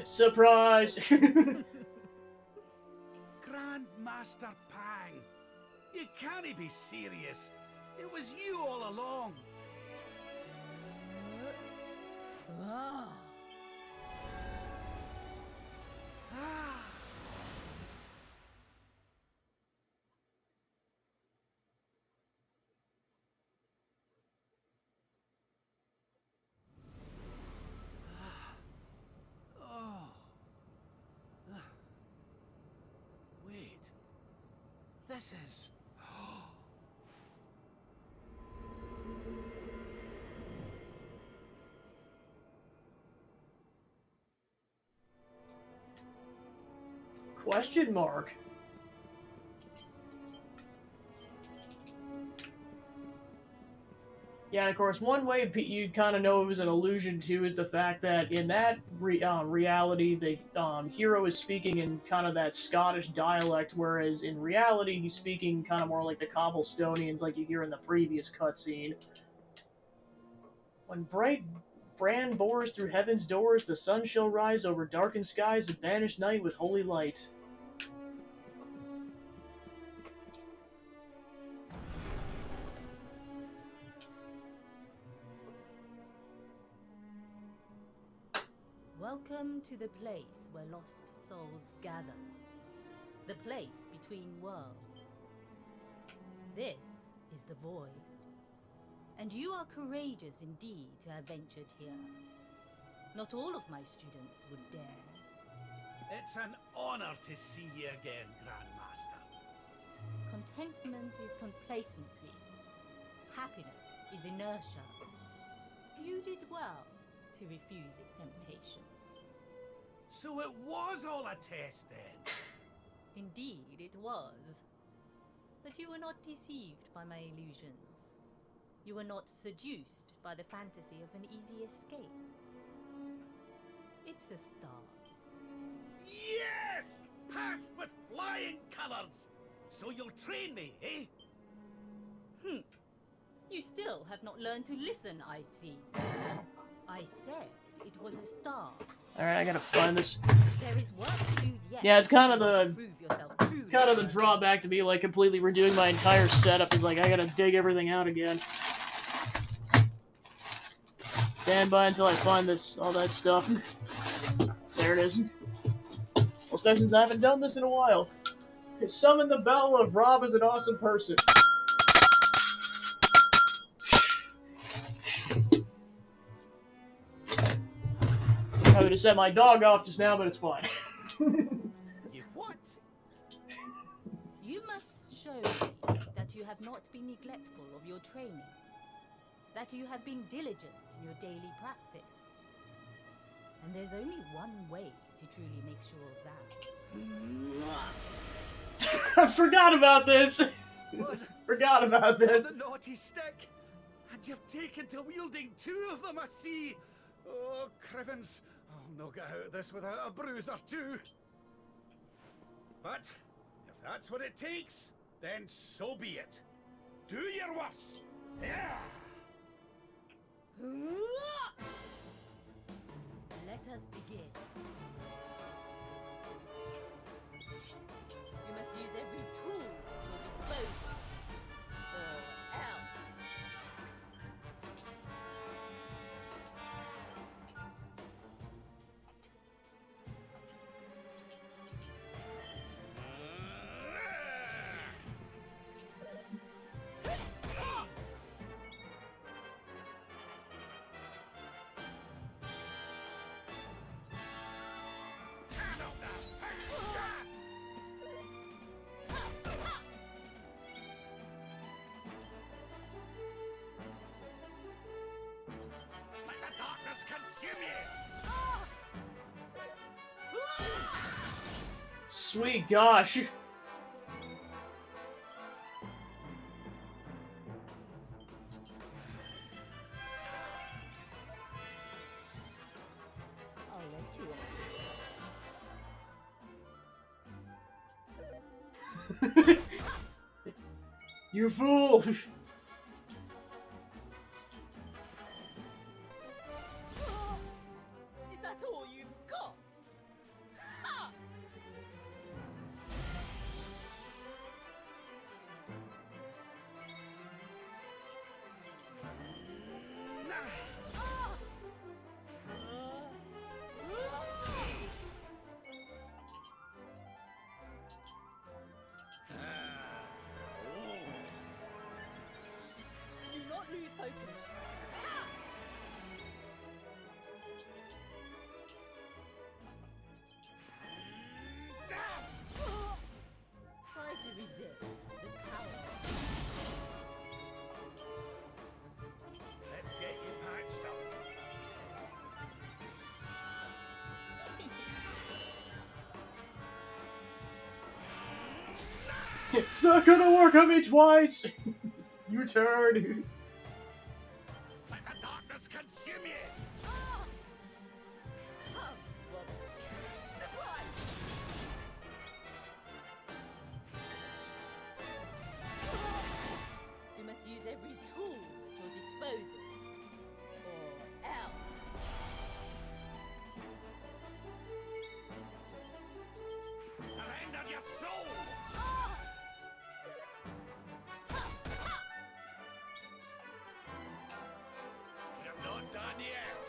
Surprise! Grandmaster Pang! You can't be serious. It was you all along. Ah. Wait. This is... Question mark. Yeah, and of course, one way you kind of know it was an allusion to is the fact that in that reality, the hero is speaking in kind of that Scottish dialect, whereas in reality, he's speaking kind of more like the Cobblestonians, like you hear in the previous cutscene. When bright Bran bores through heaven's doors, the sun shall rise over darkened skies and banish night with holy light. Welcome to the place where lost souls gather. The place between worlds. This is the Void. And you are courageous indeed to have ventured here. Not all of my students would dare. It's an honor to see you again, Grandmaster. Contentment is complacency. Happiness is inertia. You did well to refuse its temptations. So it was all a test then? Indeed, it was. But you were not deceived by my illusions. You were not seduced by the fantasy of an easy escape. It's a start. Yes! Passed with flying colors! So you'll train me, eh? You still have not learned to listen, I see. I said it was a start. Alright, I gotta find this. There is work to do yet. Yeah, it's kind of the Prove yourself truly. kind of the drawback to me, like completely redoing my entire setup is like I gotta dig everything out again. Stand by until I find this, all that stuff. There it is. Well, especially since I haven't done this in a while. Summon the bell of Rob is an awesome person. I would have set my dog off just now, but it's fine. You what? You must show that you have not been neglectful of your training. That you have been diligent in your daily practice. And there's only one way to truly make sure of that. I forgot about this! Forgot about this. The naughty stick! And you've taken to wielding two of them, I see! Oh, Crivens, I'll not get out of this without a bruise or two. But, if that's what it takes, then so be it. Do your worst! Yeah! Let us begin. You must use every tool at your disposal, or else. Let the darkness consume you! Sweet gosh. I'll let you understand. You fool! Is that all you've got? Ha! Do not lose focus. Try to resist the power. Let's get you patched up. It's not gonna work on me twice! You turn! Let the darkness consume you! You must use every tool at your disposal. Or else. Surrender your soul! We're not done yet!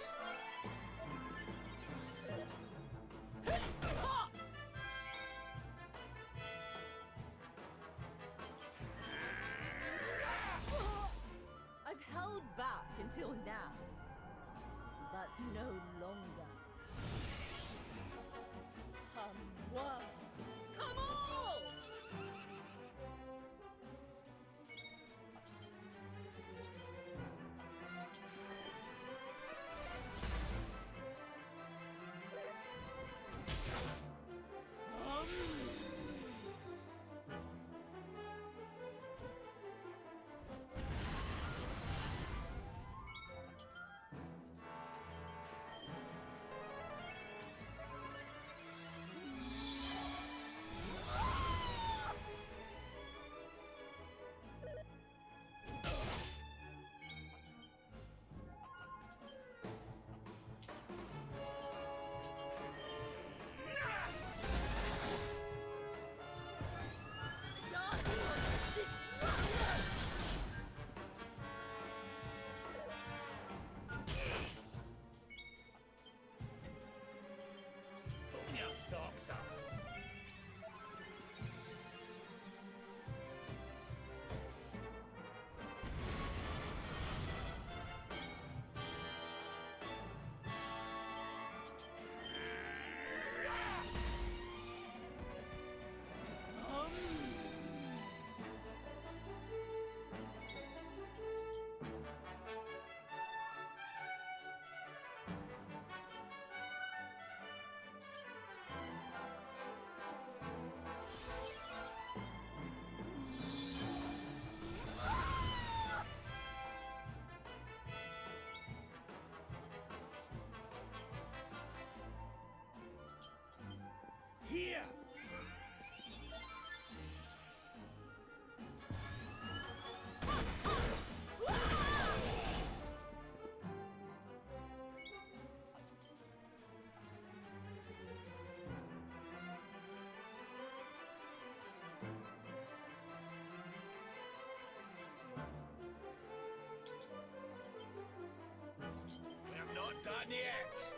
I've held back until now, but no longer. Come one, come all! Pull your socks up. Here! We're not done yet!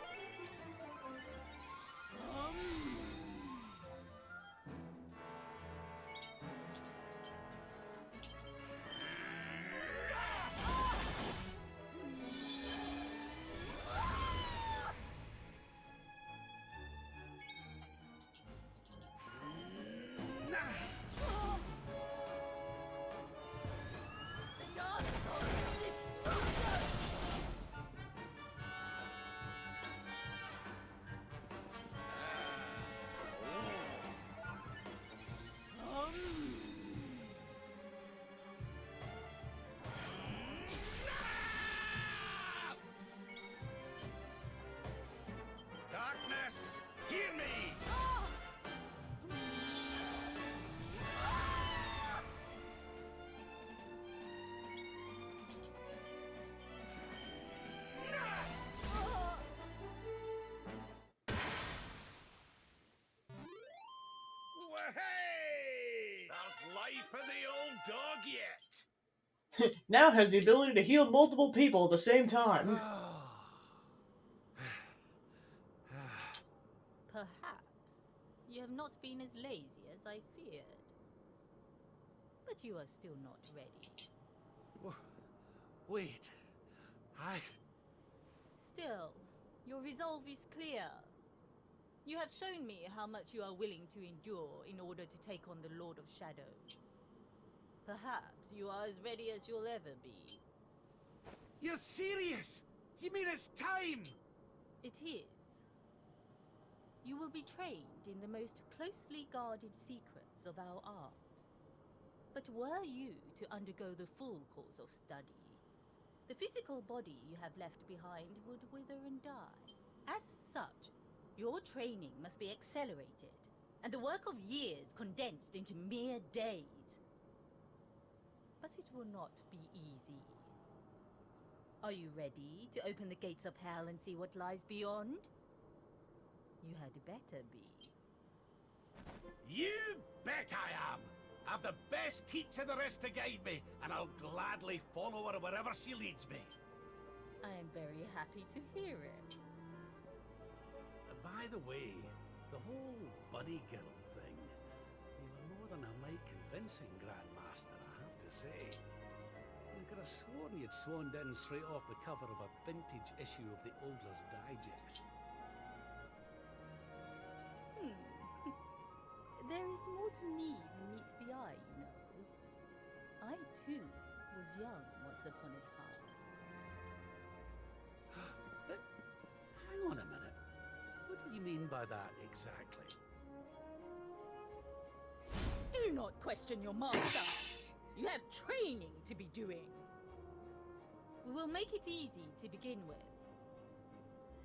for the old dog yet? Now has the ability to heal multiple people at the same time. Perhaps you have not been as lazy as I feared. But you are still not ready. Wait. Still, your resolve is clear. You have shown me how much you are willing to endure in order to take on the Lord of Shadow. Perhaps you are as ready as you'll ever be. You're serious? You mean it's time? It is. You will be trained in the most closely guarded secrets of our art. But were you to undergo the full course of study, the physical body you have left behind would wither and die. As such, your training must be accelerated, and the work of years condensed into mere days. But it will not be easy. Are you ready to open the gates of hell and see what lies beyond? You had better be. You bet I am! I've the best teacher there is to guide me, and I'll gladly follow her wherever she leads me. I am very happy to hear it. By the way, the whole buddy girl thing, you were more than a mite convincing, Grandmaster, I have to say. You could have sworn you'd swanned in straight off the cover of a vintage issue of the Ogler's Digest. There is more to me than meets the eye, you know. I, too, was young once upon a time. Hang on a minute. What do you mean by that, exactly? Do not question your master! You have training to be doing. We will make it easy to begin with.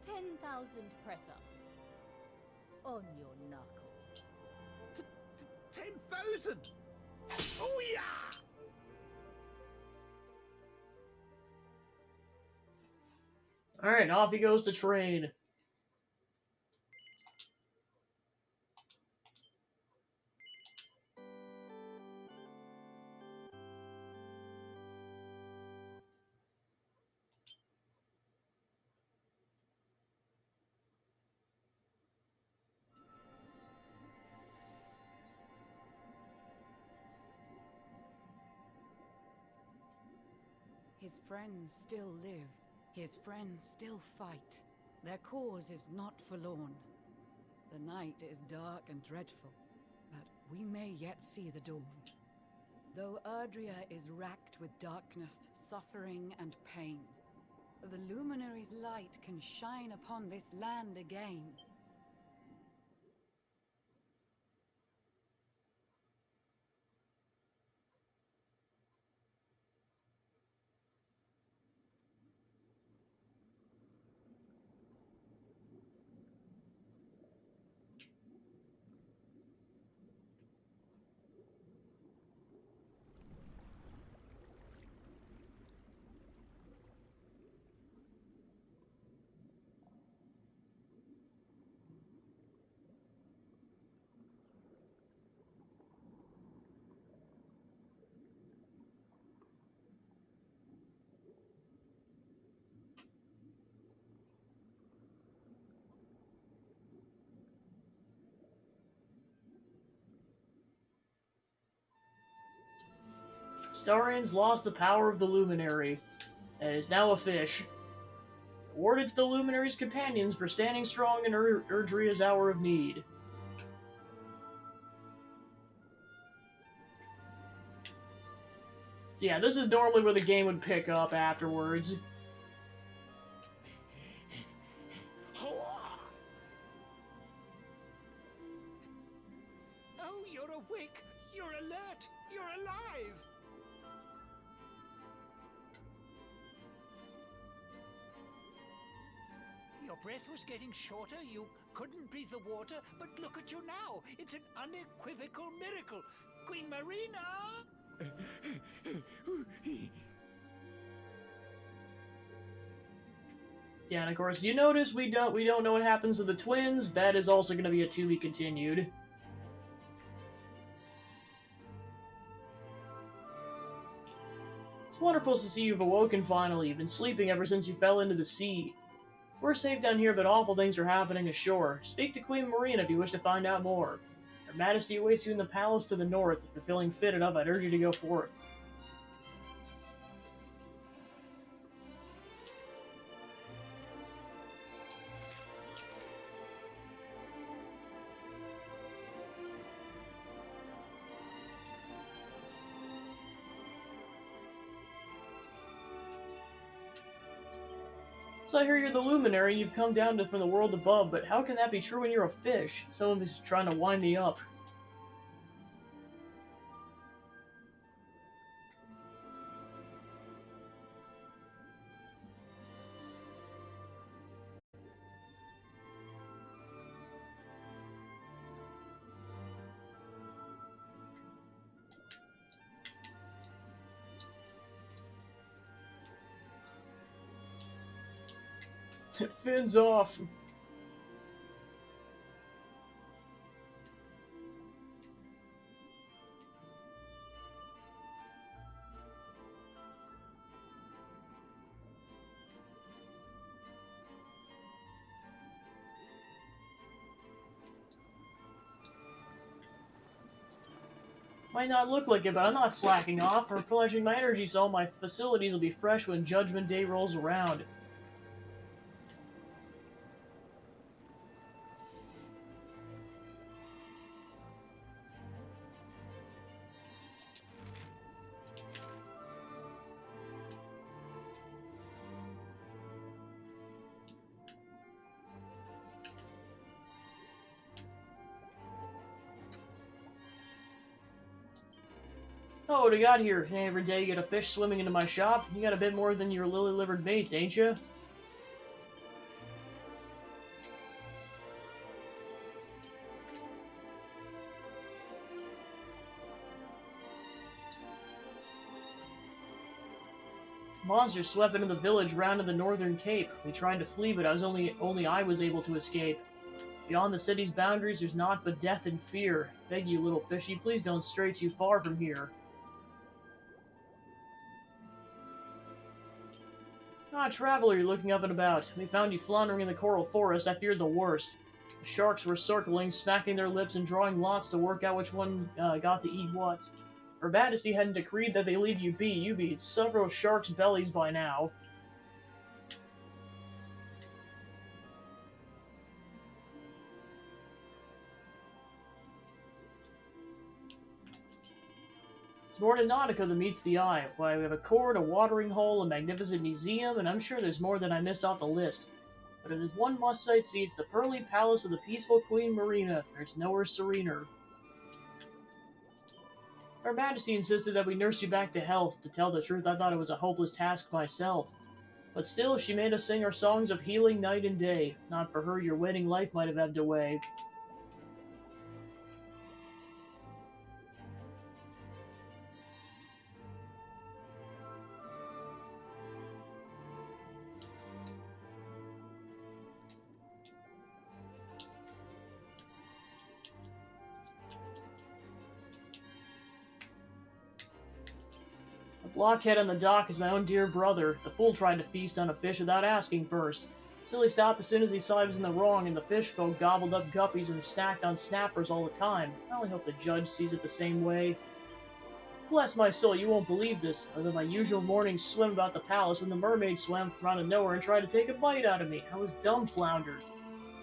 10,000 press-ups. On your knuckle. 10,000! Oh yeah! Alright, off he goes to train. His friends still live. His friends still fight. Their cause is not forlorn. The night is dark and dreadful, but we may yet see the dawn. Though Erdrea is racked with darkness, suffering, and pain, the Luminary's light can shine upon this land again. Starian's lost the power of the Luminary, and is now a fish. Awarded to the Luminary's companions for standing strong in Erdrea's hour of need. So yeah, this is normally where the game would pick up afterwards. Oh, you're awake! You're alert! You're alive! Your breath was getting shorter, you couldn't breathe the water, but look at you now! It's an unequivocal miracle! Queen Marina! Yeah, and of course, you notice we don't know what happens to the twins. That is also going to be a to be continued. It's wonderful to see you've awoken finally. You've been sleeping ever since you fell into the sea. We're safe down here, but awful things are happening ashore. Speak to Queen Marina if you wish to find out more. Her Majesty awaits you in the palace to the north. If you're feeling fit enough, I'd urge you to go forth. So I hear you're the luminary and you've come down from the world above, but how can that be true when you're a fish? Someone's trying to wind me up. Fins off. Might not look like it, but I'm not slacking off. I'm replenishing my energy so all my facilities will be fresh when Judgment Day rolls around. Oh, what do you got here? Every day you get a fish swimming into my shop. You got a bit more than your lily-livered mate, ain't you? Monsters swept into the village round to the northern cape. We tried to flee, but only I was able to escape. Beyond the city's boundaries, there's naught but death and fear. Beg you, little fishy, please don't stray too far from here. Ah, traveler, you're looking up and about. We found you floundering in the coral forest. I feared the worst. The sharks were circling, smacking their lips and drawing lots to work out which one got to eat what. Her Majesty hadn't decreed that they leave you be. You'd be several sharks' bellies by now. It's more than Nautica that meets the eye. Why, we have a court, a watering hole, a magnificent museum, and I'm sure there's more than I missed off the list. But if there's one must-sight see, it's the pearly palace of the peaceful Queen Marina. There's nowhere serener. Her Majesty insisted that we nurse you back to health. To tell the truth, I thought it was a hopeless task myself. But still, she made us sing our songs of healing night and day. Not for her, your wedding life might have ebbed away. Blockhead on the dock is my own dear brother. The fool tried to feast on a fish without asking first. Still, he stopped as soon as he saw he was in the wrong, and the fish folk gobbled up guppies and snacked on snappers all the time. I only hope the judge sees it the same way. Bless my soul, you won't believe this. I was in my usual morning swim about the palace when the mermaid swam from out of nowhere and tried to take a bite out of me. I was dumbfloundered.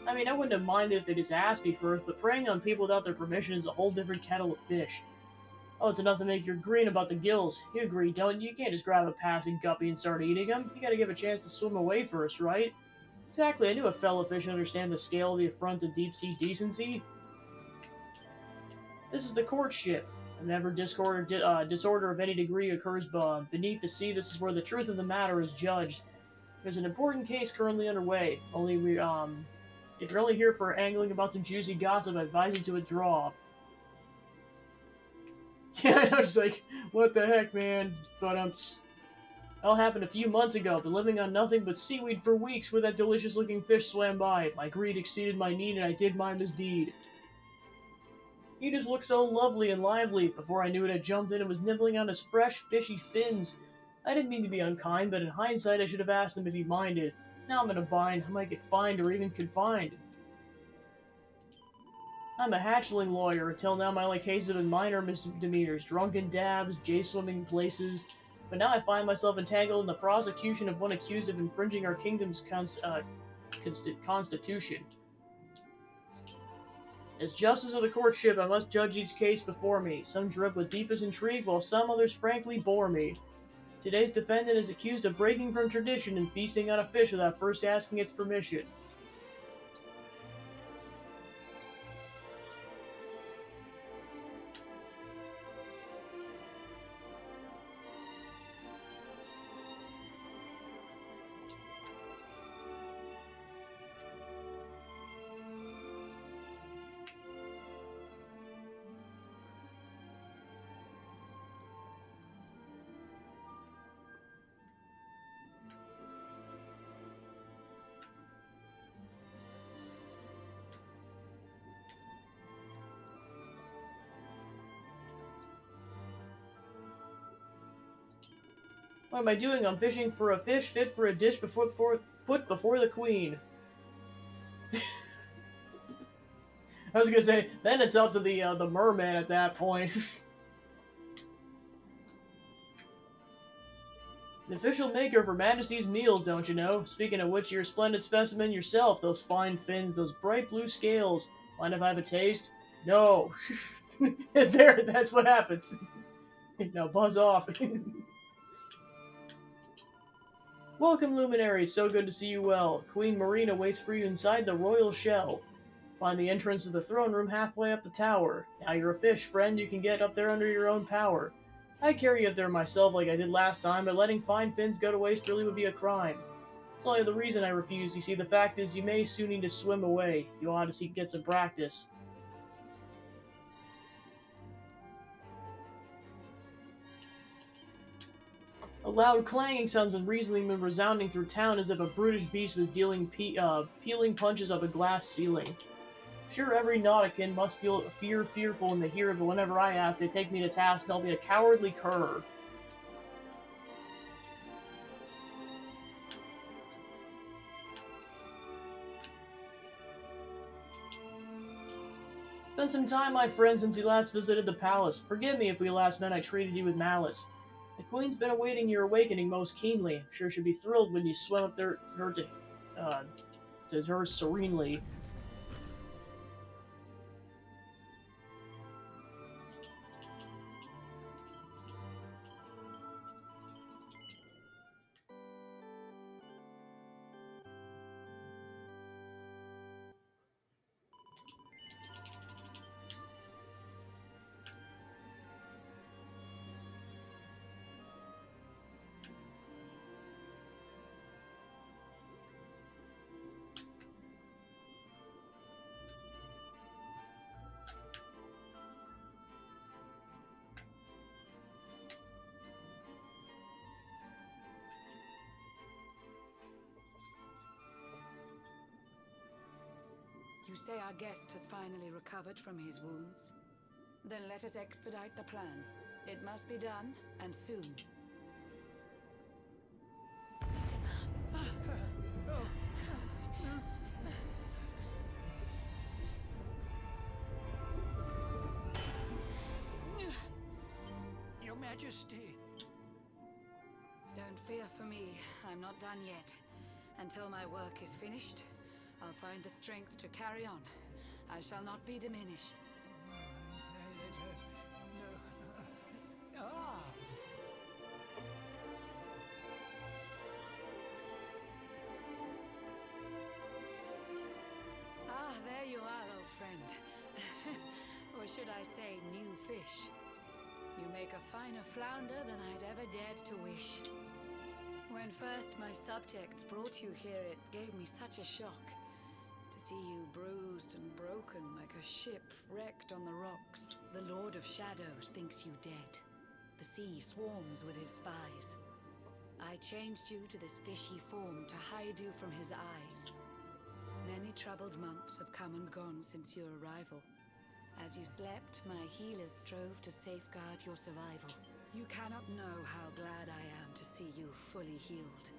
I mean, I wouldn't have minded if they just asked me first, but preying on people without their permission is a whole different kettle of fish. Oh, it's enough to make you green about the gills. You agree, don't you? You can't just grab a passing guppy and start eating them. You gotta give a chance to swim away first, right? Exactly, I knew a fellow fish would understand the scale of the affront to deep-sea decency. This is the courtship. Whenever disorder of any degree occurs beneath the sea, this is where the truth of the matter is judged. There's an important case currently underway. If you're only here for angling about some juicy gossip, I advise you to withdraw. Yeah, I was like, what the heck, man? But, it all happened a few months ago. Been living on nothing but seaweed for weeks where that delicious-looking fish swam by. My greed exceeded my need, and I did my misdeed. He just looked so lovely and lively. Before I knew it, I jumped in and was nibbling on his fresh, fishy fins. I didn't mean to be unkind, but in hindsight I should have asked him if he minded. Now I'm in a bind. I might get fined or even confined. I'm a hatchling lawyer. Until now my only cases have been minor misdemeanors, drunken dabs, J-swimming places. But now I find myself entangled in the prosecution of one accused of infringing our kingdom's constitution. As justice of the courtship, I must judge each case before me. Some drip with deepest intrigue, while some others frankly bore me. Today's defendant is accused of breaking from tradition and feasting on a fish without first asking its permission. What am I doing? I'm fishing for a fish fit for a dish put before the queen. I was gonna say, then it's up to the merman at that point. The official maker of Her Majesty's meals, don't you know? Speaking of which, you're a splendid specimen yourself. Those fine fins, those bright blue scales. Mind if I have a taste? No. There, that's what happens. Now buzz off. Welcome, Luminary. So good to see you well. Queen Marina waits for you inside the royal shell. Find the entrance to the throne room halfway up the tower. Now you're a fish, friend. You can get up there under your own power. I'd carry you up there myself like I did last time, but letting fine fins go to waste really would be a crime. It's only the reason I refuse. You see, the fact is you may soon need to swim away. You ought to get some practice. A loud clanging sound has recently been resounding through town as if a brutish beast was dealing peeling punches up a glass ceiling. Sure, every Nautican must feel fearful when they hear it, but whenever I ask, they take me to task and I'll be a cowardly cur. It's been some time, my friend, since you last visited the palace. Forgive me if we last met I treated you with malice. The Queen's been awaiting your awakening most keenly. I'm sure she'll be thrilled when you swim up there to her serenely. You say our guest has finally recovered from his wounds? Then let us expedite the plan. It must be done, and soon. Your Majesty. Don't fear for me. I'm not done yet. Until my work is finished, I'll find the strength to carry on. I shall not be diminished. Ah, there you are, old friend. Or should I say, new fish. You make a finer flounder than I'd ever dared to wish. When first my subjects brought you here, it gave me such a shock. To see you bruised and broken like a ship wrecked on the rocks. The Lord of Shadows thinks you dead. The sea swarms with his spies. I changed you to this fishy form to hide you from his eyes. Many troubled months have come and gone since your arrival. As you slept, my healers strove to safeguard your survival. You cannot know how glad I am to see you fully healed.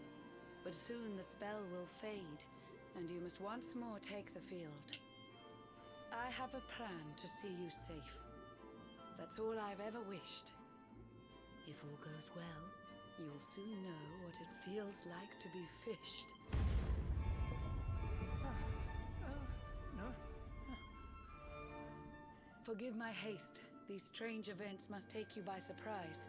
But soon the spell will fade, and you must once more take the field. I have a plan to see you safe. That's all I've ever wished. If all goes well, you'll soon know what it feels like to be fished. No. Forgive my haste. These strange events must take you by surprise.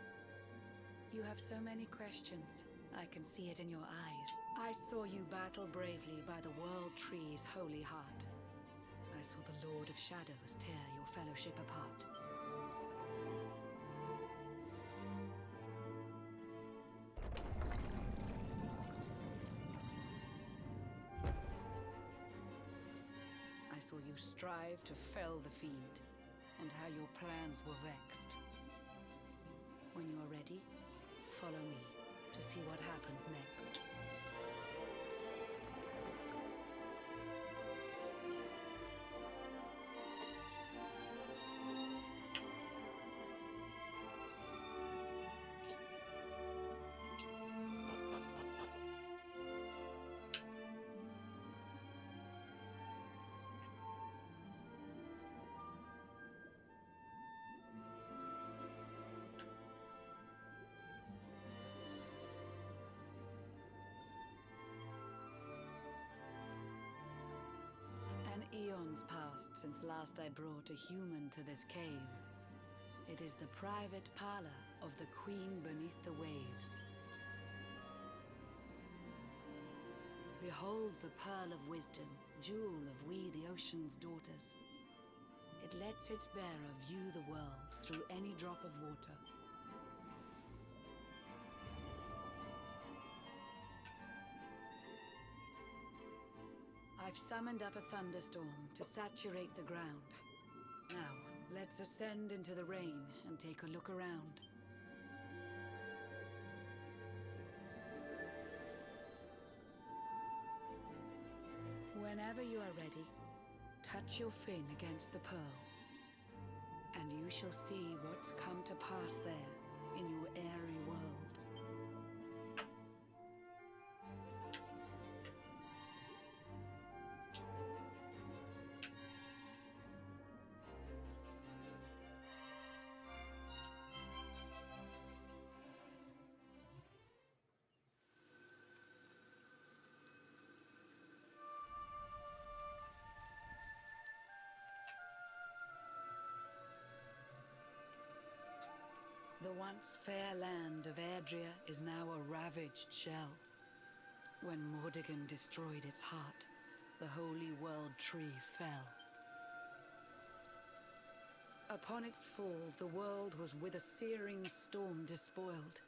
You have so many questions. I can see it in your eyes. I saw you battle bravely by the World Tree's holy heart. I saw the Lord of Shadows tear your fellowship apart. I saw you strive to fell the fiend, and how your plans were vexed. When you are ready, follow me to see what happened next. An eon's passed since last I brought a human to this cave. It is the private parlor of the Queen beneath the waves. Behold the pearl of wisdom, jewel of we the ocean's daughters. It lets its bearer view the world through any drop of water. I've summoned up a thunderstorm to saturate the ground. Now, let's ascend into the rain and take a look around. Whenever you are ready, touch your fin against the pearl, and you shall see what's come to pass there in your airy world. The once fair land of Erdrea is now a ravaged shell. When Mordegon destroyed its heart, the holy world tree fell. Upon its fall, the world was with a searing storm despoiled.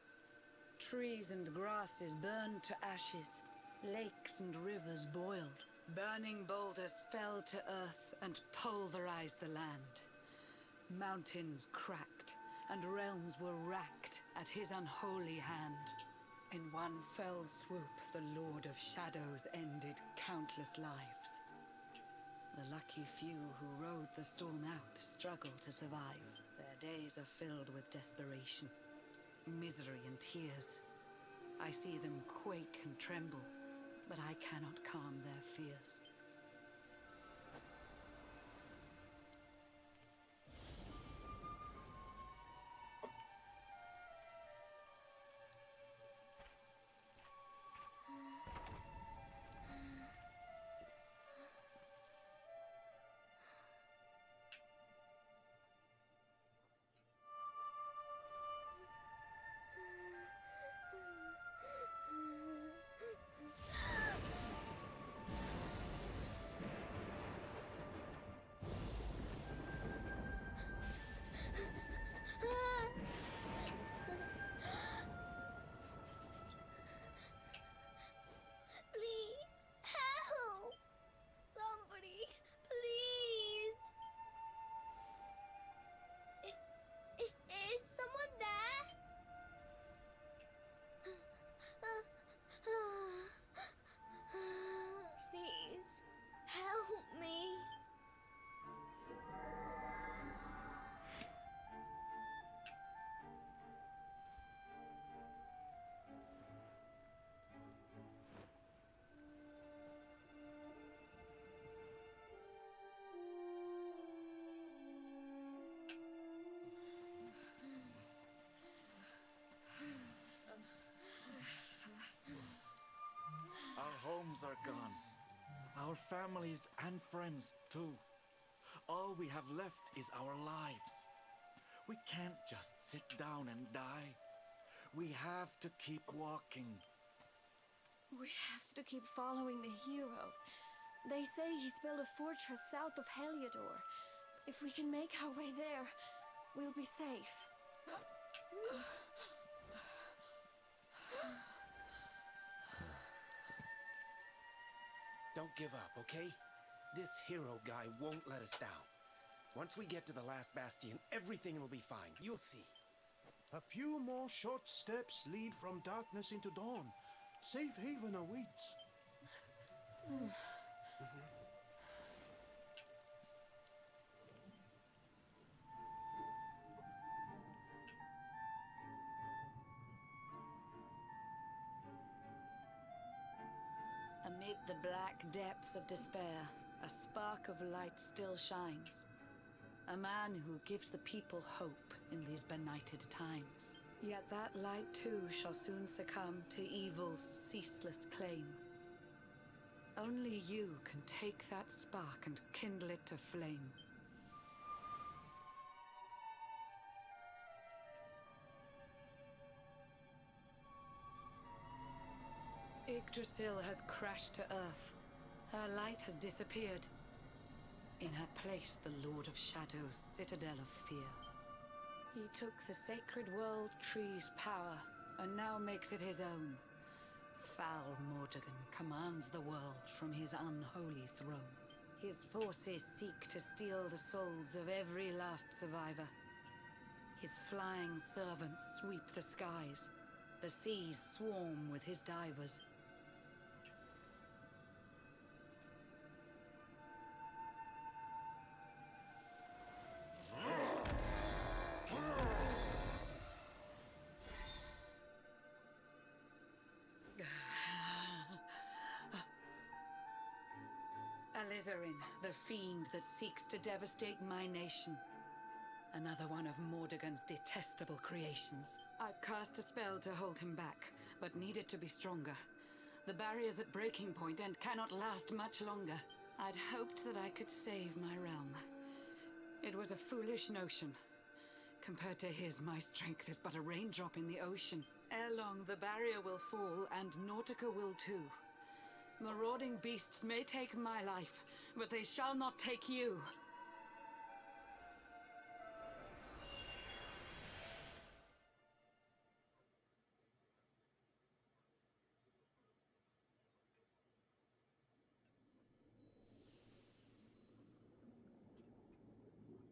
Trees and grasses burned to ashes, lakes and rivers boiled. Burning boulders fell to earth and pulverized the land. Mountains cracked, and realms were racked at his unholy hand. In one fell swoop, the Lord of Shadows ended countless lives. The lucky few who rode the storm out struggled to survive. Their days are filled with desperation, misery and tears. I see them quake and tremble, but I cannot calm their fears. homes are gone. Our families and friends, too. All we have left is our lives. We can't just sit down and die. We have to keep walking. We have to keep following the hero. They say he's built a fortress south of Heliodor. If we can make our way there, we'll be safe. Don't give up, okay? This hero guy won't let us down. Once we get to the last bastion, everything will be fine. You'll see. A few more short steps lead from darkness into dawn. Safe haven awaits. Amid the black depths of despair, a spark of light still shines. A man who gives the people hope in these benighted times. Yet that light too shall soon succumb to evil's ceaseless claim. Only you can take that spark and kindle it to flame. Yggdrasil has crashed to earth. Her light has disappeared. In her place, the Lord of Shadow's citadel of fear. He took the sacred world tree's power and now makes it his own. Foul Mordegon commands the world from his unholy throne. His forces seek to steal the souls of every last survivor. His flying servants sweep the skies. The seas swarm with his divers. Alizarin, the fiend that seeks to devastate my nation. Another one of Mordegon's detestable creations. I've cast a spell to hold him back, but need it to be stronger. The barrier's at breaking point and cannot last much longer. I'd hoped that I could save my realm. It was a foolish notion. Compared to his, my strength is but a raindrop in the ocean. Ere long, the barrier will fall, and Nautica will too. Marauding beasts may take my life, but they shall not take you.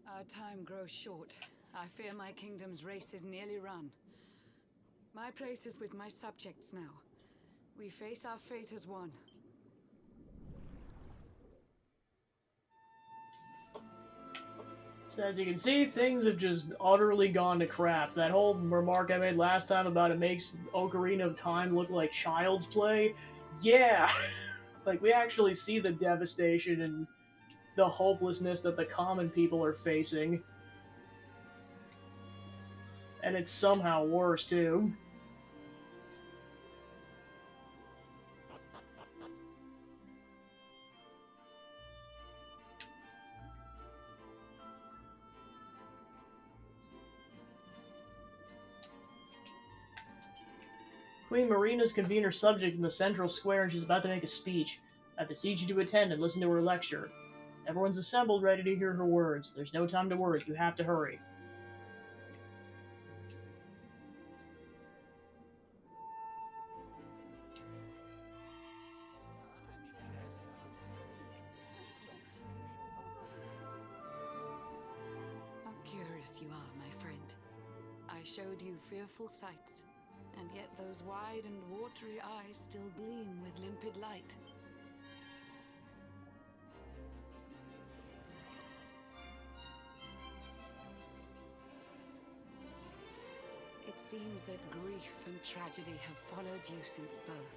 Our time grows short. I fear my kingdom's race is nearly run. My place is with my subjects now. We face our fate as one. So as you can see, things have just utterly gone to crap. That whole remark I made last time about it makes Ocarina of Time look like child's play, yeah! Like, we actually see the devastation and the hopelessness that the common people are facing. And it's somehow worse, too. Queen Marina's convened her subjects in the central square and she's about to make a speech. I beseech you to attend and listen to her lecture. Everyone's assembled, ready to hear her words. There's no time to worry. You have to hurry. How curious you are, my friend. I showed you fearful sights, and yet those wide and watery eyes still gleam with limpid light. It seems that grief and tragedy have followed you since birth.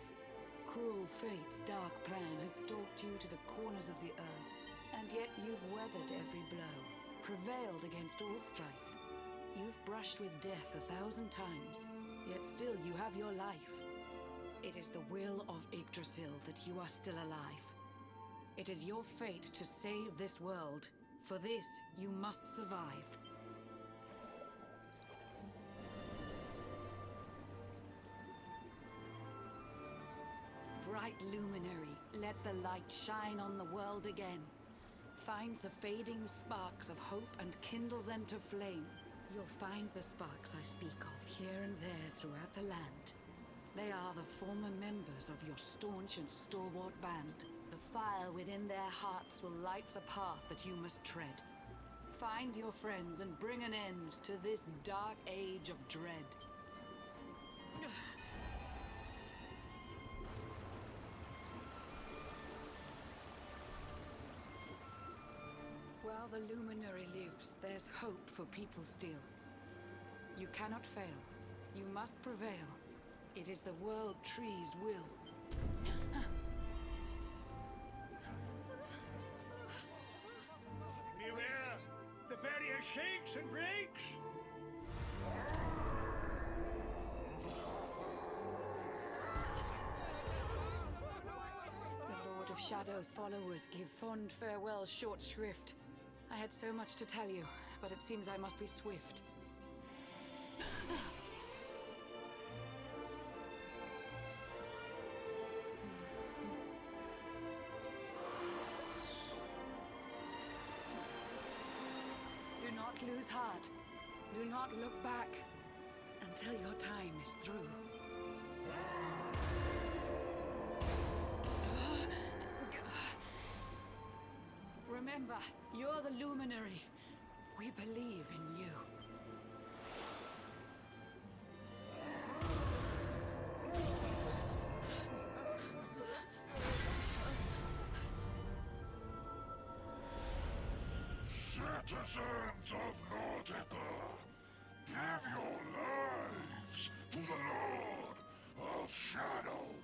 Cruel fate's dark plan has stalked you to the corners of the earth, and yet you've weathered every blow, prevailed against all strife. You've brushed with death 1,000 times, yet still you have your life. It is the will of Yggdrasil that you are still alive. It is your fate to save this world. For this, you must survive. Bright luminary, let the light shine on the world again. Find the fading sparks of hope and kindle them to flame. You'll find the sparks I speak of here and there throughout the land. They are the former members of your staunch and stalwart band. The fire within their hearts will light the path that you must tread. Find your friends and bring an end to this dark age of dread. While the luminary lives, there's hope for people still. You cannot fail. You must prevail. It is the World Tree's will. Beware! The barrier shakes and breaks! The Lord of Shadow's followers give fond farewells short shrift. I had so much to tell you, but it seems I must be swift. Do not lose heart. Do not look back until your time is through. Remember, you're the luminary. We believe in you. Citizens of Nordica, give your lives to the Lord of Shadows.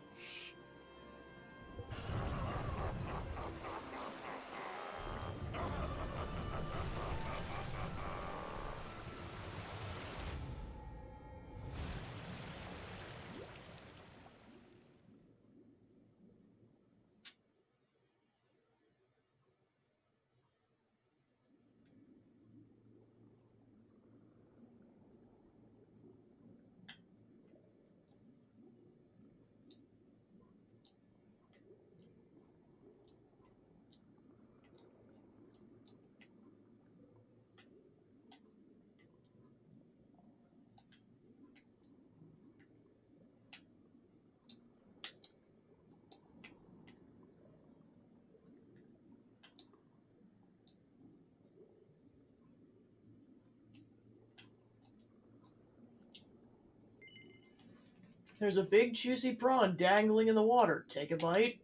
There's a big juicy prawn dangling in the water. Take a bite.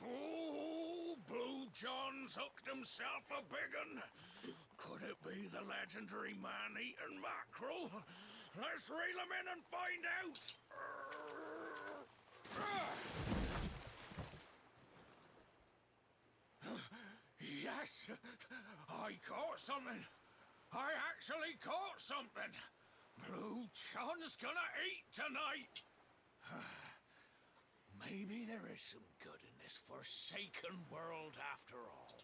Oh, Blue John's hooked himself a big un. Could it be the legendary man-eating mackerel? Let's reel him in and find out. Yes, I caught something. I actually caught something. Blue John's gonna eat tonight. Maybe there is some good in this forsaken world after all.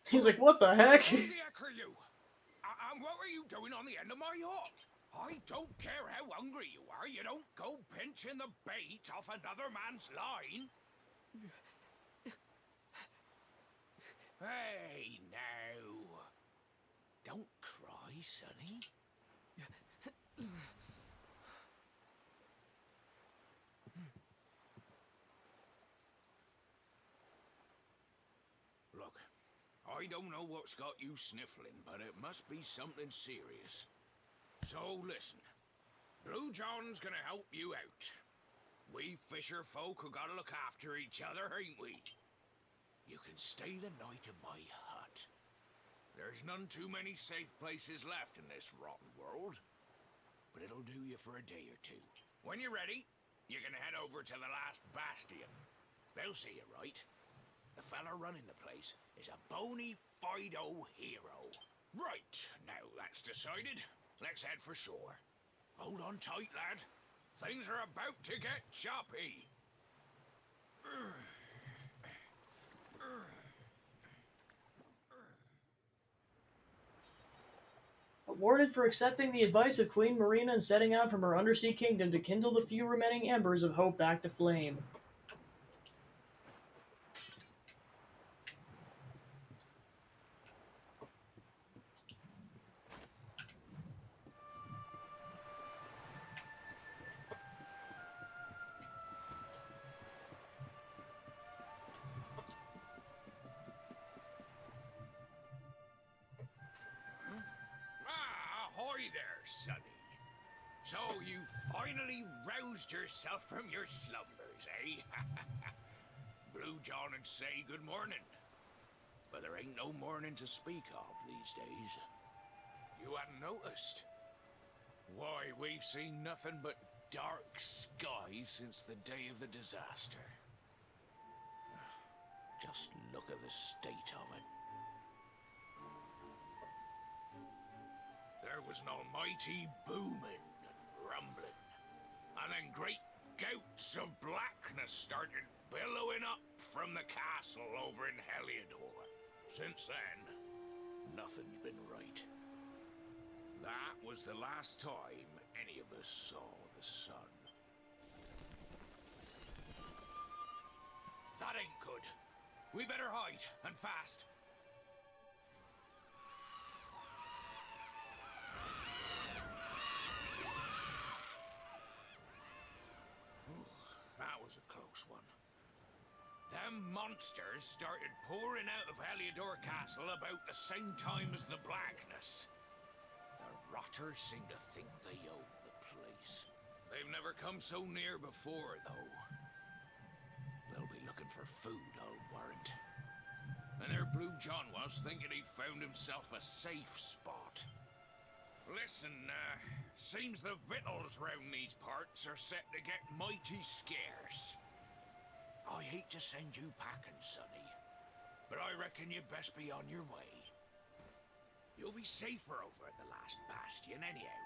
He's like, what the heck? Who the heck are you? And what are you doing on the end of my hook? I don't care how hungry you are, you don't go pinching the bait off another man's line. Hey, now. Don't cry, sonny. Look, I don't know what's got you sniffling, but it must be something serious. So listen, Blue John's gonna help you out. We fisher folk have gotta look after each other, ain't we? You can stay the night in my hut. There's none too many safe places left in this rotten world. But it'll do you for a day or two. When you're ready, you can head over to the last bastion. They'll see you right. The fella running the place is a bona fide hero. Right, now that's decided. Let's head for shore. Hold on tight, lad. Things are about to get choppy. Awarded for accepting the advice of Queen Marina and setting out from her undersea kingdom to kindle the few remaining embers of hope back to flame. Ahoy there, sonny. So you finally roused yourself from your slumbers, eh? Blue John and say good morning. But there ain't no morning to speak of these days. You hadn't noticed? Why, we've seen nothing but dark skies since the day of the disaster. Just look at the state of it. There was an almighty booming and rumbling, and then great gouts of blackness started billowing up from the castle over in Heliodor. Since then, nothing's been right. That was the last time any of us saw the sun. That ain't good. We better hide, and fast. That was a close one. Them monsters started pouring out of Heliodor Castle about the same time as the blackness. The rotters seem to think they own the place. They've never come so near before, though. They'll be looking for food, I'll warrant. And there Blue John was, thinking he'd found himself a safe spot. Listen, seems the victuals round these parts are set to get mighty scarce. I hate to send you packing, sonny, but I reckon you'd best be on your way. You'll be safer over at the last bastion anyhow.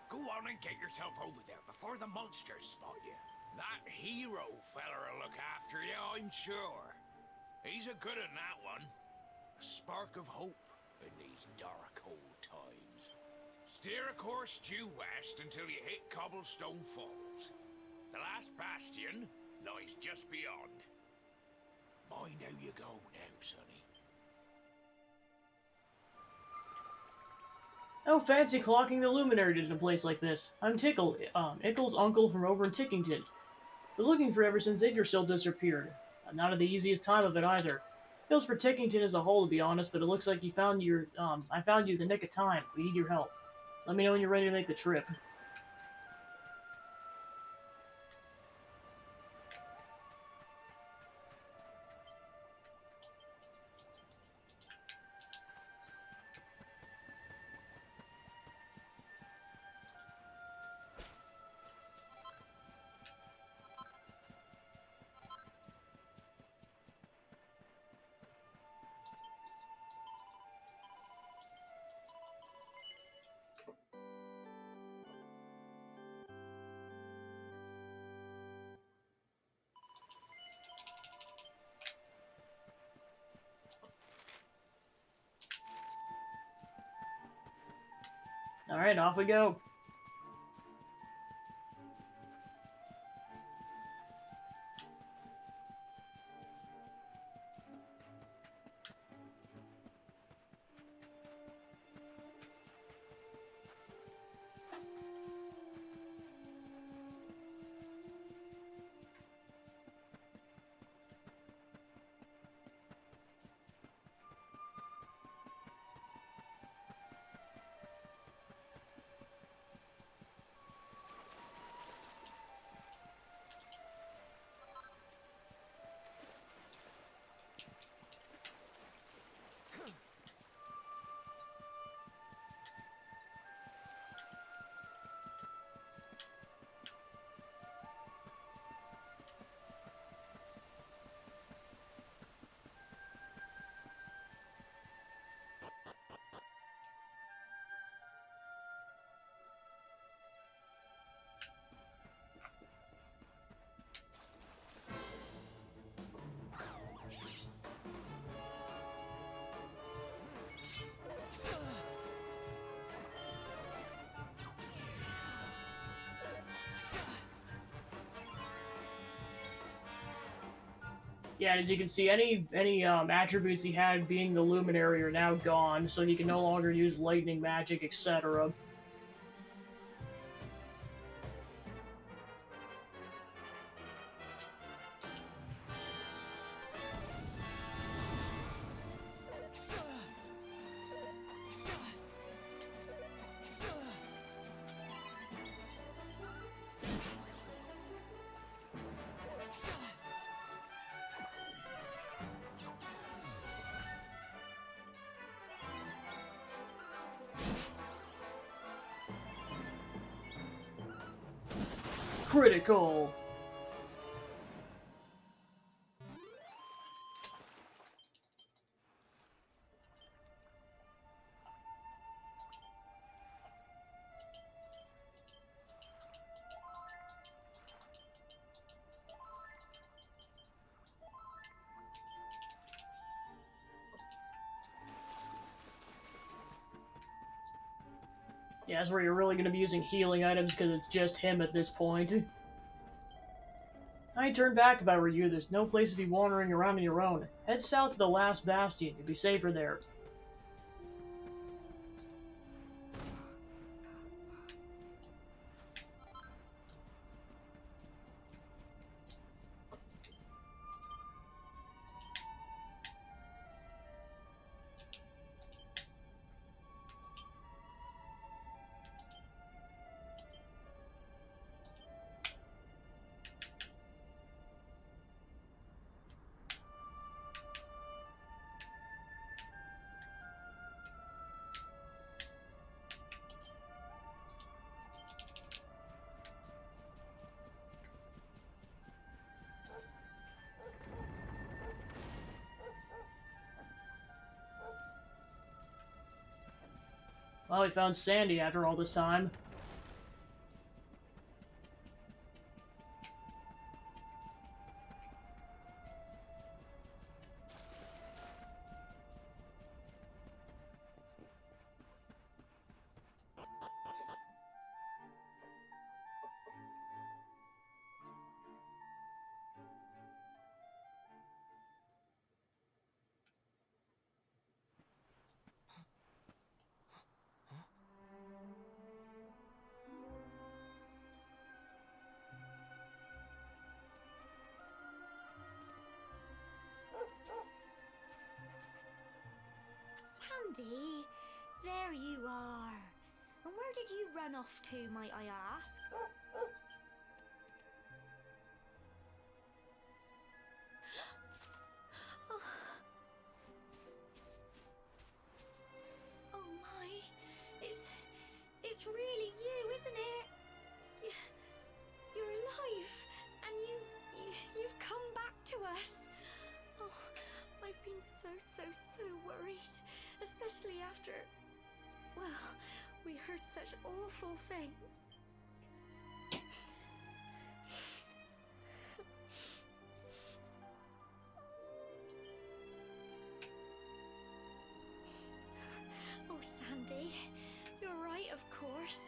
Go on and get yourself over there before the monsters spot you. That hero feller'll look after you, I'm sure. He's a good one, that one. A spark of hope in these dark old times. Steer a course due west until you hit Cobblestone Falls. The last bastion lies just beyond. Mind how you go now, sonny. Oh, fancy clocking the luminary in a place like this. I'm Tickle, Ickle's uncle from over in Tickington. Been looking for ever since Yggdrasil disappeared. Not at the easiest time of it either. Feels for Tickington as a whole, to be honest, but it looks like I found you in the nick of time. We need your help. So let me know when you're ready to make the trip. Alright, off we go. Yeah, as you can see, any attributes he had being the Luminary are now gone, so he can no longer use lightning magic, etc. Critical! Yeah, that's where you're really going to be using healing items because it's just him at this point. I'd turn back if I were you. There's no place to be wandering around on your own. Head south to the last bastion. You'll be safer there. Well, we found Sandy after all this time. Sandy, there you are. And where did you run off to, might I ask? Oh my, it's really you, isn't it? You're alive, and you've come back to us. Oh, I've been so worried, especially after, well, we heard such awful things. Oh, Sandy, you're right, of course.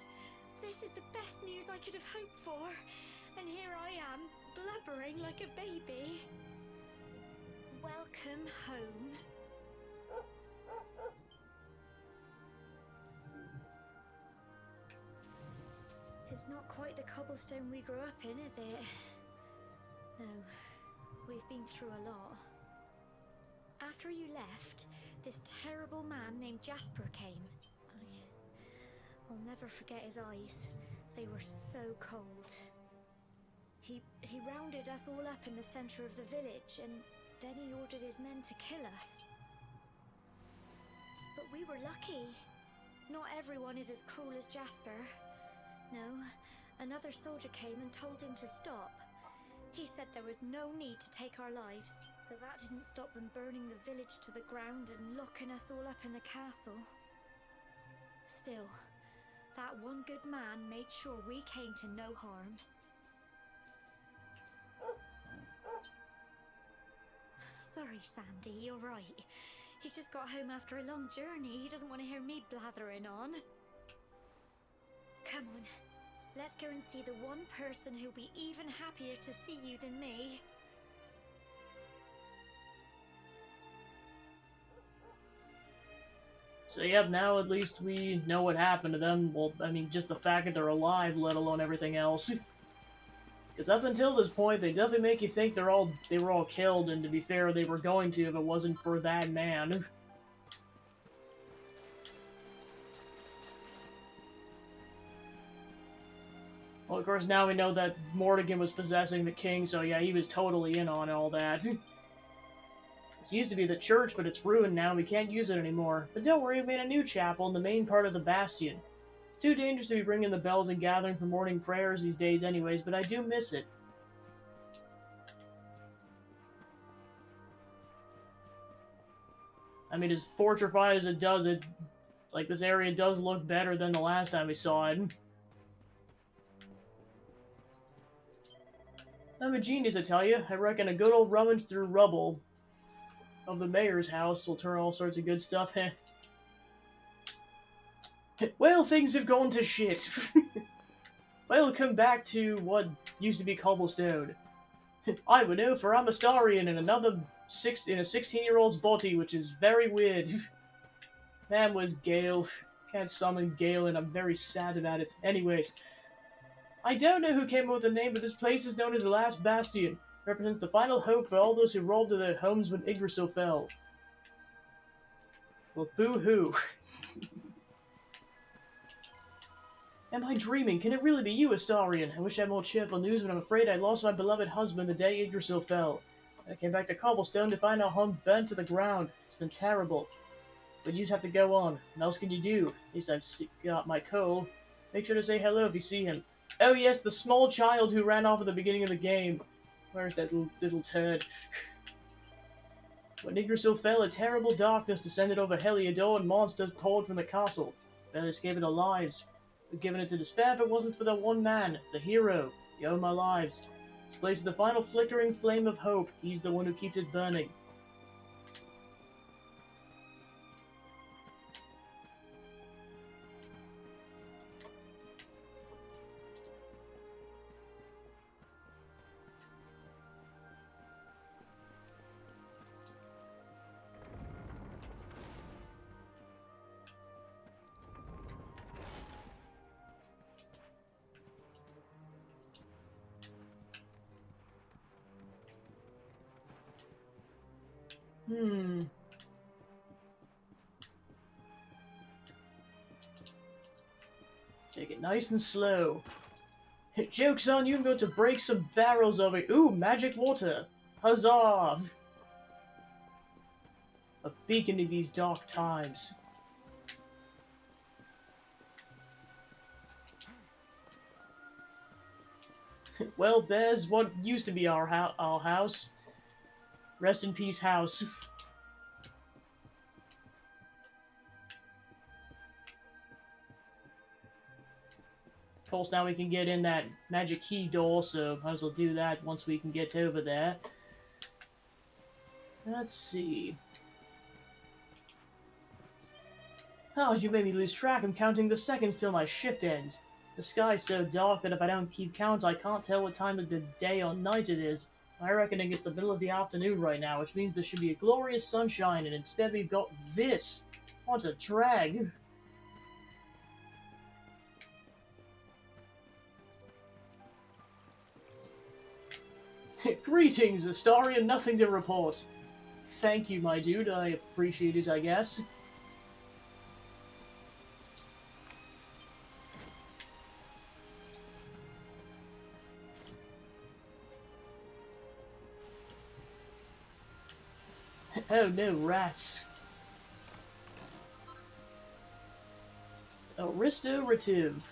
This is the best news I could have hoped for. And here I am, blubbering like a baby. Welcome home. It's not quite the cobblestone we grew up in, is it? No, we've been through a lot. After you left, this terrible man named Jasper came. I'll never forget his eyes. They were so cold. He rounded us all up in the center of the village, and then he ordered his men to kill us. But we were lucky. Not everyone is as cruel as Jasper. No, another soldier came and told him to stop. He said there was no need to take our lives, but that didn't stop them burning the village to the ground and locking us all up in the castle. Still, that one good man made sure we came to no harm. Sorry, Sandy, you're right. He's just got home after a long journey. He doesn't want to hear me blathering on. Come on, let's go and see the one person who'll be even happier to see you than me. So yep, now at least we know what happened to them. Well, I mean, just the fact that they're alive, let alone everything else. Because up until this point, they definitely make you think they were all killed, and to be fair, they were going to if it wasn't for that man. Well, of course, now we know that Morrigan was possessing the king, so yeah, he was totally in on all that. This used to be the church, but it's ruined now, and we can't use it anymore. But don't worry, we made a new chapel in the main part of the bastion. Too dangerous to be ringing the bells and gathering for morning prayers these days anyways, but I do miss it. I mean, as fortified as it does, like, this area does look better than the last time we saw it. I'm a genius, I tell you. I reckon a good old rummage through rubble of the mayor's house will turn all sorts of good stuff. Well, things have gone to shit. Welcome back to what used to be Cobblestone. I would know, for I'm a Starian in another in a 16-year-old's body, which is very weird. Man was Gale. Can't summon Gale, and I'm very sad about it. Anyways, I don't know who came up with the name, but this place is known as the Last Bastion. Represents the final hope for all those who rolled to their homes when Yggdrasil fell. Well, boo-hoo. Am I dreaming? Can it really be you, Astarion? I wish I had more cheerful news, but I'm afraid I lost my beloved husband the day Yggdrasil fell. I came back to Cobblestone to find our home burnt to the ground. It's been terrible. But you just have to go on. What else can you do? At least I've got my coal. Make sure to say hello if you see him. Oh yes, the small child who ran off at the beginning of the game. Where's that little turd? When Yggdrasil fell, a terrible darkness descended over Heliodor and monsters poured from the castle. Barely escaping their lives. We'd given it to despair if it wasn't for the one man, the hero. He owned my lives. This place is the final flickering flame of hope. He's the one who keeps it burning. Take it nice and slow. Joke's on you, I'm going to break some barrels of it. Ooh, magic water. Huzzah! A beacon in these dark times. Well, there's what used to be our house. Rest in peace, house. Of course, now we can get in that magic key door, so might as well do that once we can get over there. Let's see. Oh, you made me lose track. I'm counting the seconds till my shift ends. The sky's so dark that if I don't keep count, I can't tell what time of the day or night it is. I reckon it's the middle of the afternoon right now, which means there should be a glorious sunshine, and instead we've got this. What a drag. Greetings, Astarion. Nothing to report. Thank you, my dude. I appreciate it, I guess. Oh no, rats. A restorative.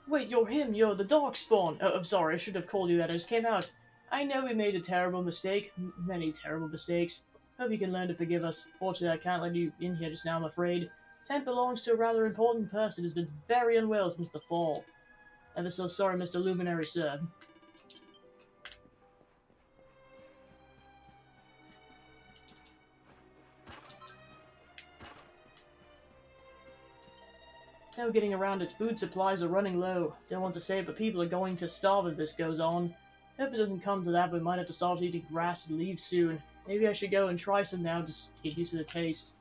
Wait, you're him, you're the Darkspawn! Oh, I'm sorry, I should have called you that, I just came out. I know we made a terrible mistake. Many terrible mistakes. Hope you can learn to forgive us. Fortunately, I can't let you in here just now, I'm afraid. Tent belongs to a rather important person who's been very unwell since the fall. Ever so sorry, Mr. Luminary, sir. It's now getting around it. Food supplies are running low. Don't want to say it, but people are going to starve if this goes on. Hope it doesn't come to that, but we might have to start eating grass and leaves soon. Maybe I should go and try some now, just to get used to the taste.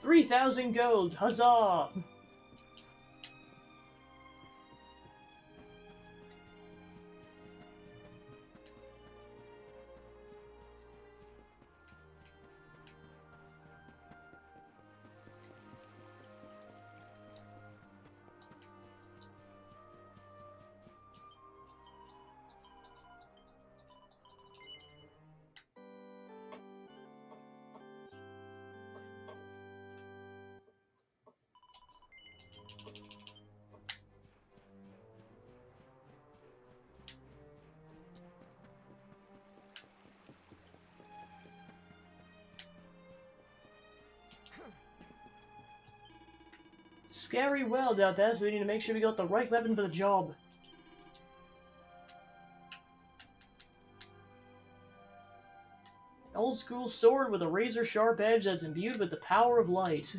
$3,000 gold! Huzzah! Scary world out there, so we need to make sure we got the right weapon for the job. An old school sword with a razor sharp edge that's imbued with the power of light.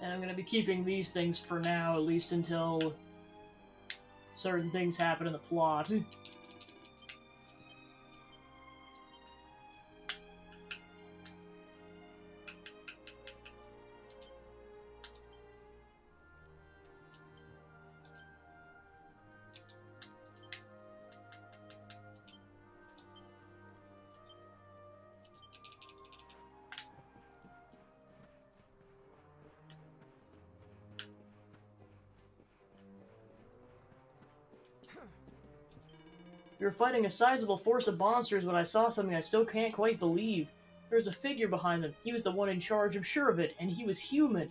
And I'm going to be keeping these things for now, at least until certain things happen in the plot. You're fighting a sizable force of monsters when I saw something I still can't quite believe. There's a figure behind them. He was the one in charge, I'm sure of it, and he was human.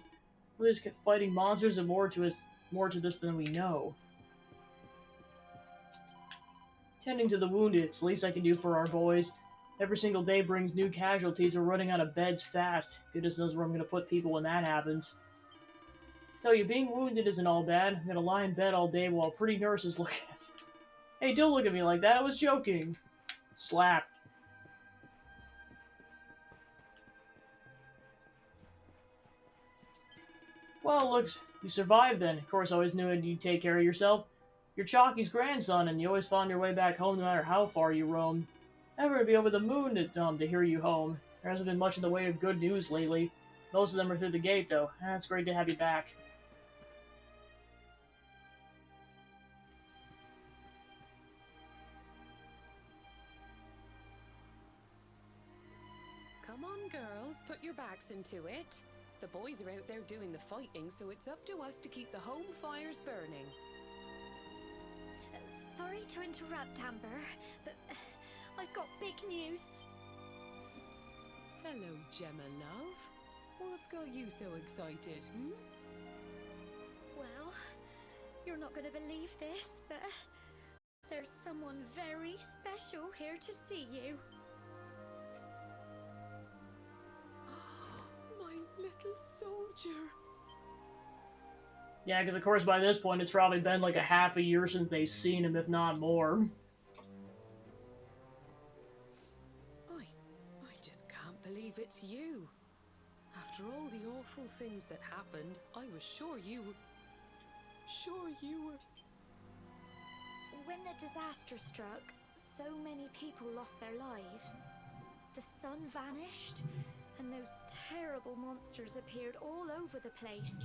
We're just fighting monsters and more to this than we know. Tending to the wounded, it's the least I can do for our boys. Every single day brings new casualties. We're running out of beds fast. Goodness knows where I'm going to put people when that happens. Tell you, being wounded isn't all bad. I'm going to lie in bed all day while pretty nurses look at me. Hey, don't look at me like that, I was joking. Slap. Well, looks, you survived then. Of course, I always knew you'd take care of yourself. You're Chalky's grandson, and you always found your way back home no matter how far you roamed. I'm going to be over the moon to hear you home. There hasn't been much in the way of good news lately. Most of them are through the gate, though. It's great to have you back. Come on, girls, put your backs into it. The boys are out there doing the fighting, so it's up to us to keep the home fires burning. Sorry to interrupt, Amber, but I've got big news. Hello, Gemma, love. What's got you so excited, hmm? Well, you're not going to believe this, but there's someone very special here to see you. My little soldier. Yeah, because of course by this point it's probably been like a half a year since they've seen him, if not more. I just can't believe it's you. After all the awful things that happened, I was sure you were... When the disaster struck, so many people lost their lives. The sun vanished, and those terrible monsters appeared all over the place.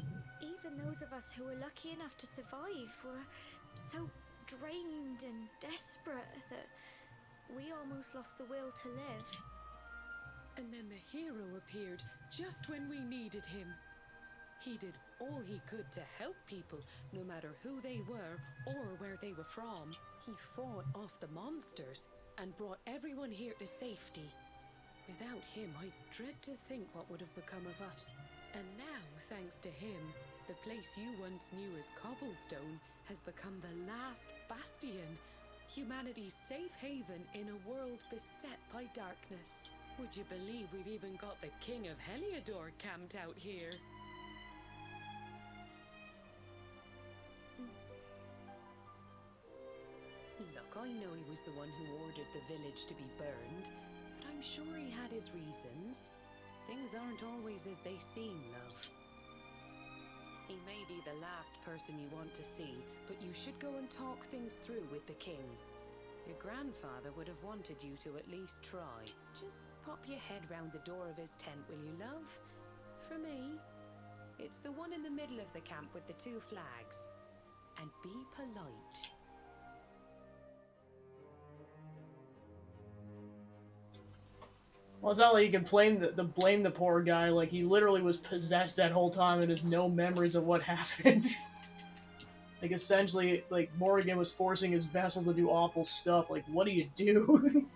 Even those of us who were lucky enough to survive were so drained and desperate that we almost lost the will to live. And then the hero appeared just when we needed him. He did all he could to help people, no matter who they were or where they were from. He fought off the monsters and brought everyone here to safety. Without him, I dread to think what would have become of us. And now, thanks to him, the place you once knew as Cobblestone has become the last bastion, humanity's safe haven in a world beset by darkness. Would you believe we've even got the King of Heliodor camped out here? Look, I know he was the one who ordered the village to be burned, but I'm sure he had his reasons. Things aren't always as they seem, love. He may be the last person you want to see, but you should go and talk things through with the king. Your grandfather would have wanted you to at least try. Just pop your head round the door of his tent, will you, love? For me, it's the one in the middle of the camp with the 2 flags. And be polite. Well, it's not like you can blame the poor guy. Like, he literally was possessed that whole time and has no memories of what happened. Like, essentially, like, Morrigan was forcing his vessel to do awful stuff. Like, what do you do?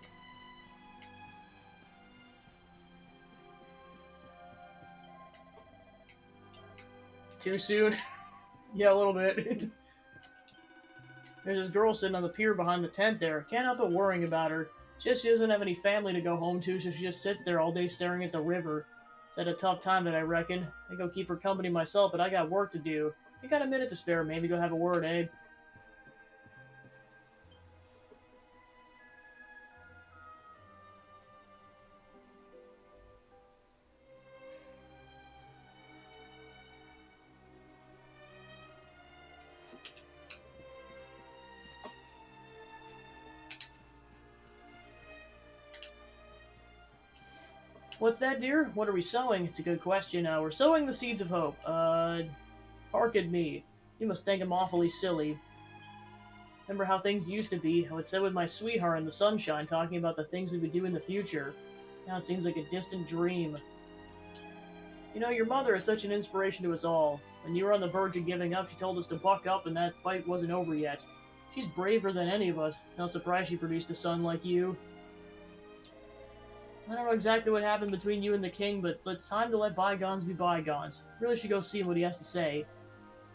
Too soon? Yeah, a little bit. There's this girl sitting on the pier behind the tent there. Can't help but worrying about her. She doesn't have any family to go home to, so she just sits there all day staring at the river. It's had a tough time that I reckon. I go keep her company myself, but I got work to do. You got a minute to spare, maybe go have a word, eh? What's that, dear? What are we sowing? It's a good question. We're sowing the seeds of hope. Hearken me. You must think I'm awfully silly. Remember how things used to be? I would sit with my sweetheart in the sunshine talking about the things we would do in the future. Now it seems like a distant dream. You know, your mother is such an inspiration to us all. When you were on the verge of giving up, she told us to buck up and that fight wasn't over yet. She's braver than any of us. No surprise she produced a son like you. I don't know exactly what happened between you and the king, but it's time to let bygones be bygones. Really should go see what he has to say.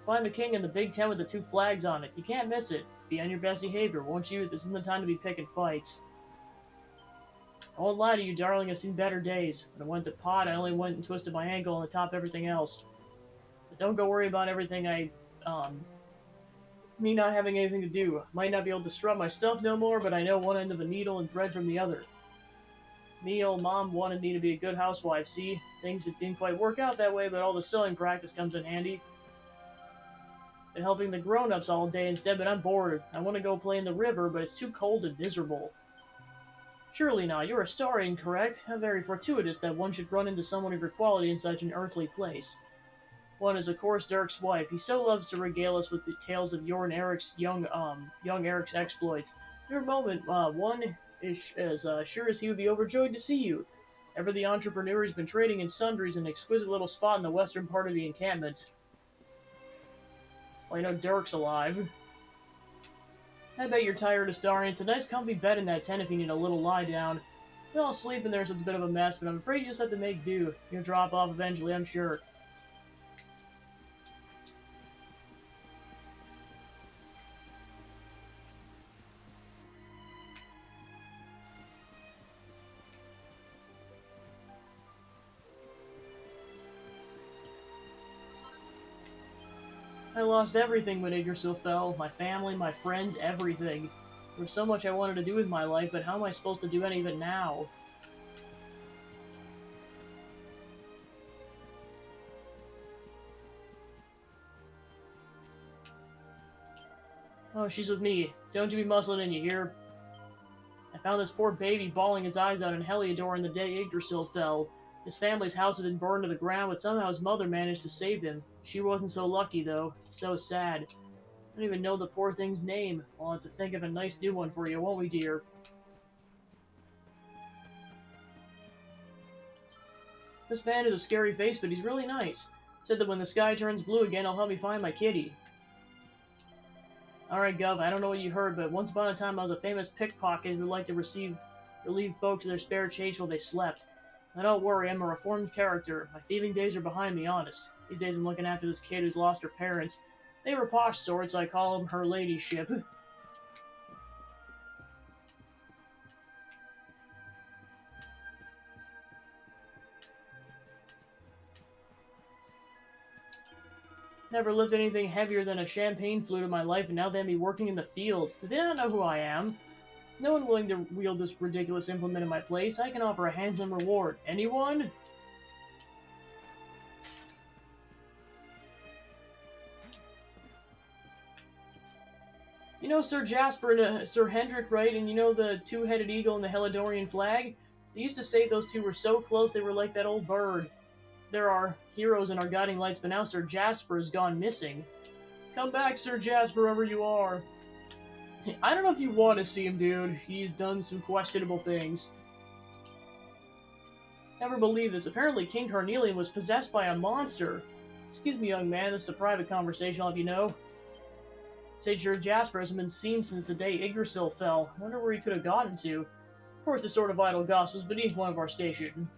Find the king in the big tent with the 2 flags on it. You can't miss it. Be on your best behavior, won't you? This isn't the time to be picking fights. I won't lie to you, darling, I've seen better days. When I went to pot, I only went and twisted my ankle on the top of everything else. But don't go worry about everything me not having anything to do. Might not be able to strut my stuff no more, but I know one end of a needle and thread from the other. Me, old mom wanted me to be a good housewife, see? Things that didn't quite work out that way, but all the sewing practice comes in handy. Been helping the grown-ups all day instead, but I'm bored. I want to go play in the river, but it's too cold and miserable. Surely not. You're a Astarian, correct? How very fortuitous that one should run into someone of your quality in such an earthly place. One is, of course, Dirk's wife. He so loves to regale us with the tales of young Eric's exploits. Your moment, one is as sure as he would be overjoyed to see you. Ever the entrepreneur who's been trading in sundries in an exquisite little spot in the western part of the encampment. Well, I know Dirk's alive. I bet you're tired, Astarian. It's a nice comfy bed in that tent if you need a little lie down. We all sleep in there, so it's a bit of a mess, but I'm afraid you just have to make do. You'll drop off eventually, I'm sure. I lost everything when Yggdrasil fell. My family, my friends, everything. There was so much I wanted to do with my life, but how am I supposed to do any of it now? Oh, she's with me. Don't you be muscling in, you hear? I found this poor baby bawling his eyes out in Heliodor on the day Yggdrasil fell. His family's house had been burned to the ground, but somehow his mother managed to save him. She wasn't so lucky, though. It's so sad. I don't even know the poor thing's name. I'll have to think of a nice new one for you, won't we, dear? This man has a scary face, but he's really nice. Said that when the sky turns blue again, he'll help me find my kitty. Alright, Gov, I don't know what you heard, but once upon a time I was a famous pickpocket who liked to relieve folks of their spare change while they slept. Now don't worry, I'm a reformed character. My thieving days are behind me, honest. These days I'm looking after this kid who's lost her parents. They were posh sorts, I call them her ladyship. Never lifted anything heavier than a champagne flute in my life, and now they have me working in the fields. Do they not know who I am? There's no one willing to wield this ridiculous implement in my place. I can offer a handsome reward. Anyone? You know Sir Jasper and Sir Hendrik, right? And you know the two-headed eagle and the Helidorian flag? They used to say those two were so close they were like that old bird. There are heroes in our guiding lights, but now Sir Jasper has gone missing. Come back, Sir Jasper, wherever you are. I don't know if you want to see him, dude. He's done some questionable things. Never believe this. Apparently King Carnelian was possessed by a monster. Excuse me, young man. This is a private conversation, I'll have you know. Sage Sir Jasper hasn't been seen since the day Yggdrasil fell. I wonder where he could have gotten to. Of course, this sort of idle gossip was beneath one of our station.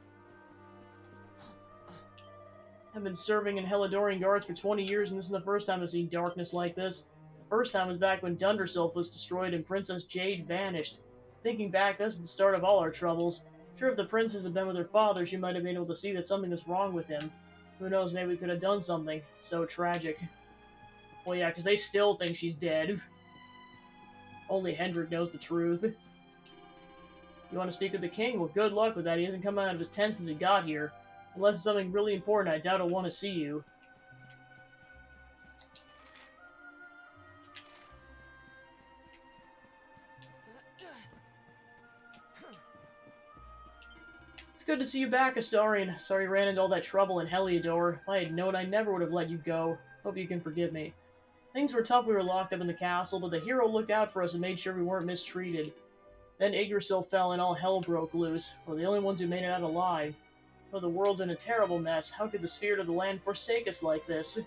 I've been serving in Helidorian guards for 20 years, and this is the first time I've seen darkness like this. The first time was back when Dundersylph was destroyed and Princess Jade vanished. Thinking back, this is the start of all our troubles. Sure, if the princess had been with her father, she might have been able to see that something was wrong with him. Who knows, maybe we could have done something. It's so tragic. Well, yeah, because they still think she's dead. Only Hendrik knows the truth. You want to speak with the king? Well, good luck with that. He hasn't come out of his tent since he got here. Unless it's something really important, I doubt I'll want to see you. It's good to see you back, Astarion. Sorry you ran into all that trouble in Heliodor. If I had known, I never would have let you go. Hope you can forgive me. Things were tough, we were locked up in the castle, but the hero looked out for us and made sure we weren't mistreated. Then Yggdrasil fell and all hell broke loose. We're the only ones who made it out alive. Oh, the world's in a terrible mess. How could the spirit of the land forsake us like this?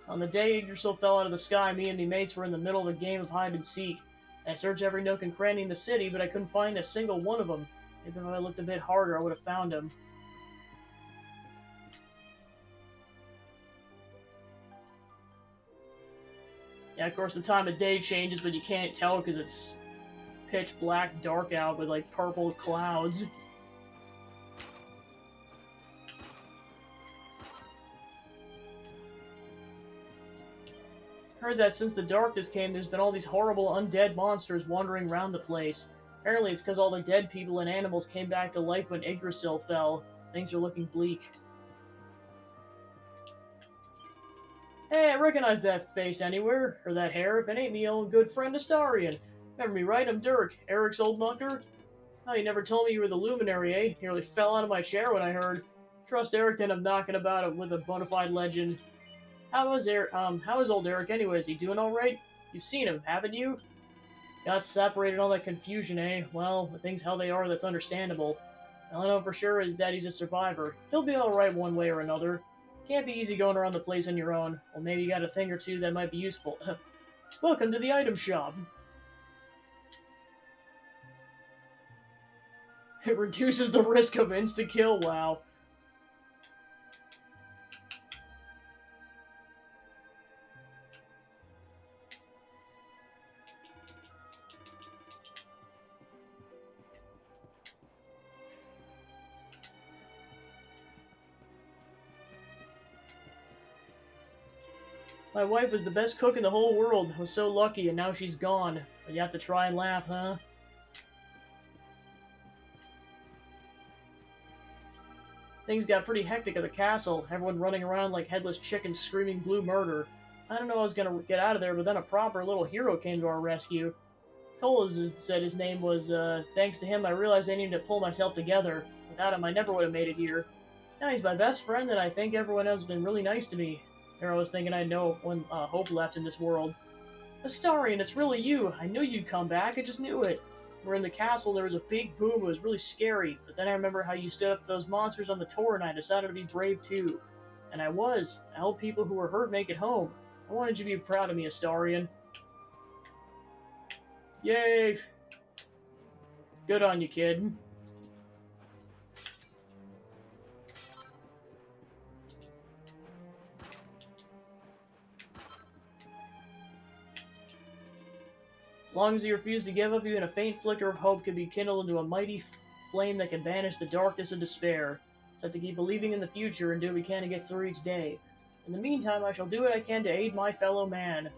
On the day Yggdrasil fell out of the sky, me and me mates were in the middle of a game of hide-and-seek. I searched every nook and cranny in the city, but I couldn't find a single one of them. Maybe if I looked a bit harder, I would have found them. Yeah, of course, the time of day changes, but you can't tell because it's pitch black dark out with like purple clouds. Heard that since the darkness came, there's been all these horrible undead monsters wandering around the place. Apparently it's because all the dead people and animals came back to life when Yggdrasil fell. Things are looking bleak. Hey, I recognize that face anywhere, or that hair, if it ain't me old good friend Astarion. Remember me, right? I'm Dirk, Eric's old mucker. Oh, you never told me you were the luminary, eh? Nearly fell out of my chair when I heard. Trust Eric to end up knocking about it with a bona fide legend. How is old Eric anyway? Is he doing alright? You've seen him, haven't you? Got separated, all that confusion, eh? Well, with things how they are, that's understandable. All I know for sure is that he's a survivor. He'll be alright one way or another. Can't be easy going around the place on your own. Well, maybe you got a thing or two that might be useful. Welcome to the item shop. It reduces the risk of insta-kill, wow. My wife was the best cook in the whole world. I was so lucky, and now she's gone. But you have to try and laugh, huh? Things got pretty hectic at the castle. Everyone running around like headless chickens screaming blue murder. I didn't know I was gonna get out of there, but then a proper little hero came to our rescue. Colas said his name was, thanks to him I realized I needed to pull myself together. Without him I never would have made it here. Now he's my best friend, and I think everyone else has been really nice to me. There I was thinking I'd know when hope left in this world. Astarion, it's really you. I knew you'd come back, I just knew it. We're in the castle, there was a big boom, it was really scary, but then I remember how you stood up to those monsters on the tour and I decided to be brave too. And I was. I helped people who were hurt make it home. I wanted you to be proud of me, Astarion. Yay! Good on you, kid. As long as you refuse to give up, even a faint flicker of hope can be kindled into a mighty flame that can banish the darkness of despair. So I have to keep believing in the future and do what we can to get through each day. In the meantime, I shall do what I can to aid my fellow man.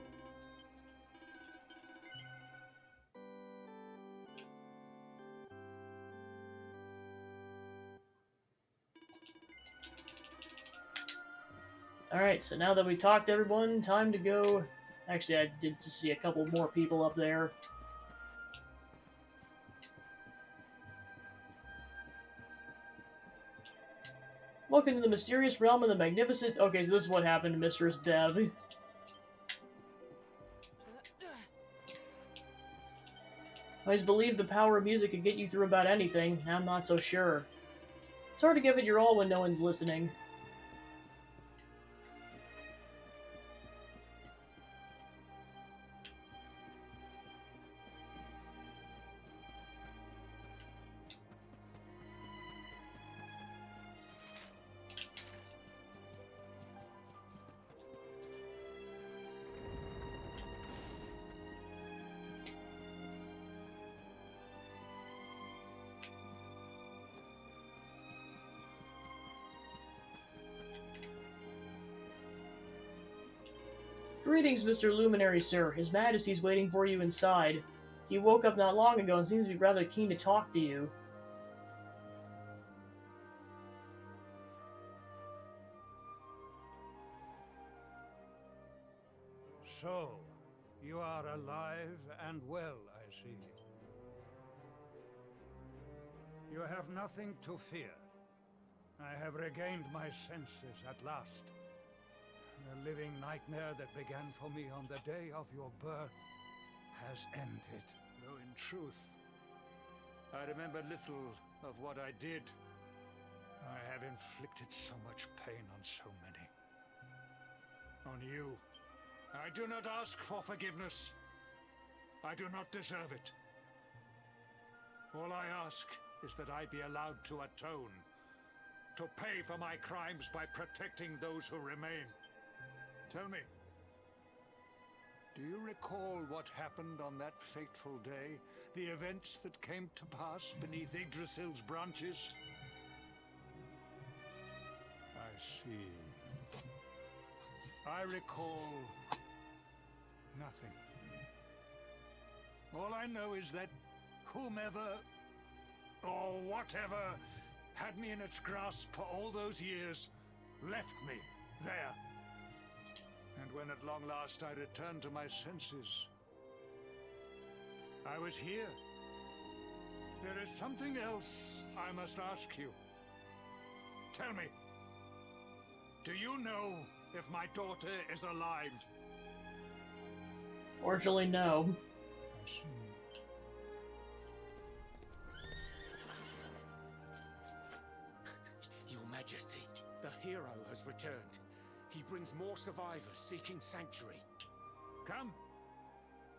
Alright, so now that we talked to everyone, time to go... Actually, I did just see a couple more people up there. Welcome to the mysterious realm of the magnificent... Okay, so this is what happened to Mistress Bev. I always believed the power of music could get you through about anything. Now I'm not so sure. It's hard to give it your all when no one's listening. Greetings, Mr. Luminary, sir. His Majesty's waiting for you inside. He woke up not long ago and seems to be rather keen to talk to you. So, you are alive and well, I see. You have nothing to fear. I have regained my senses at last. The living nightmare that began for me on the day of your birth has ended. Though in truth, I remember little of what I did. I have inflicted so much pain on so many. On you. I do not ask for forgiveness. I do not deserve it. All I ask is that I be allowed to atone, to pay for my crimes by protecting those who remain. Tell me, do you recall what happened on that fateful day? The events that came to pass beneath Yggdrasil's branches? I see. I recall nothing. All I know is that whomever or whatever had me in its grasp for all those years left me there. And when at long last I returned to my senses, I was here. There is something else I must ask you. Tell me, do you know if my daughter is alive? Fortunately, no. I see. Your Majesty, the hero has returned. He brings more survivors seeking sanctuary. Come.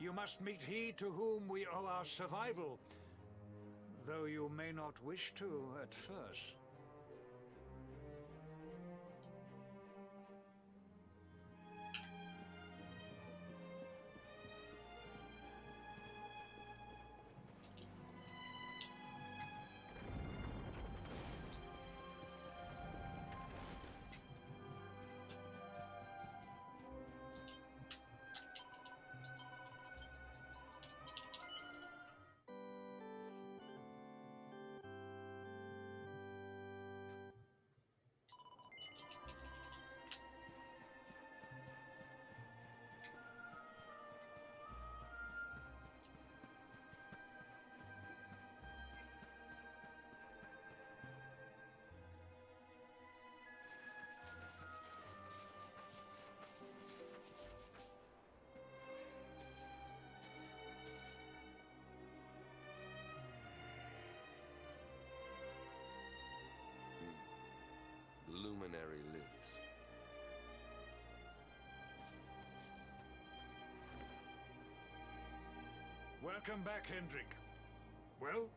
You must meet he to whom we owe our survival, though you may not wish to at first. Welcome back, Hendrik. Well,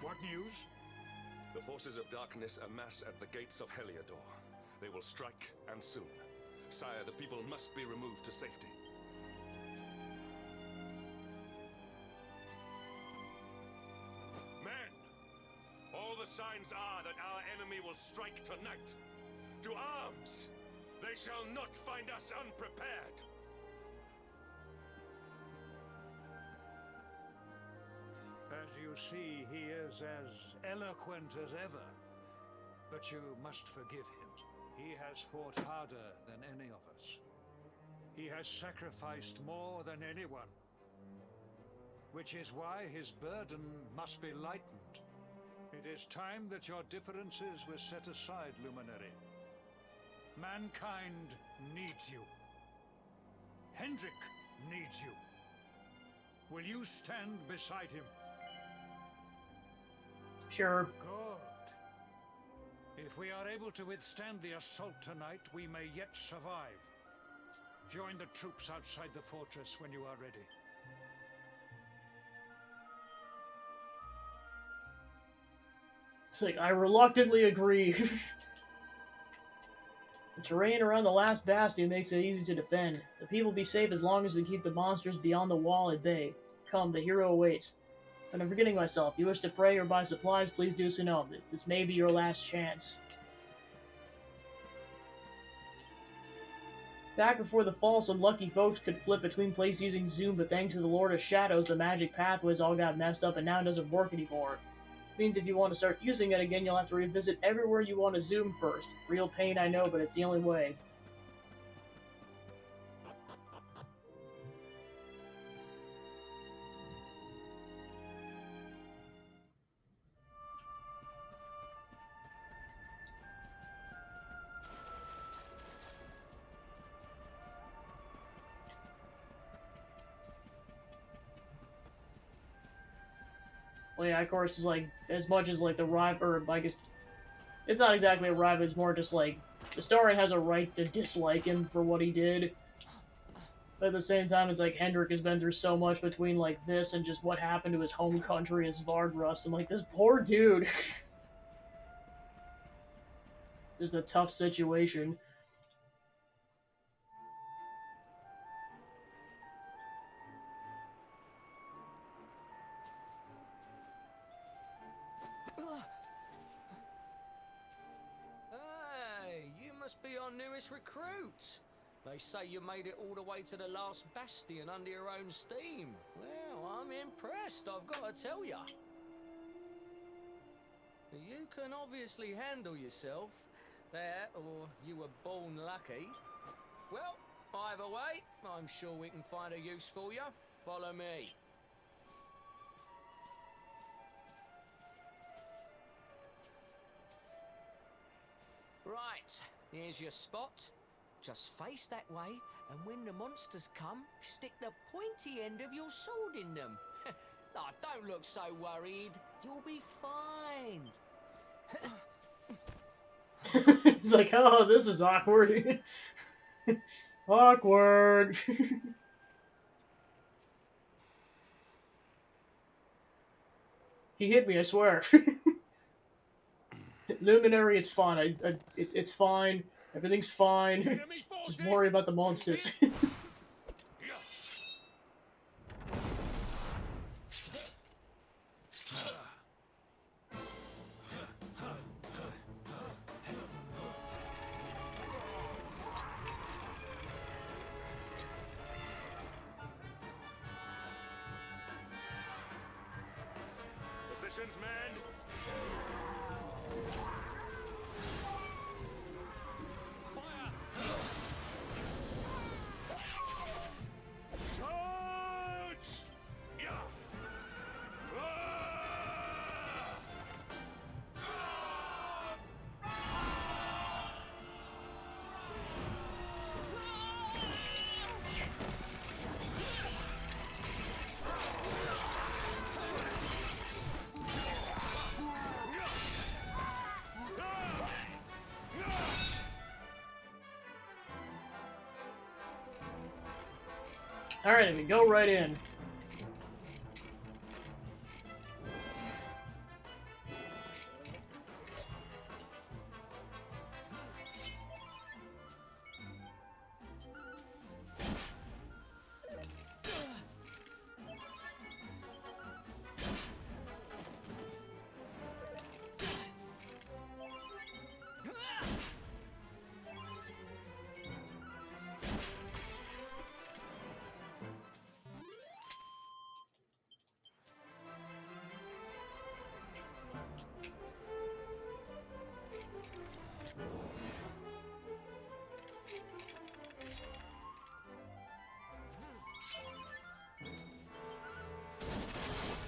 what news? The forces of darkness amass at the gates of Heliodor. They will strike, and soon. Sire, the people must be removed to safety. Men! All the signs are that our enemy will strike tonight. To arms! They shall not find us unprepared! As you see, he is as eloquent as ever. But you must forgive him. He has fought harder than any of us. He has sacrificed more than anyone. Which is why his burden must be lightened. It is time that your differences were set aside, Luminary. Mankind needs you. Hendrik needs you. Will you stand beside him? Sure. Good. If we are able to withstand the assault tonight, we may yet survive. Join the troops outside the fortress when you are ready. It's like, I reluctantly agree. The terrain around the last bastion makes it easy to defend. The people will be safe as long as we keep the monsters beyond the wall at bay. Come, the hero awaits. But I'm forgetting myself. If you wish to pray or buy supplies, please do so now. This may be your last chance. Back before the fall, some lucky folks could flip between places using Zoom, but thanks to the Lord of Shadows, the magic pathways all got messed up and now it doesn't work anymore. Means if you want to start using it again, you'll have to revisit everywhere you want to zoom first. Real pain, I know, but it's the only way. Well, yeah, of course, it's like, as much as, like, the rival, or, like, it's not exactly a rival, it's more just, like, the story has a right to dislike him for what he did. But at the same time, it's like, Hendrik has been through so much between, like, this and just what happened to his home country as Vardrust. I'm like, this poor dude. Just a tough situation. Be our newest recruit. They say you made it all the way to the last bastion under your own steam. Well, I'm impressed, I've got to tell ya. You can obviously handle yourself. There, or you were born lucky. Well, either way, I'm sure we can find a use for you. Follow me. Right. Here's your spot. Just face that way, and when the monsters come, stick the pointy end of your sword in them. Oh, don't look so worried. You'll be fine. It's like, oh, this is awkward. Awkward. He hit me, I swear. Luminary, it's fine. It's fine. Everything's fine. Just worry about the monsters. Positions, men! Alright, then we go right in.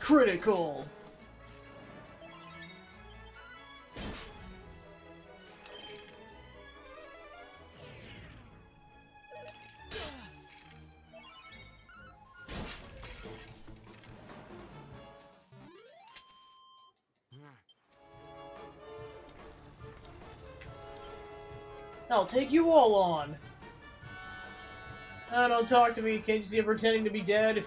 Critical! I'll take you all on. Oh, don't talk to me. Can't you see I'm pretending to be dead?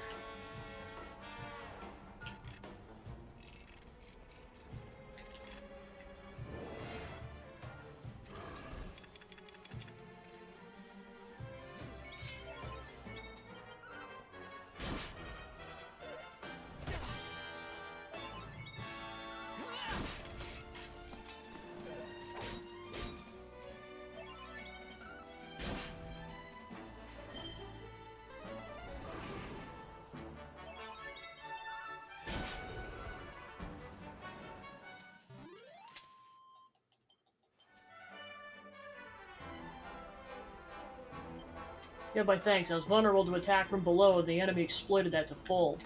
Yeah, by thanks. I was vulnerable to attack from below, and the enemy exploited that to full.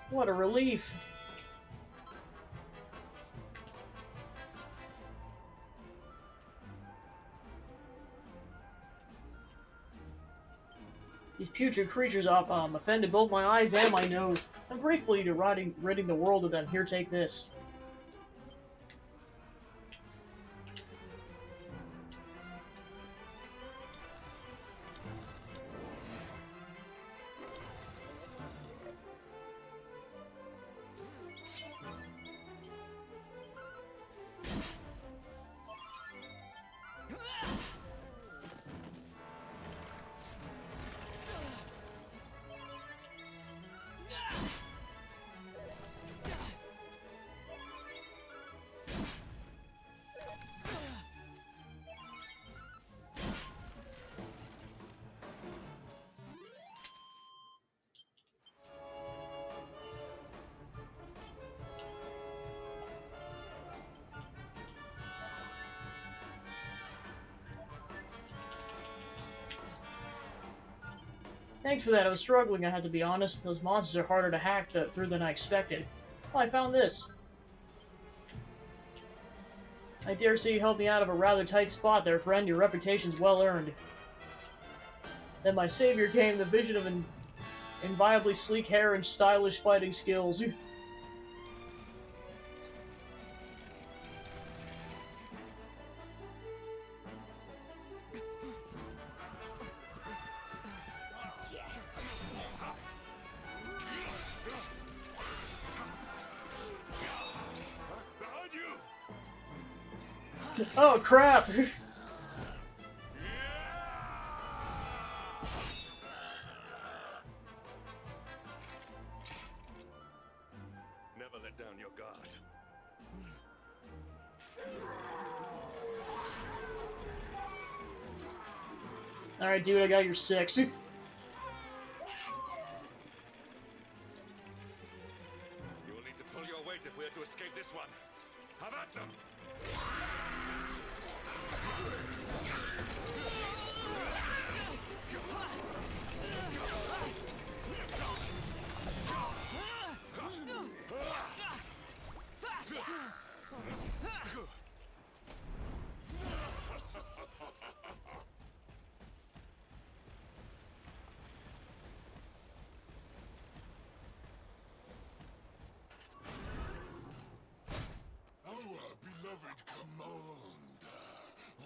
What a relief. These putrid creatures offended both my eyes and my nose. I'm grateful to you ridding the world of them. Here, take this. Thanks for that. I was struggling, I had to be honest. Those monsters are harder to hack through than I expected. Oh, I found this. I dare say you helped me out of a rather tight spot there, friend. Your reputation's well earned. Then my savior came, the vision of inviolably sleek hair and stylish fighting skills. Oh, crap! Never let down your guard. Alright, dude, I got your 6. You will need to pull your weight if we are to escape this one. Have at them!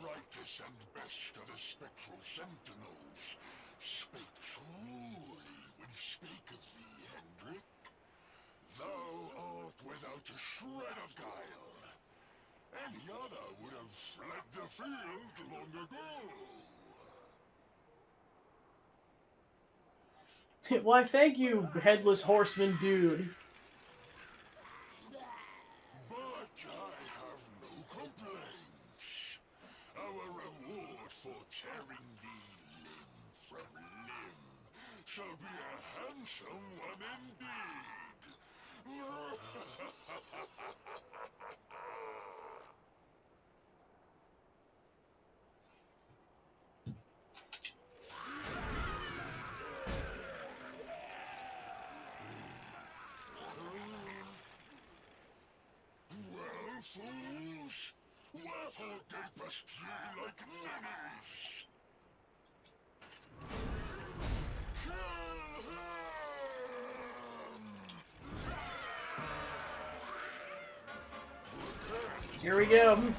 Righteous and best of the spectral sentinels, spake truly when he spake of thee, Hendrik. Thou art without a shred of guile. Any other would have fled the field long ago. Why, thank you, Headless Horseman dude. But I have no complaints. Our reward for tearing thee limb from limb shall be a handsome one indeed. fools! Wherefore gapest ye like ninnies? Kill him! Here we go.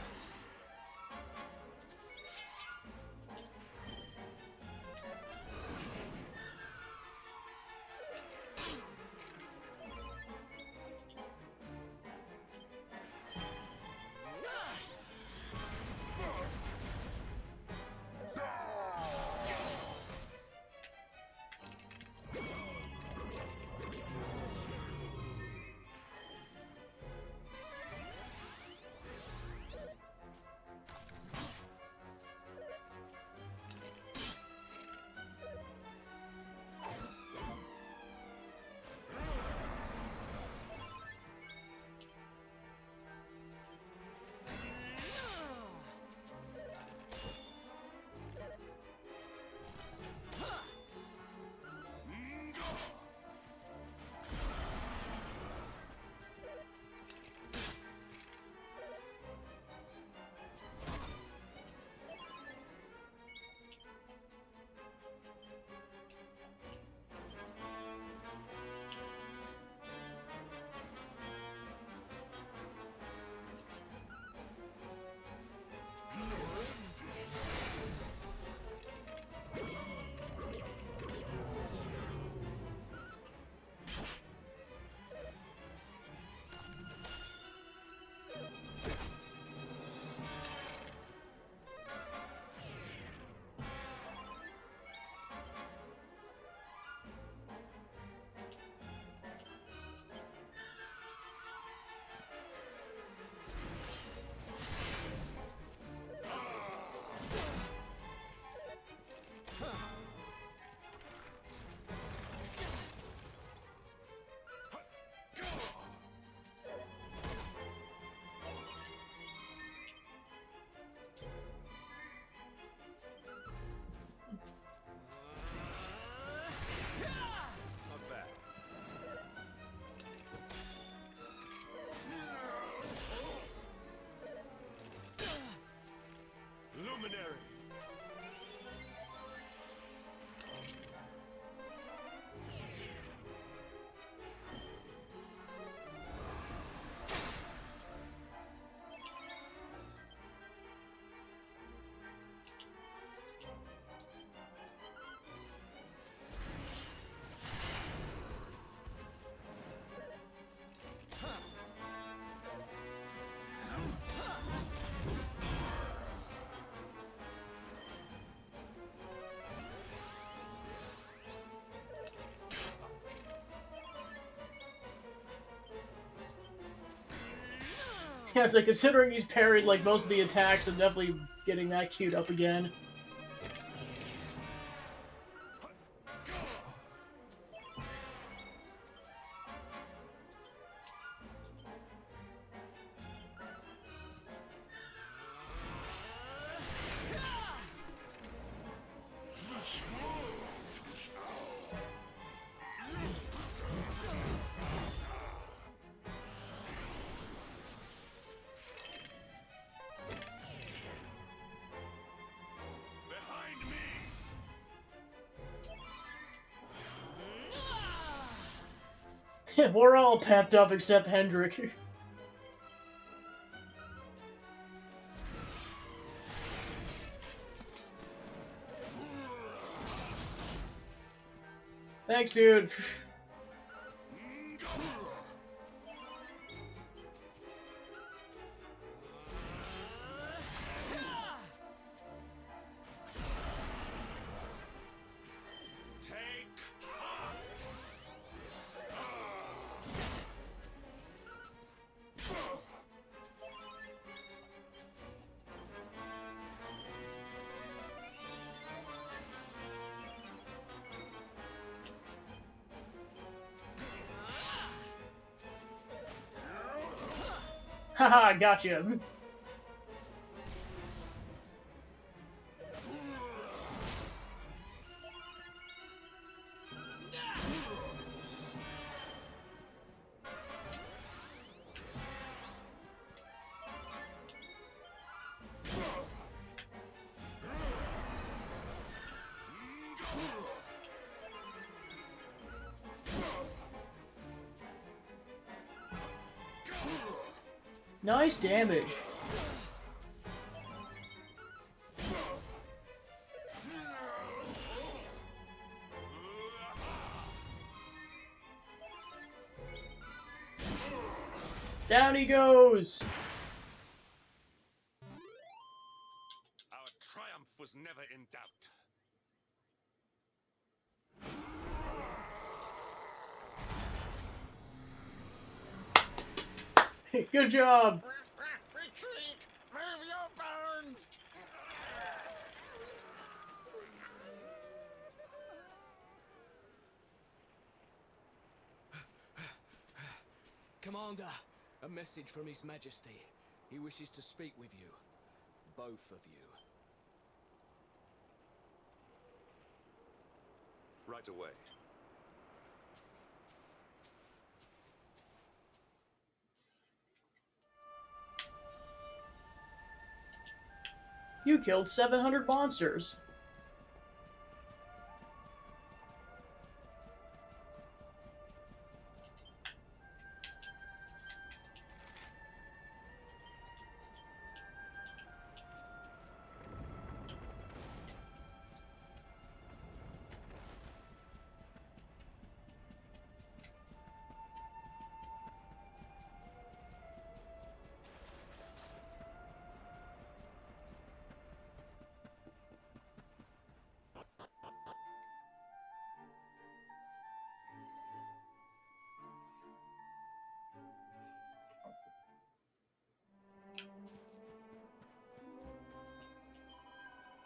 Luminary. Yeah, it's like, considering he's parried like most of the attacks, I'm definitely getting that queued up again. We're all pepped up except Hendrik. Thanks, dude. Haha, gotcha. Nice damage. Down he goes! Our triumph was never in doubt. Good job! Retreat! Move your bones! Commander, a message from His Majesty. He wishes to speak with you. Both of you. Right away. You killed 700 monsters.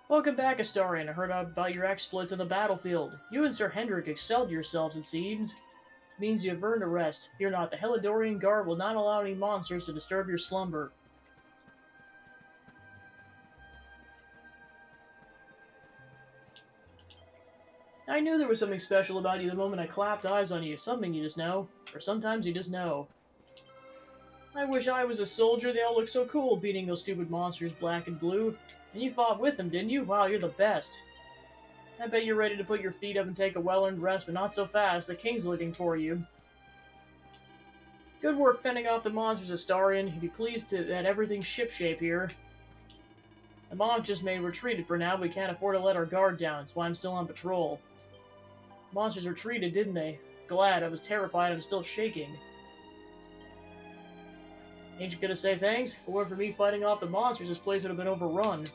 Welcome back, Astarion. I heard about your exploits on the battlefield. You and Sir Hendrik excelled yourselves, it seems. It means you have earned a rest. Fear not, the Helidorian Guard will not allow any monsters to disturb your slumber. I knew there was something special about you the moment I clapped eyes on you. Something you just know. Or sometimes you just know. I wish I was a soldier. They all look so cool beating those stupid monsters black and blue. And you fought with them, didn't you? Wow, you're the best. I bet you're ready to put your feet up and take a well-earned rest, but not so fast. The king's looking for you. Good work fending off the monsters, Astarion. He'd be pleased that everything's shipshape here. The monsters may have retreated for now, but we can't afford to let our guard down. That's why I'm still on patrol. Monsters retreated, didn't they? Glad. I was terrified. I'm still shaking. Ain't you gonna say thanks? If it weren't for me fighting off the monsters, this place would have been overrun.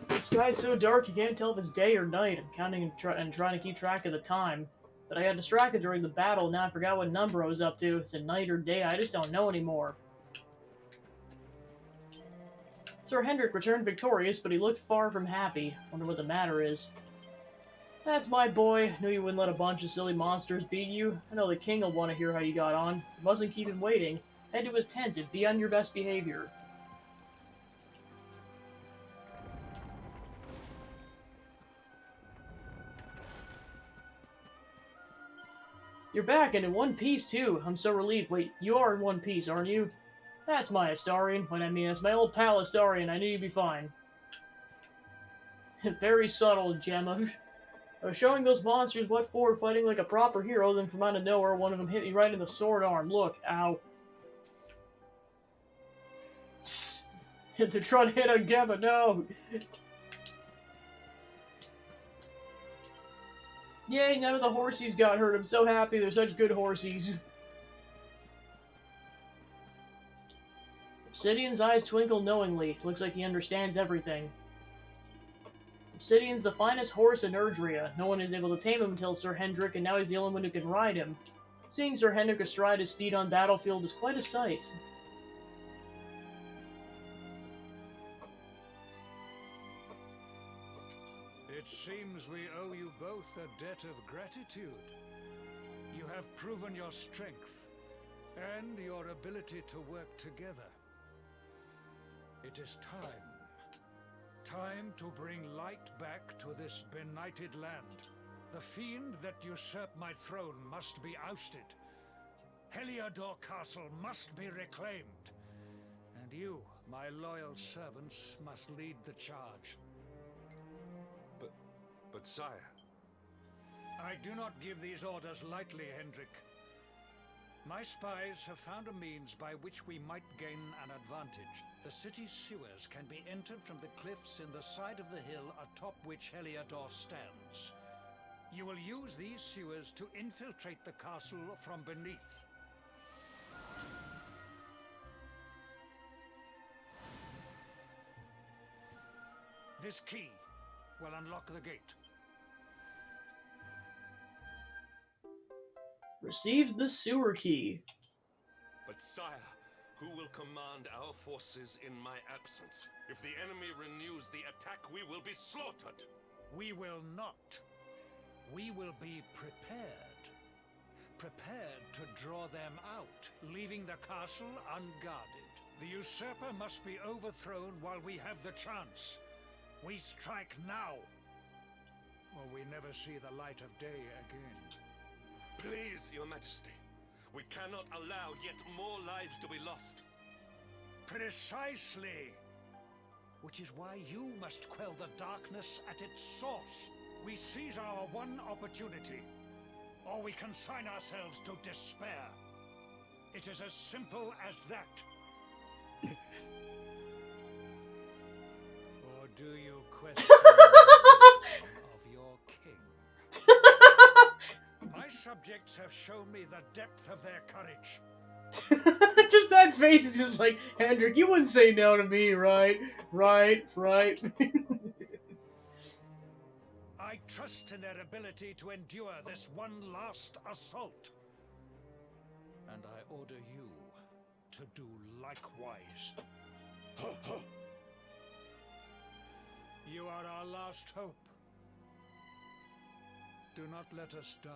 The sky's so dark you can't tell if it's day or night. I'm counting and trying to keep track of the time. But I got distracted during the battle, now I forgot what number I was up to. Is it night or day? I just don't know anymore. Sir Hendrik returned victorious, but he looked far from happy. Wonder what the matter is. That's my boy. Knew you wouldn't let a bunch of silly monsters beat you. I know the king will want to hear how you got on. You mustn't keep him waiting. Head to his tent and be on your best behavior. You're back and in one piece, too. I'm so relieved. Wait, you are in one piece, aren't you? That's my Astarion. What I mean, that's my old pal Astarion. I knew you'd be fine. Very subtle, Gemma. I was showing those monsters what for, fighting like a proper hero, then from out of nowhere, one of them hit me right in the sword arm. Look, ow. They're trying to hit on Gemma, no! Yay, none of the horsies got hurt. I'm so happy. They're such good horsies. Obsidian's eyes twinkle knowingly. Looks like he understands everything. Obsidian's the finest horse in Erdrea. No one is able to tame him until Sir Hendrik, and now he's the only one who can ride him. Seeing Sir Hendrik astride his steed on battlefield is quite a sight. It seems we owe you both a debt of gratitude. You have proven your strength and your ability to work together. It is time Time to bring light back to this benighted land. The fiend that usurped my throne must be ousted. Heliodor Castle must be reclaimed. And you, my loyal servants, must lead the charge. But sire... I do not give these orders lightly, Hendrik. My spies have found a means by which we might gain an advantage. The city's sewers can be entered from the cliffs in the side of the hill atop which Heliodor stands. You will use these sewers to infiltrate the castle from beneath. This key will unlock the gate. Receives the sewer key. But sire, who will command our forces in my absence? If the enemy renews the attack, we will be slaughtered. We will not. We will be prepared. Prepared to draw them out, leaving the castle unguarded. The usurper must be overthrown while we have the chance. We strike now, or we never see the light of day again. Please, Your Majesty. We cannot allow yet more lives to be lost. Precisely. Which is why you must quell the darkness at its source. We seize our one opportunity, or we consign ourselves to despair. It is as simple as that. Or do you question the wisdom of your king? My subjects have shown me the depth of their courage. Just that face is just like, Hendrik, you wouldn't say no to me, right? Right. I trust in their ability to endure this one last assault. And I order you to do likewise. You are our last hope. Do not let us down.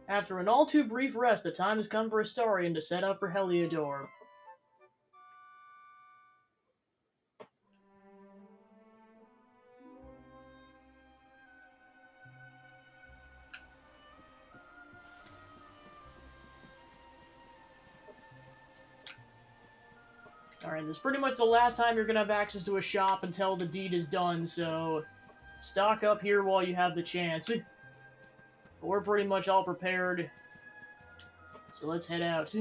After an all too brief rest, the time has come for Astarion to set out for Heliodor. Alright, this is pretty much the last time you're gonna have access to a shop until the deed is done, so stock up here while you have the chance. But we're pretty much all prepared, so let's head out.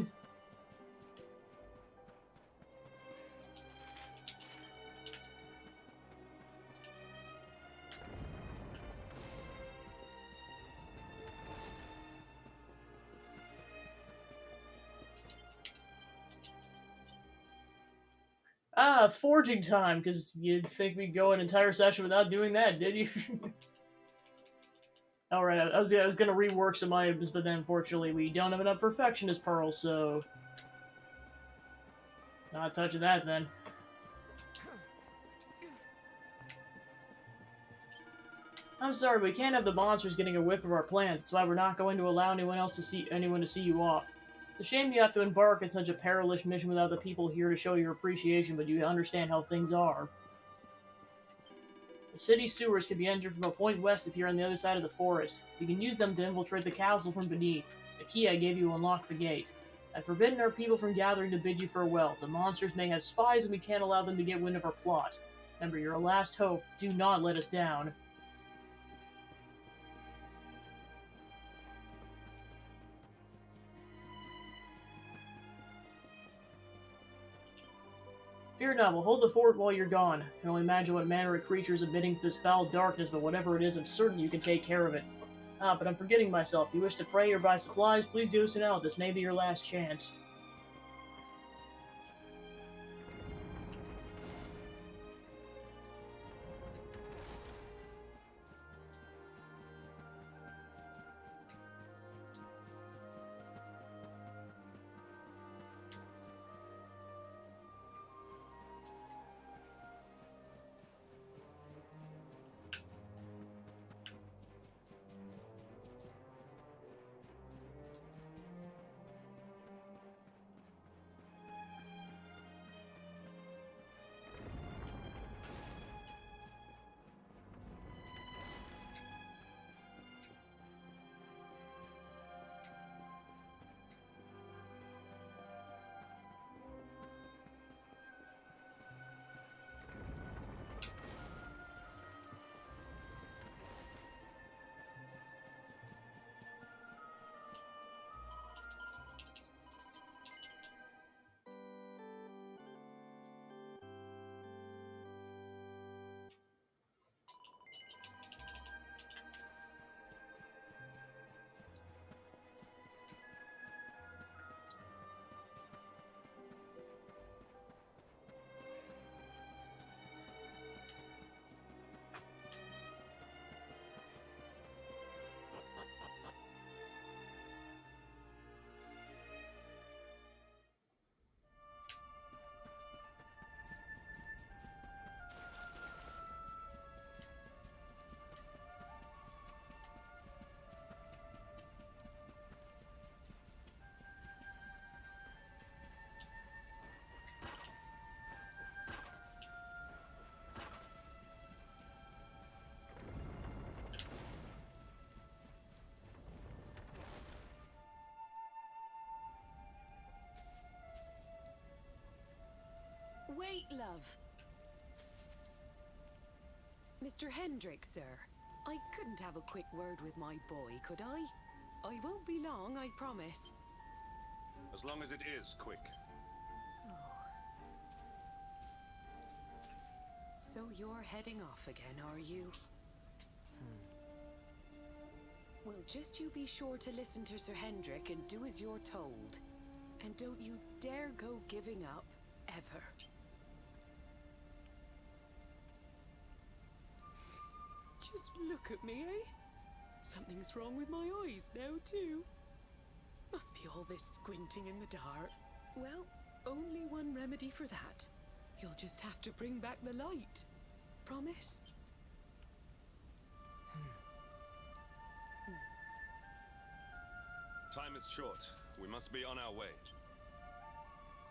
Forging time, because you'd think we'd go an entire session without doing that, did you? Alright, I was gonna rework some items, but then unfortunately we don't have enough Perfectionist Pearls, so... Not touching that, then. I'm sorry, we can't have the monsters getting a whiff of our plans. That's why we're not going to allow anyone to see you off. It's a shame you have to embark on such a perilous mission without the people here to show your appreciation, but you understand how things are. The city sewers can be entered from a point west if you're on the other side of the forest. You can use them to infiltrate the castle from beneath. The key I gave you will unlock the gate. I've forbidden our people from gathering to bid you farewell. The monsters may have spies and we can't allow them to get wind of our plot. Remember, you're our last hope. Do not let us down. Fear not, we'll hold the fort while you're gone. I can only imagine what manner of creatures emitting this foul darkness, but whatever it is, I'm certain you can take care of it. Ah, but I'm forgetting myself. If you wish to pray or buy supplies, please do so now. This may be your last chance. Wait, love. Mr. Hendrick, sir. I couldn't have a quick word with my boy, could I? I won't be long, I promise. As long as it is quick. So you're heading off again, are you? Well, just you be sure to listen to Sir Hendrick and do as you're told. And don't you dare go giving up, ever. Just look at me, eh? Something's wrong with my eyes now, too. Must be all this squinting in the dark. Well, only one remedy for that. You'll just have to bring back the light. Promise? Time is short. We must be on our way.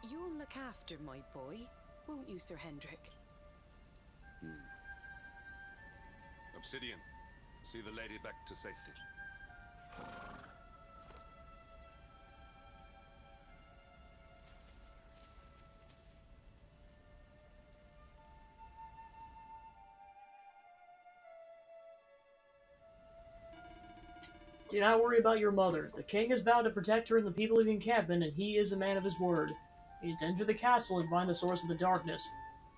You'll look after my boy, won't you, Sir Hendrick? Obsidian, see the lady back to safety. Do not worry about your mother. The king has vowed to protect her and the people of the encampment, and he is a man of his word. We need to enter the castle and find the source of the darkness.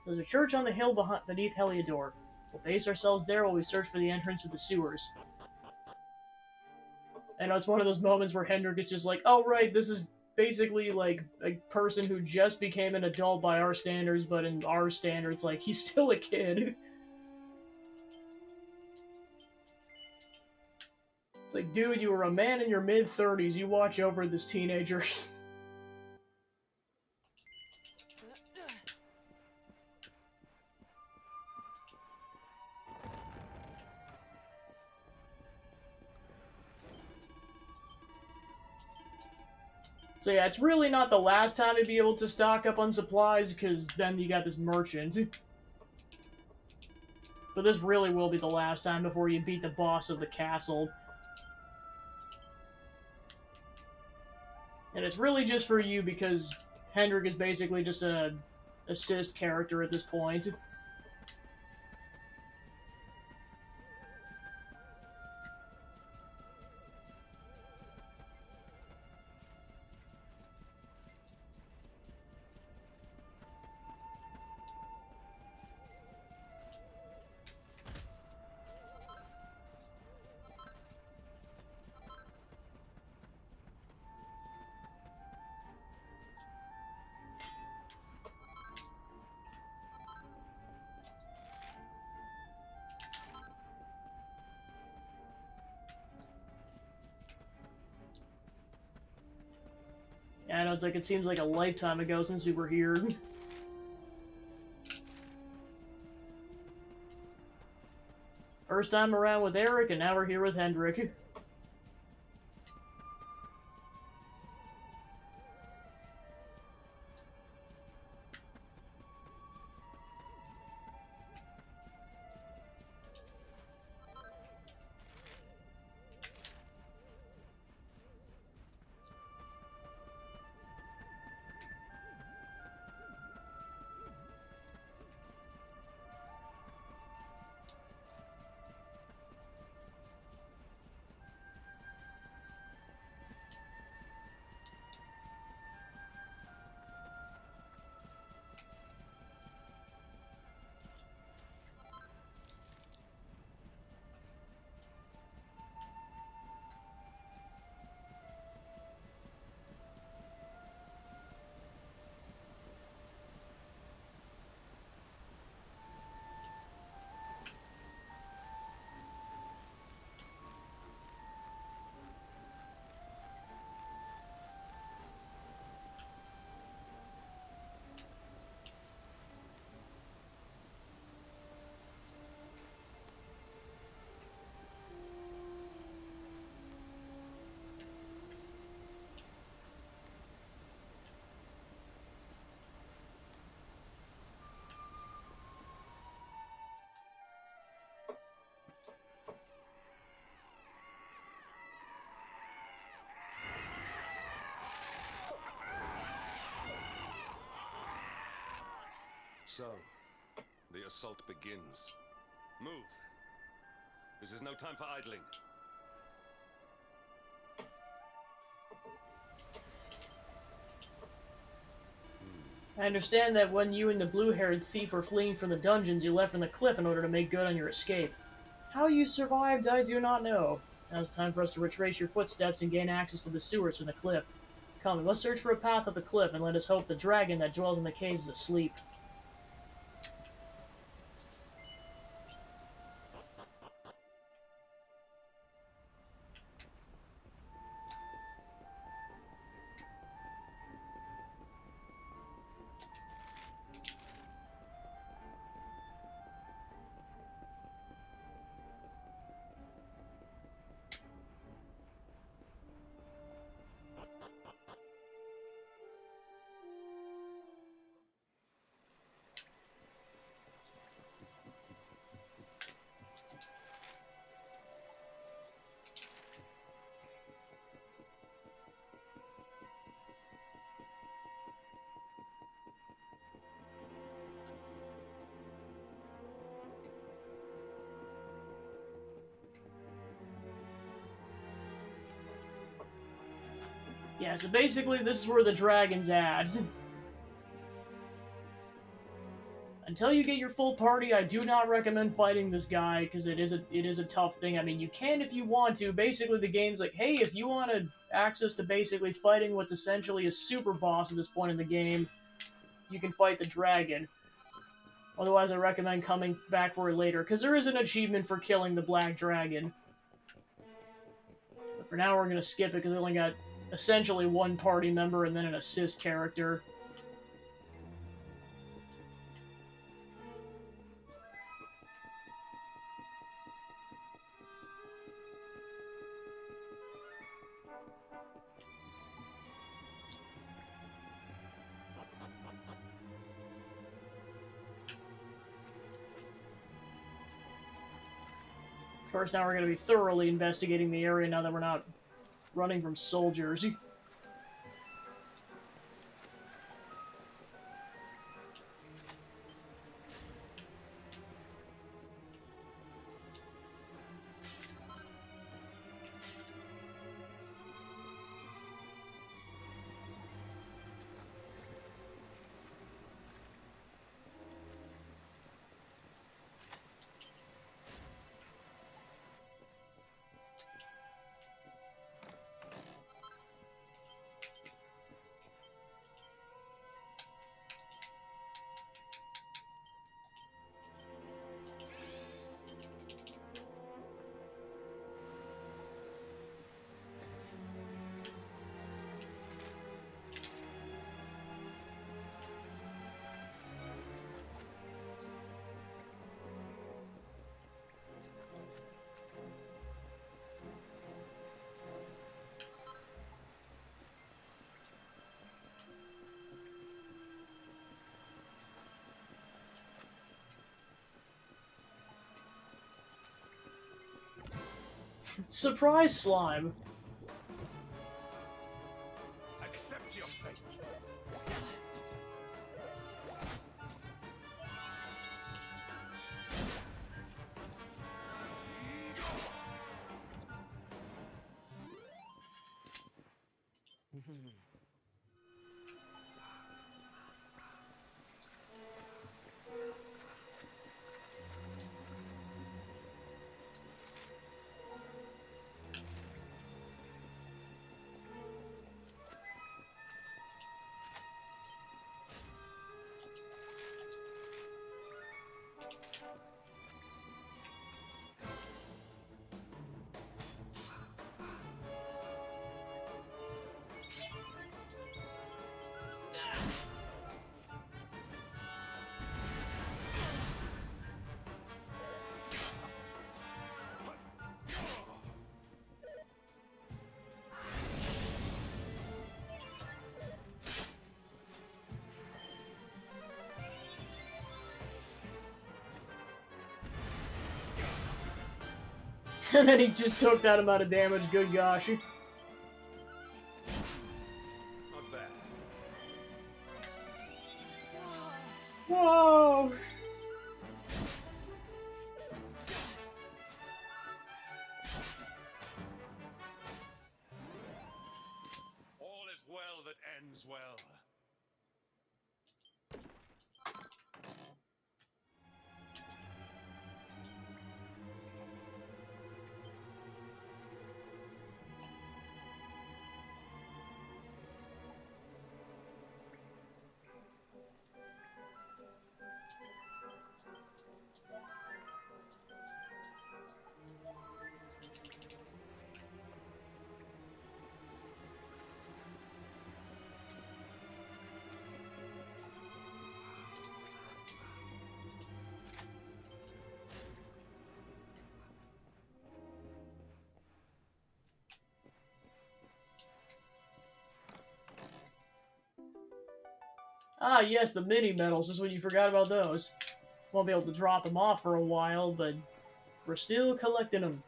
There's a church on the hill beneath Heliodor. We'll base ourselves there while we search for the entrance to the sewers. I know it's one of those moments where Hendrick is just like, oh right, this is basically like a person who just became an adult by our standards, but in our standards, like, he's still a kid. It's like, dude, you were a man in your mid-30s, you watch over this teenager. So yeah, it's really not the last time you'd be able to stock up on supplies, because then you got this merchant. But this really will be the last time before you beat the boss of the castle. And it's really just for you because Hendrick is basically just a assist character at this point. I know, it's like, it seems like a lifetime ago since we were here. First time around with Erik, and now we're here with Hendrick. So, the assault begins. Move. This is no time for idling. I understand that when you and the blue-haired thief were fleeing from the dungeons, you left from the cliff in order to make good on your escape. How you survived, I do not know. Now it's time for us to retrace your footsteps and gain access to the sewers from the cliff. Come, we must search for a path up the cliff, and let us hope the dragon that dwells in the caves is asleep. Yeah, so basically this is where the dragon's at. Until you get your full party, I do not recommend fighting this guy, because it is a tough thing. I mean, you can if you want to. Basically, the game's like, hey, if you wanted access to basically fighting what's essentially a super boss at this point in the game, you can fight the dragon. Otherwise, I recommend coming back for it later, because there is an achievement for killing the black dragon. But for now, we're going to skip it, because we only got essentially one party member and then an assist character. Of course, now we're going to be thoroughly investigating the area now that we're not running from soldiers. Surprise slime. Accept your fate. And then he just took that amount of damage, good gosh. Not bad. Whoa! as well. Ah, yes, the mini medals. Just when you forgot about those. Won't be able to drop them off for a while, but we're still collecting them.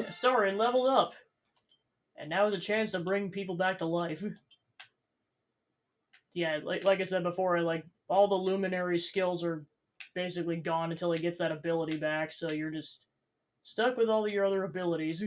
Sorry, leveled up. And now is a chance to bring people back to life. Yeah, like I said before, all the luminary skills are basically gone until he gets that ability back, so you're just stuck with all of your other abilities.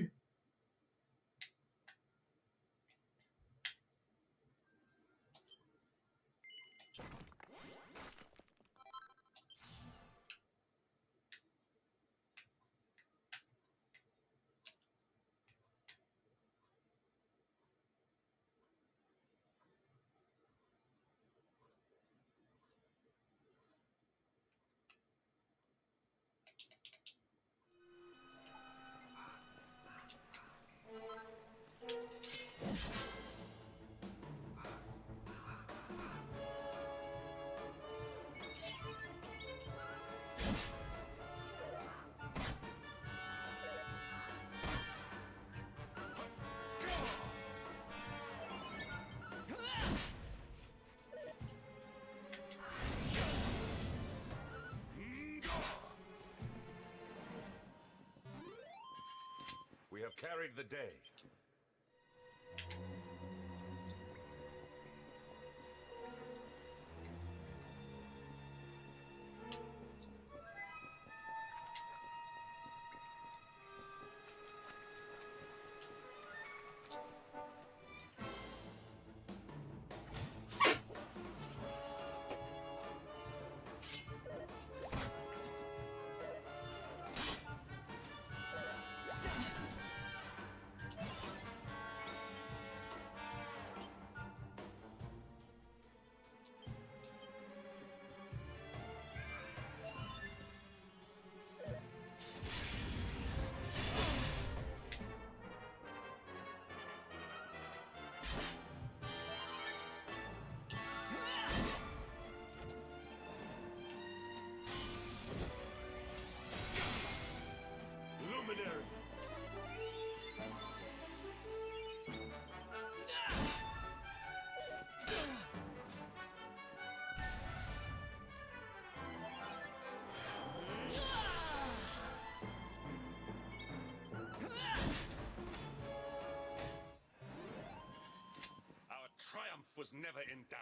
We have carried the day. was never in doubt.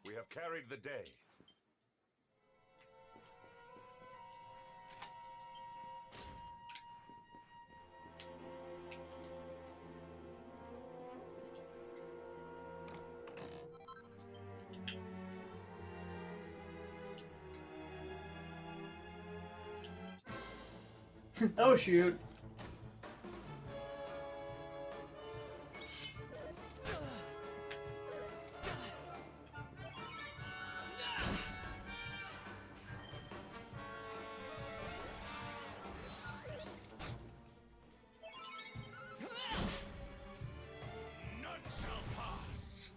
We have carried the day. Oh shoot. None shall pass.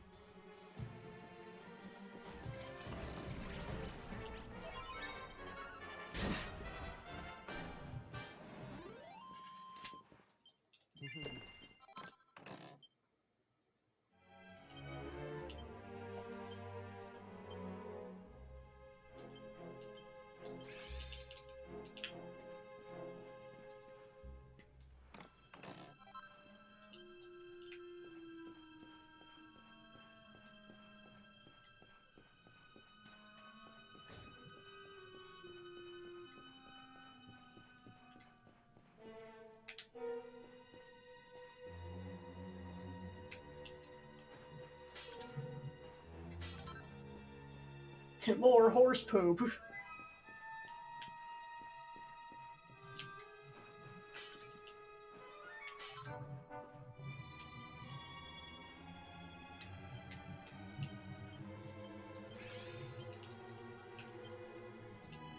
More horse poop.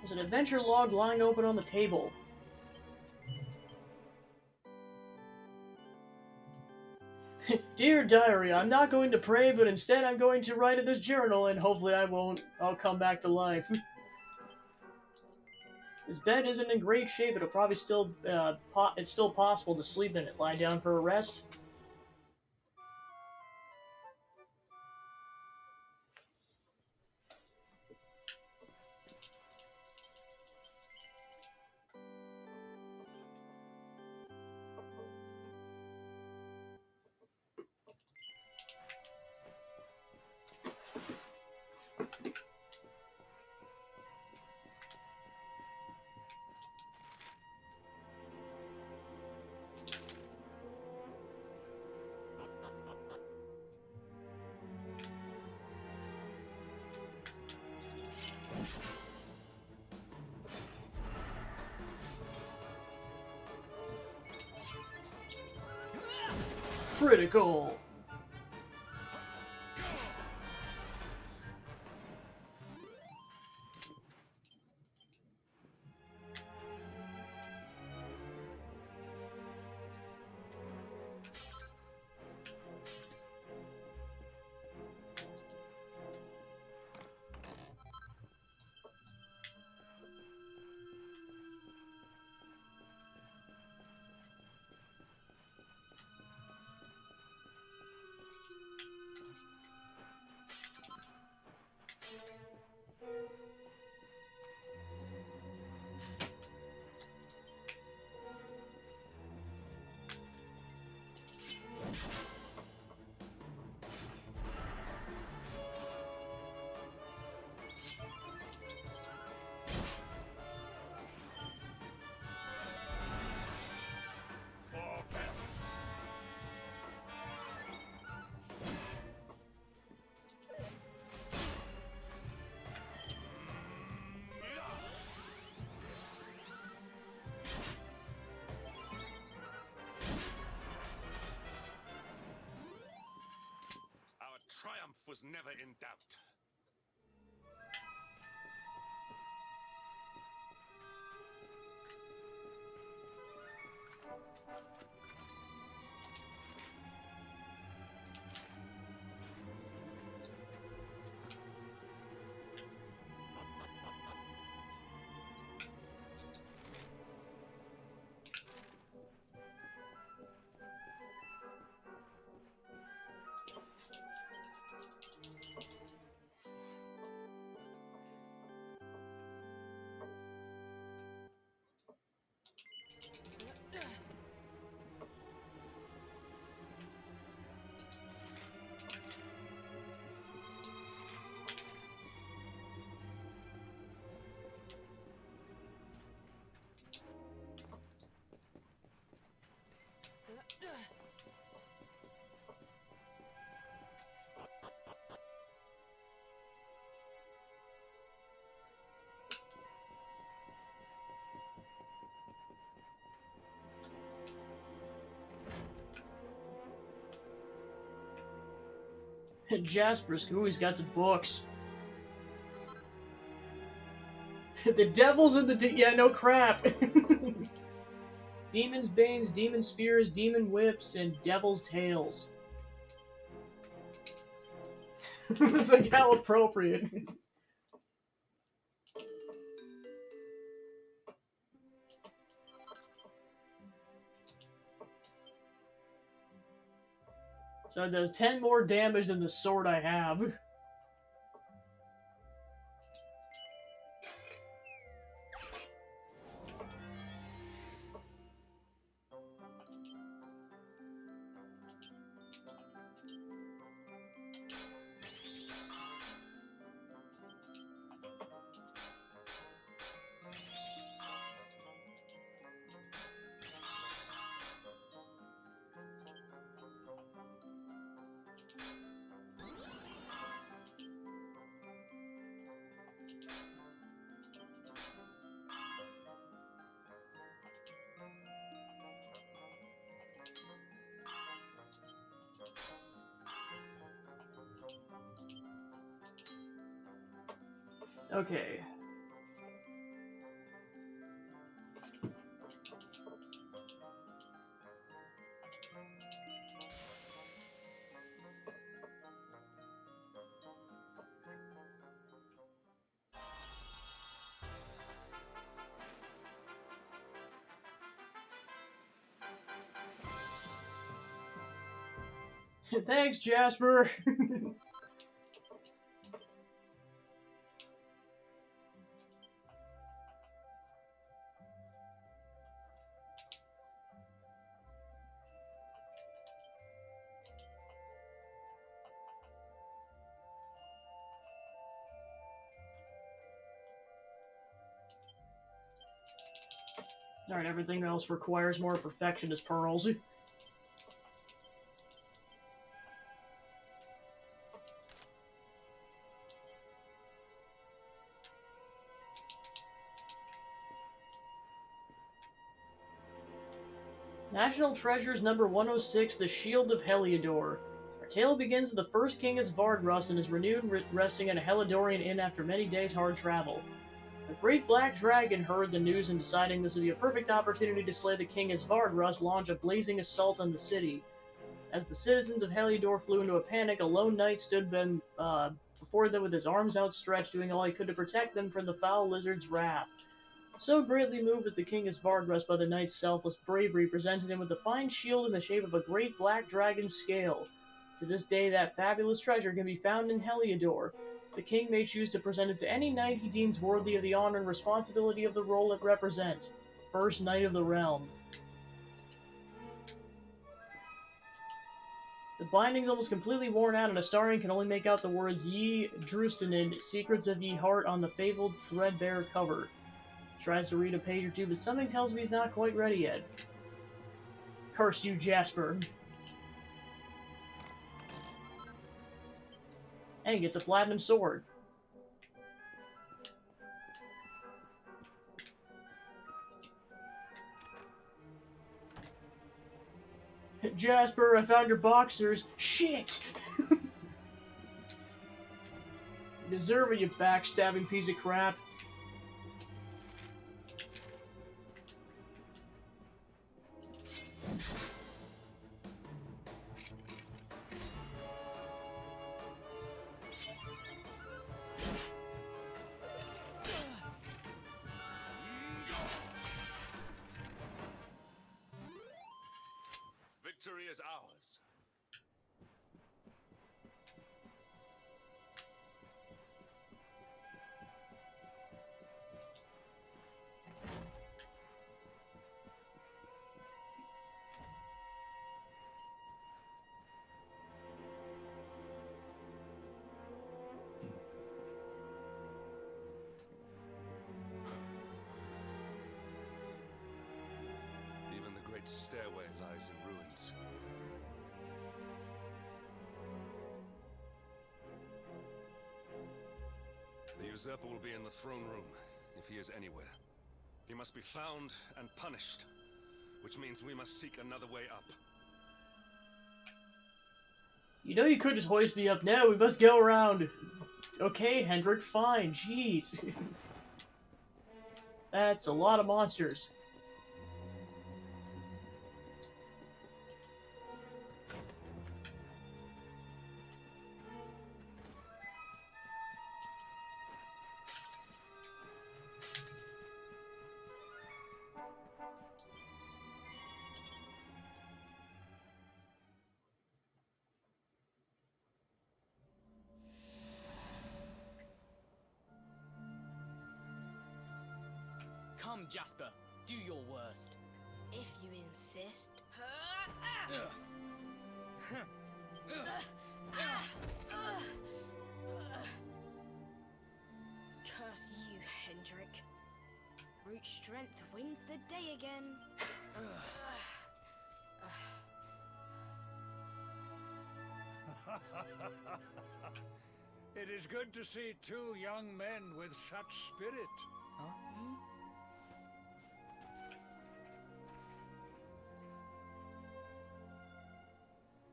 There's an adventure log lying open on the table. Dear diary, I'm not going to pray, but instead I'm going to write in this journal, and hopefully I'll come back to life. This bed isn't in great shape, it'll probably still, it's still possible to sleep in it. Lie down for a rest. Critical. triumph was never in doubt. Jasper, ooh, he's got some books. The Devil's in the... yeah, no crap. Demon's Banes, Demon Spears, Demon Whips, and Devil's Tails. It's like how appropriate. So it does 10 more damage than the sword I have. Okay. Thanks, Jasper. Alright, everything else requires more perfectionist pearls. National Treasures number 106, The Shield of Heliodor. Our tale begins with the first king as Vardrus and his renewed resting in a Helidorian inn after many days' hard travel. A great black dragon heard the news and deciding this would be a perfect opportunity to slay the king as Vardrus launched a blazing assault on the city. As the citizens of Heliodor flew into a panic, a lone knight stood before them with his arms outstretched, doing all he could to protect them from the foul lizard's wrath. So greatly moved was the king as Vardrus by the knight's selfless bravery, presented him with a fine shield in the shape of a great black dragon's scale. To this day, that fabulous treasure can be found in Heliodor. The king may choose to present it to any knight he deems worthy of the honor and responsibility of the role it represents. First Knight of the Realm. The binding's almost completely worn out, and Astarion can only make out the words Ye Drustanid, Secrets of Ye Heart on the fabled threadbare cover. Tries to read a page or two, but something tells me he's not quite ready yet. Curse you, Jasper. And he gets a platinum sword. Jasper, I found your boxers. Shit! deserve it, you backstabbing piece of crap. Victory is ours. Even the great stairway lies in ruins. The usurper will be in the throne room, if he is anywhere. He must be found and punished, which means we must seek another way up. You know you could just hoist me up now. We must go around. Okay, Hendrik, fine. Jeez. That's a lot of monsters. Come, Jasper, do your worst. If you insist. Curse you, Hendrik. Brute strength wins the day again. It is good to see two young men with such spirit.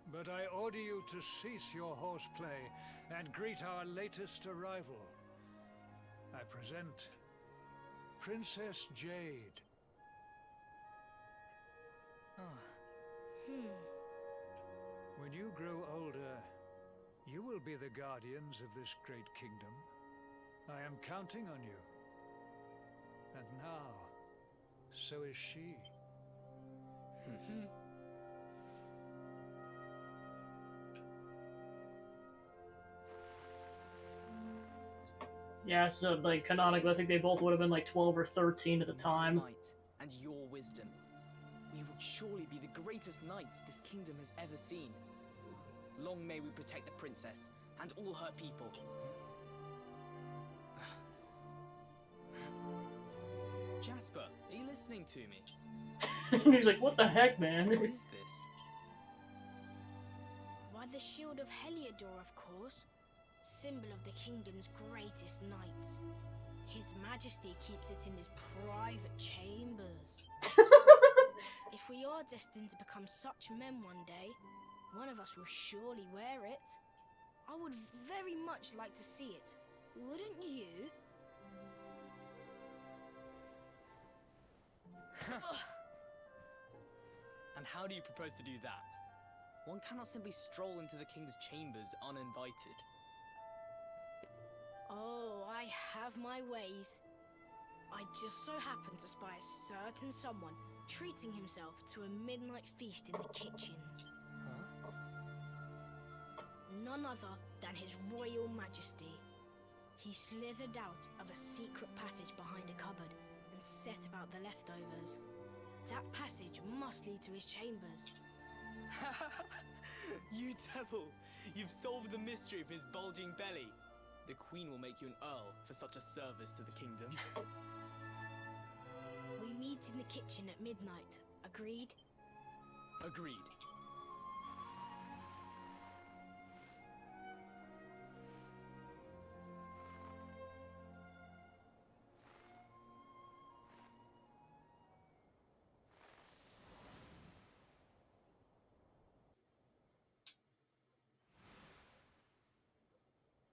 But I order you to cease your horseplay and greet our latest arrival. I present Princess Jade. When you grow older, you will be the guardians of this great kingdom. I am counting on you. And now, so is she. Yeah, so, like, canonically, I think they both would have been like 12 or 13 at the time. Might and your wisdom. We will surely be the greatest knights this kingdom has ever seen. Long may we protect the princess and all her people. Jasper, are you listening to me? He's like, what the heck, man? What is this? Why, the shield of Heliodor, of course. Symbol of the kingdom's greatest knights. His Majesty keeps it in his private chambers. If we are destined to become such men one day, one of us will surely wear it. I would very much like to see it. Wouldn't you? And how do you propose to do that? One cannot simply stroll into the king's chambers uninvited. Oh, I have my ways. I just so happen to spy a certain someone treating himself to a midnight feast in the kitchens. None other than His Royal Majesty. He slithered out of a secret passage behind a cupboard and set about the leftovers. That passage must lead to his chambers. You devil! You've solved the mystery of his bulging belly. The Queen will make you an earl for such a service to the kingdom. We meet in the kitchen at midnight. Agreed? Agreed.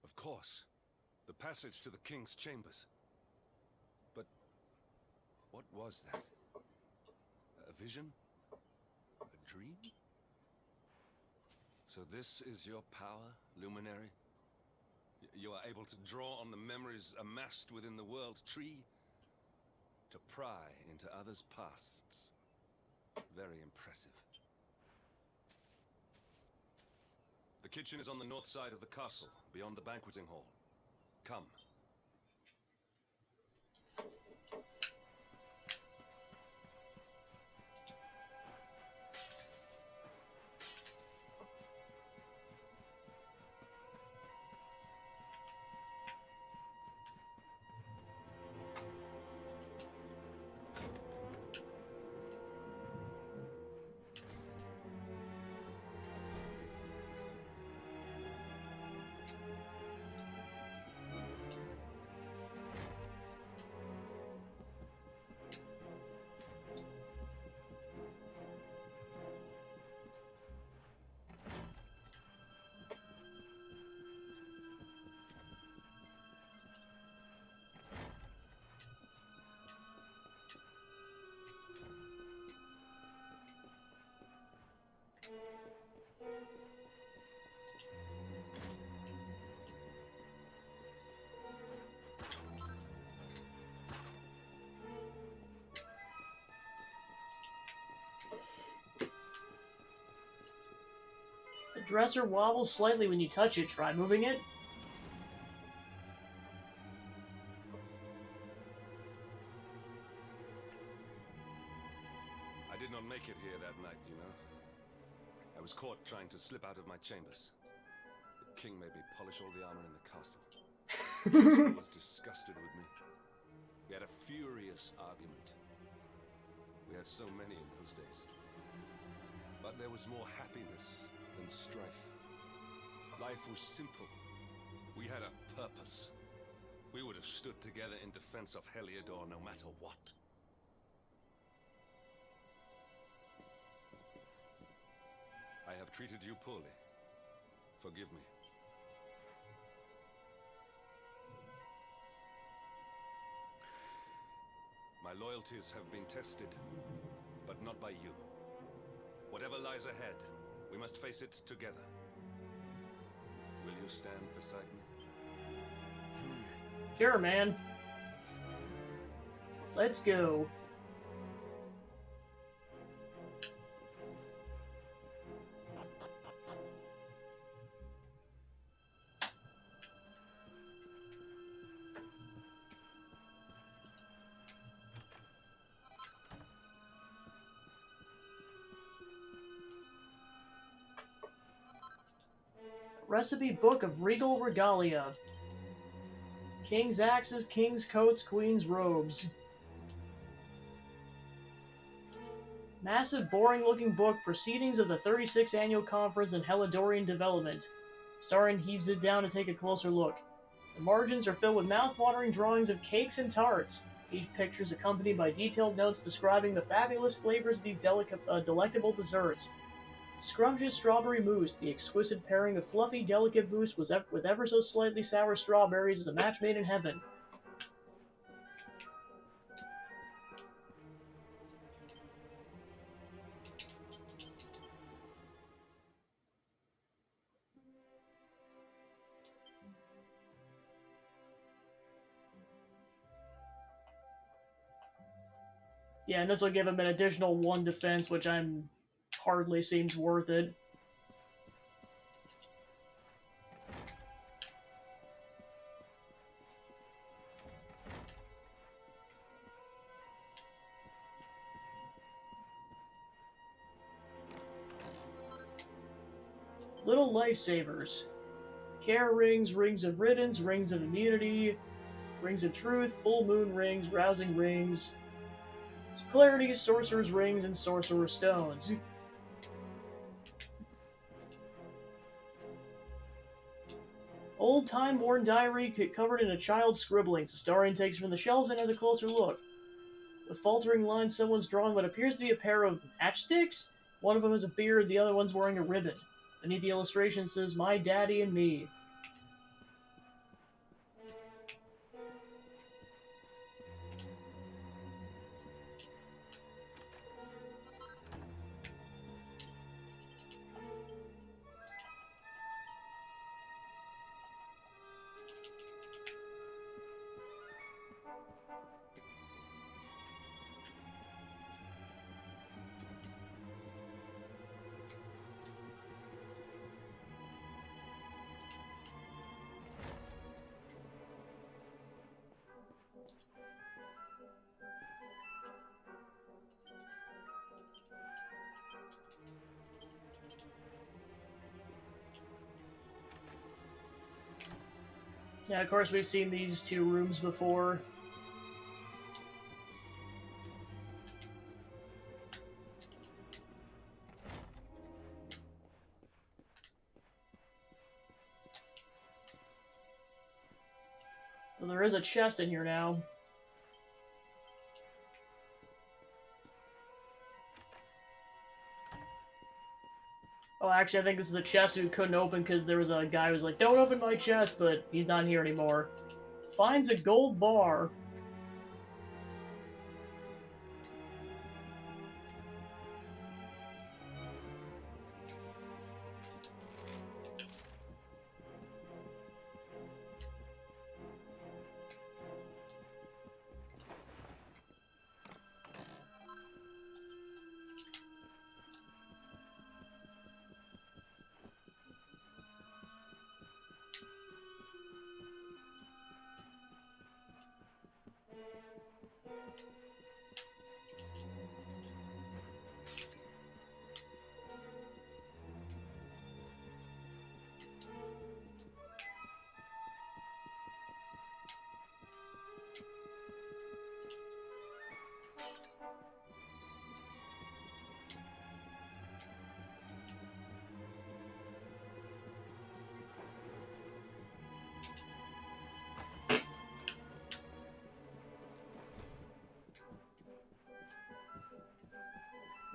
Of course. The passage to the king's chambers. But what was that? A vision? A dream? So this is your power, Luminary? You are able to draw on the memories amassed within the world tree to pry into others' pasts. Very impressive. The kitchen is on the north side of the castle, beyond the banqueting hall. Come. The dresser wobbles slightly when you touch it. Try moving it. I did not make it here that night, you know. I was caught trying to slip out of my chambers. The king made me polish all the armor in the castle. He was disgusted with me. We had a furious argument. We had so many in those days. But there was more happiness than strife. Life was simple. We had a purpose. We would have stood together in defense of Heliodor no matter what. I have treated you poorly. Forgive me. My loyalties have been tested, but not by you. Whatever lies ahead, we must face it together. Will you stand beside me? Sure, man. Let's go. Recipe book of regal regalia. King's axes, king's coats, queen's robes. Massive, boring-looking book, Proceedings of the 36th Annual Conference in Helidorian Development. Starin heaves it down to take a closer look. The margins are filled with mouth-watering drawings of cakes and tarts. Each picture is accompanied by detailed notes describing the fabulous flavors of these delectable desserts. Scrumptious strawberry mousse, the exquisite pairing of fluffy, delicate mousse with ever so slightly sour strawberries, is a match made in heaven. Yeah, and this will give him an additional 1 defense, which hardly seems worth it. Little lifesavers. Care rings, rings of riddance, rings of immunity, rings of truth, full moon rings, rousing rings, clarity, sorcerer's rings, and sorcerer's stones. Old time-worn diary covered in a child's scribbling. Starion takes it from the shelves and has a closer look. With faltering lines, someone's drawing what appears to be a pair of matchsticks. One of them has a beard, the other one's wearing a ribbon. Beneath the illustration says, "My Daddy and Me." Yeah, of course we've seen these two rooms before. So there is a chest in here now. Oh, actually, I think this is a chest we couldn't open because there was a guy who was like, "Don't open my chest," but he's not here anymore. Finds a gold bar.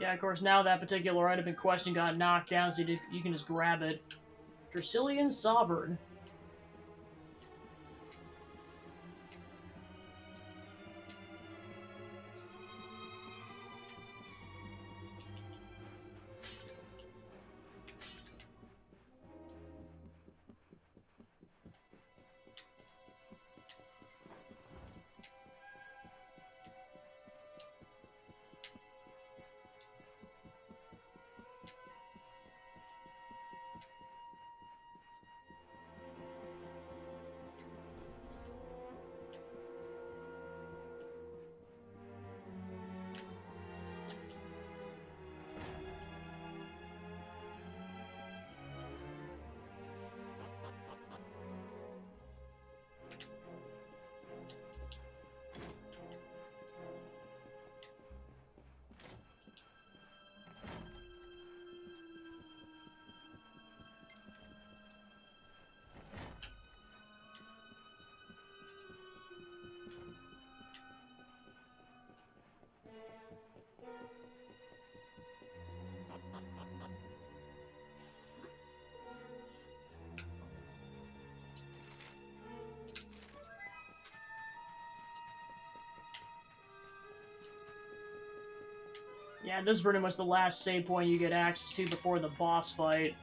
Yeah, of course, now that particular item in question got knocked down, so you can just grab it. Dracilian Sovereign. Yeah, this is pretty much the last save point you get access to before the boss fight.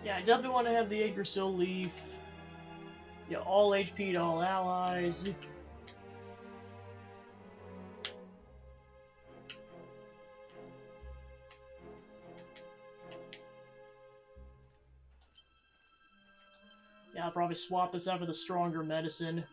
Yeah, I definitely want to have the Yggdrasil Leaf. Yeah, all HP to all allies. Yeah, I'll probably swap this out for the stronger medicine.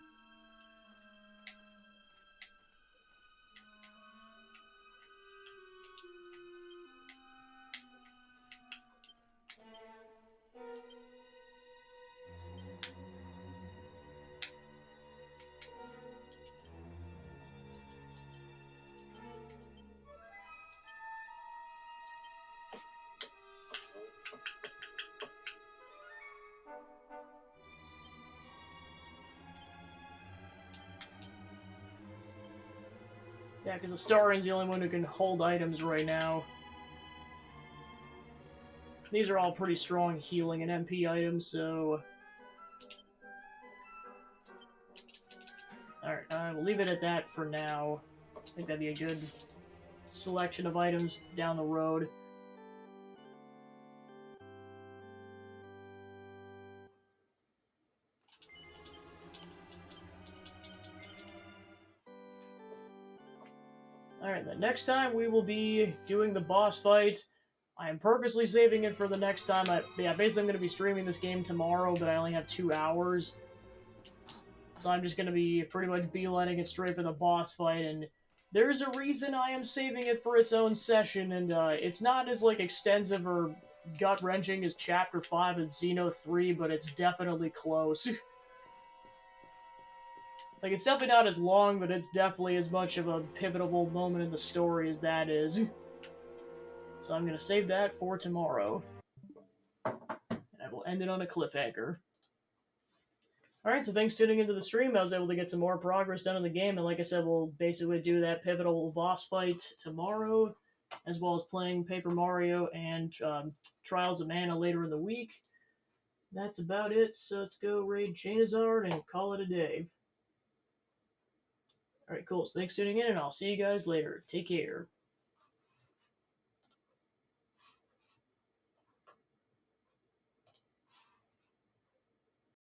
Yeah, because Astarian's the only one who can hold items right now. These are all pretty strong healing and MP items, so... Alright, we'll leave it at that for now. I think that'd be a good selection of items down the road. Alright, then next time we will be doing the boss fight. I am purposely saving it for the next time. Basically I'm going to be streaming this game tomorrow, but I only have 2 hours. So I'm just going to be pretty much beelining it straight for the boss fight, and there's a reason I am saving it for its own session, and it's not as, like, extensive or gut-wrenching as Chapter 5 of Xeno 3, but it's definitely close. Like, it's definitely not as long, but it's definitely as much of a pivotal moment in the story as that is. So I'm going to save that for tomorrow. And I will end it on a cliffhanger. Alright, so thanks for tuning into the stream. I was able to get some more progress done in the game, and like I said, we'll basically do that pivotal boss fight tomorrow, as well as playing Paper Mario and Trials of Mana later in the week. That's about it, so let's go raid Chainazard and call it a day. Alright, cool. So thanks for tuning in, and I'll see you guys later. Take care.